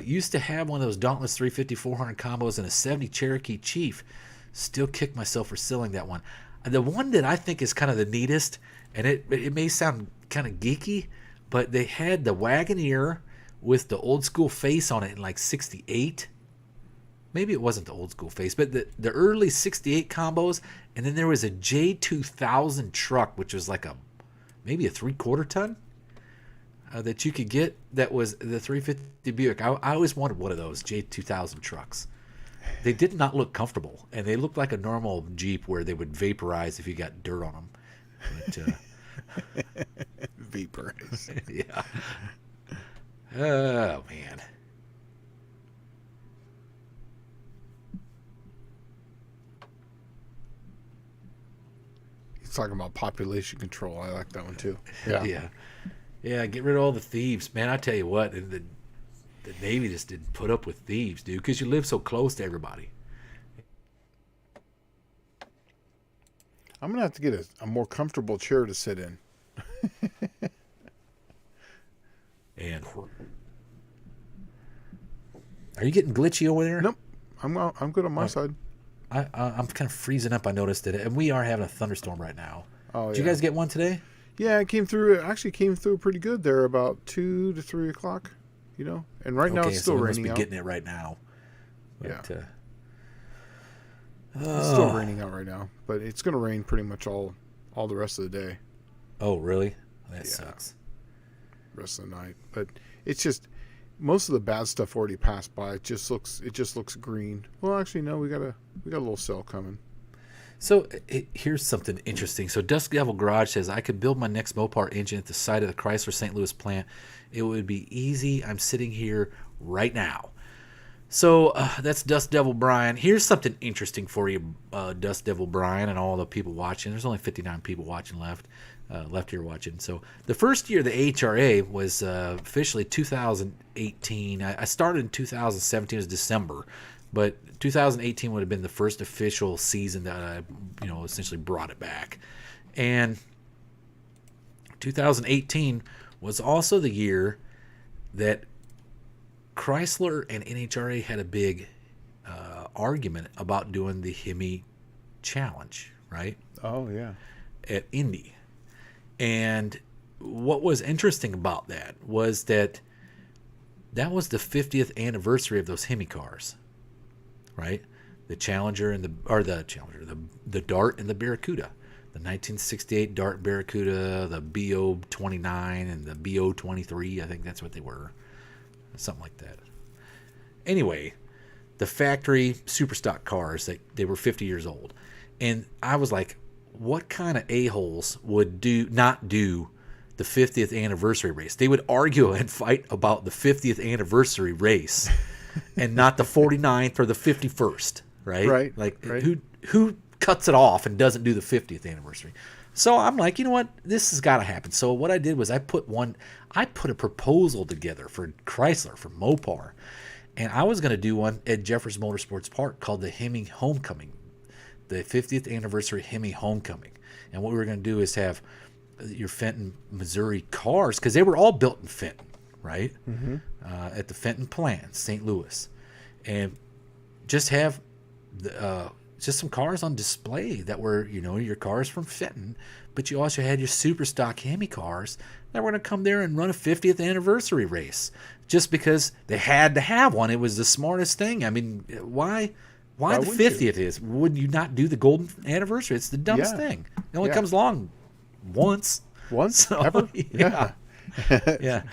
used to have one of those Dauntless 350 400 combos and a 70 Cherokee Chief. Still kick myself for selling that one. The one that I think is kind of the neatest, and it may sound kind of geeky, but they had the Wagoneer with the old school face on it in like 68. Maybe it wasn't the old school face, but the early 68 combos, and then there was a J2000 truck, which was like maybe a 3/4 ton that you could get. That was the 350 Buick. I always wanted one of those J2000 trucks. They did not look comfortable, and they looked like a normal Jeep where they would vaporize if you got dirt on them. But, Vaporize. Yeah. Oh, man. He's talking about population control. I like that one too. Yeah. Yeah, get rid of all the thieves. Man, I tell you what, the Navy just didn't put up with thieves, dude, because you live so close to everybody. I'm going to have to get a more comfortable chair to sit in. And are you getting glitchy over there? Nope. I'm good on my side. I'm kind of freezing up. I noticed it, and we are having a thunderstorm right now. Oh, Did you guys get one today? Yeah, it came through. It actually came through pretty good there about 2 to 3 o'clock. And right now it's still raining must be out. Getting it right now. But, yeah. It's still raining out right now, but it's going to rain pretty much all the rest of the day. Oh, really? That sucks. Rest of the night, but it's just most of the bad stuff already passed by. It just looks green. Well, actually, no, we got a little cell coming. So here's something interesting. So Dusk Devil Garage says, I could build my next Mopar engine at the site of the Chrysler St. Louis plant. It would be easy. I'm sitting here right now. So that's Dust Devil Brian. Here's something interesting for you, Dust Devil Brian, and all the people watching. There's only 59 people watching left here watching. So the first year the AHRA was officially 2018. I started in 2017. It was December. But 2018 would have been the first official season that I, essentially brought it back. And 2018 was also the year that Chrysler and NHRA had a big argument about doing the Hemi Challenge, right? Oh, yeah. At Indy. And what was interesting about that was that was the 50th anniversary of those Hemi cars. Right, the Challenger and the Dart and the Barracuda, the 1968 Dart Barracuda, the BO 29 and the BO 23. I think that's what they were, something like that. Anyway, the factory super stock cars, they were 50 years old, and I was like, what kind of a-holes would not do the 50th anniversary race? They would argue and fight about the 50th anniversary race. And not the 49th or the 51st, right? Right. Who cuts it off and doesn't do the 50th anniversary? So I'm like, you know what? This has got to happen. So what I did was I put a proposal together for Chrysler, for Mopar, and I was going to do one at Jeffers Motorsports Park called the Hemi Homecoming, the 50th anniversary Hemi Homecoming. And what we were going to do is have your Fenton, Missouri cars, because they were all built in Fenton. Right? Mm-hmm. At the Fenton plant, St. Louis, and just have just some cars on display that were, your cars from Fenton, but you also had your super stock Hemi cars that were going to come there and run a 50th anniversary race just because they had to have one. It was the smartest thing. I mean, why the 50th is? Would you not do the golden anniversary? It's the dumbest thing. It only comes along once. Once? So, Ever? Yeah. Yeah.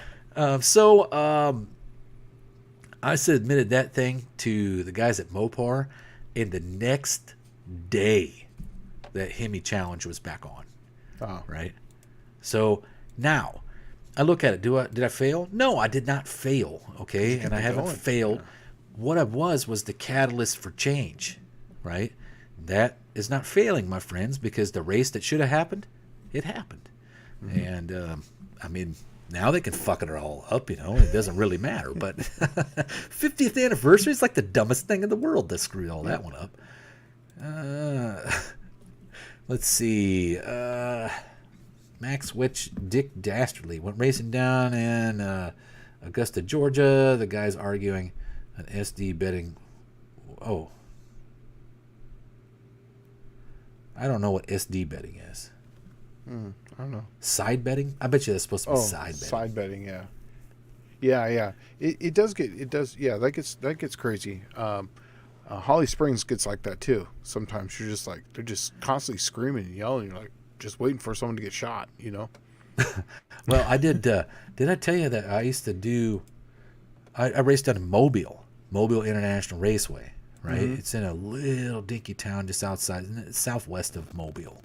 I submitted that thing to the guys at Mopar, and the next day, that Hemi Challenge was back on. Oh. Right? So now, I look at it. Did I fail? No, I did not fail. Okay, and I haven't failed. Yeah. What I was the catalyst for change. Right? That is not failing, my friends, because the race that should have happened, it happened. Mm-hmm. And Now they can fuck it all up, it doesn't really matter. But 50th anniversary is like the dumbest thing in the world to screw all that one up. Let's see. Max Witch Dick Dastardly went racing down in Augusta, Georgia. The guy's arguing an SD betting. Oh. I don't know what SD betting is. I don't know. Side betting? I bet you that's supposed to be side betting. Side betting, yeah. Yeah. It does, yeah, that gets crazy. Holly Springs gets like that too. Sometimes you're just like, they're just constantly screaming and yelling. You're like, just waiting for someone to get shot, Well, I did I tell you that I used to do, I raced down in Mobile International Raceway, right? Mm-hmm. It's in a little dinky town just outside, southwest of Mobile,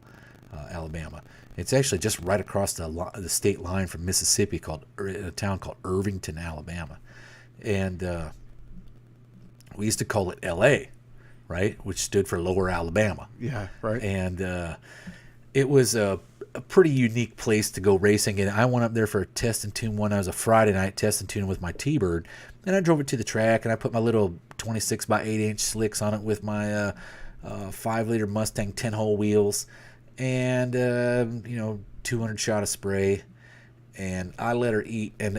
Alabama. It's actually just right across the state line from Mississippi, in a town called Irvington, Alabama. And we used to call it L.A., right, which stood for Lower Alabama. Yeah, right. And it was a pretty unique place to go racing. And I went up there for a test and tune one. I was a Friday night test and tune with my T-Bird. And I drove it to the track, and I put my little 26 by 8-inch slicks on it with my 5-liter Mustang 10-hole wheels. And 200 shot of spray, and I let her eat. And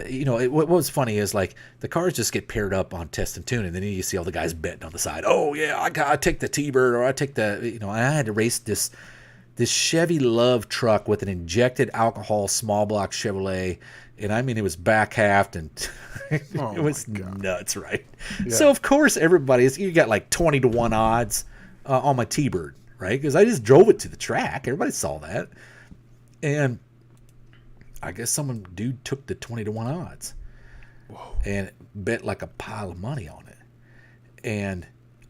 what was funny is like the cars just get paired up on test and tune, and then you see all the guys betting on the side. Oh yeah, I take the T-Bird, or I take the I had to race this Chevy Love truck with an injected alcohol small block Chevrolet, and I mean it was back halved and it was nuts, right? Yeah. So of course you got like 20-1 odds on my T-Bird. Right, because I just drove it to the track. Everybody saw that, and I guess dude took the 20-1 odds, and bet like a pile of money on it. And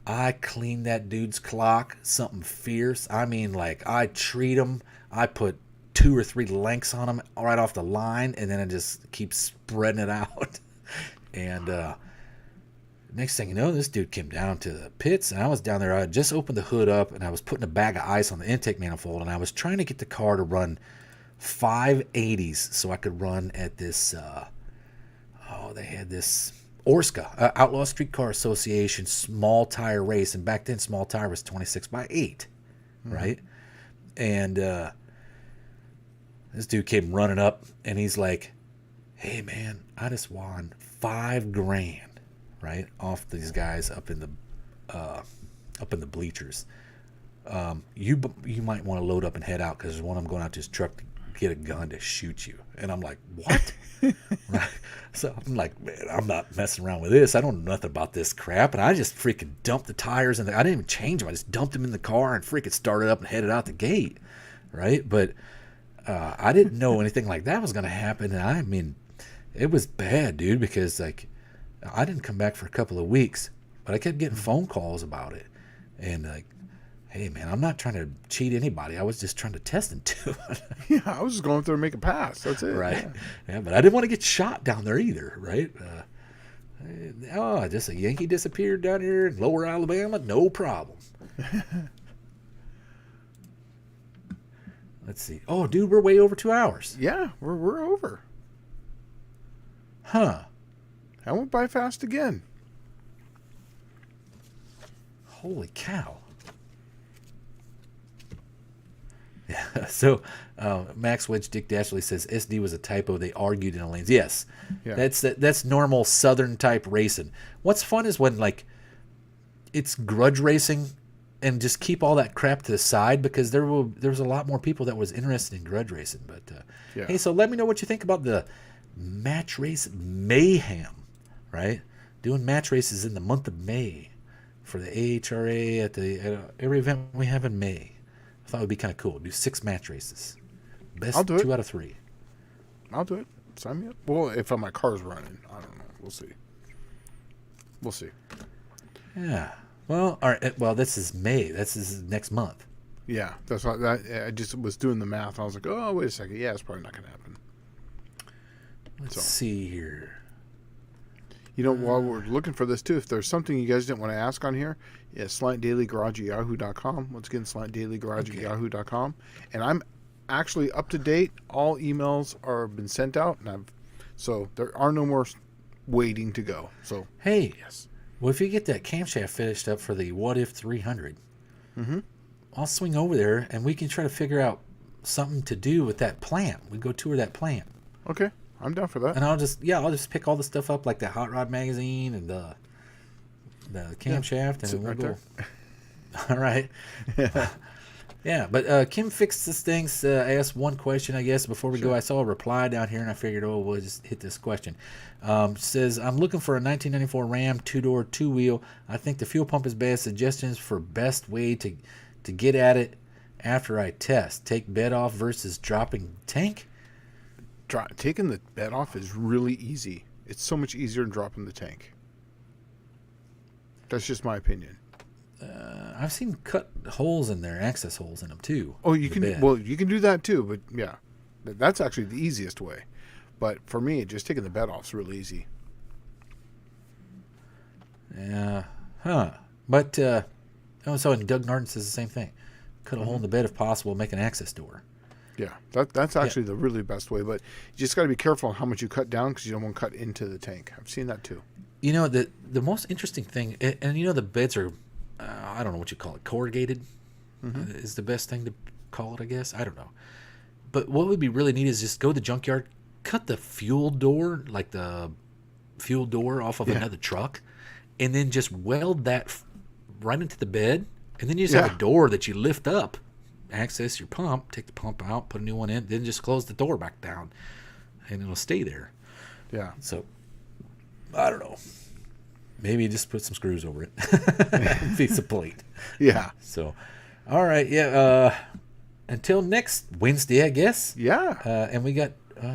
I cleaned that dude's clock, something fierce. I mean, like I treat him. I put 2 or 3 lengths on him right off the line, and then I just keep spreading it out. And next thing you know, this dude came down to the pits, and I was down there. I had just opened the hood up, and I was putting a bag of ice on the intake manifold, and I was trying to get the car to run 580s so I could run at this, they had this ORSCA, Outlaw Streetcar Association small tire race, and back then small tire was 26 by 8, right? And this dude came running up, and he's like, hey, man, I just won $5,000. Right off these guys up in the bleachers. You might want to load up and head out because there's one of them going out to his truck to get a gun to shoot you. And I'm like, what? Right? So I'm like, man, I'm not messing around with this. I don't know nothing about this crap. And I just freaking dumped the tires I didn't even change them. I just dumped them in the car and freaking started up and headed out the gate. Right? But I didn't know anything like that was going to happen. And I mean, it was bad, dude, because like I didn't come back for a couple of weeks, but I kept getting phone calls about it. And like, hey, man, I'm not trying to cheat anybody. I was just trying to test them too. Yeah, I was just going through and make a pass. That's it. Right. Yeah, but I didn't want to get shot down there either, right? Just a Yankee disappeared down here in Lower Alabama. No problem. Let's see. Oh, dude, we're way over 2 hours. Yeah, we're over. Huh. I went by fast again. Holy cow. Yeah, so Max Wedge Dick Dashley says SD was a typo. They argued in the lanes. Yes, yeah. That's normal Southern type racing. What's fun is when like it's grudge racing and just keep all that crap to the side because there was a lot more people that was interested in grudge racing. But hey, so let me know what you think about the match race mayhem. Right, doing match races in the month of May for the AHRA at every event we have in May. I thought it would be kind of cool. Do 6 match races, best 2 out of 3. I'll do it. Sign me up. Well, if my car's running, I don't know. We'll see. Yeah. Well, all right. Well, this is May. This is next month. Yeah, that's why I just was doing the math. I was like, oh, wait a second. Yeah, it's probably not going to happen. Let's see here. While we're looking for this, too, if there's something you guys didn't want to ask on here, slantdailygarage@yahoo.com. Once again, slantdailygarage@yahoo.com. And I'm actually up to date. All emails are been sent out, and I've So there are no more waiting to go. So hey, yes. Well, if you get that camshaft finished up for the What If 300, Mm-hmm. I'll swing over there and we can try to figure out something to do with that plant. We go tour that plant. Okay, I'm down for that. And I'll just pick all the stuff up like the Hot Rod magazine and the camshaft, and we'll right go. there. All right. Yeah, but Kim fixed this thing. Asked one question, I guess, before we go. I saw a reply down here, and I figured, we'll just hit this question. Says, I'm looking for a 1994 Ram 2-door, 2-wheel. I think the fuel pump is best. Suggestions for best way to get at it after I test. Take bed off versus dropping tank? Taking the bed off is really easy. It's so much easier than dropping the tank. That's just my opinion. I've seen cut holes in there, access holes in them too. Oh, you can. Well, you can do that too, but yeah, that's actually the easiest way. But for me, just taking the bed off is really easy. Yeah, But so and Doug Narden says the same thing. Cut a hole in the bed if possible. Make an access door. Yeah, that's actually the really best way. But you just got to be careful on how much you cut down because you don't want to cut into the tank. I've seen that too. You know, the most interesting thing, and you know, the beds are, I don't know what you call it, corrugated is the best thing to call it, I guess. I don't know. But what would be really neat is just go to the junkyard, cut the fuel door, like the fuel door off of another truck, and then just weld that right into the bed. And then you just have a door that you lift up, access your pump, take the pump out, put a new one in, then just close the door back down, and it'll stay there. Yeah. So, I don't know. Maybe just put some screws over it. Piece of plate. Yeah. So, all right. Yeah. Until next Wednesday, I guess. Yeah. And we got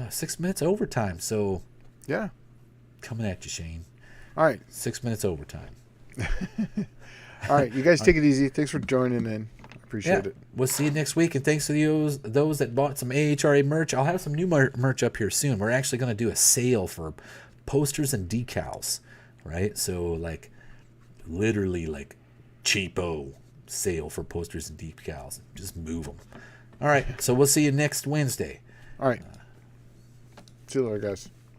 6 minutes overtime. So, yeah. Coming at you, Shane. All right. 6 minutes overtime. All right. You guys take it easy. Thanks for joining in. Appreciate it. We'll see you next week, and thanks to those that bought some AHRA merch. I'll have some new merch up here soon. We're actually going to do a sale for posters and decals, right? So, like, literally, like, cheapo sale for posters and decals. Just move them. All right, so we'll see you next Wednesday. All right. See you later, guys.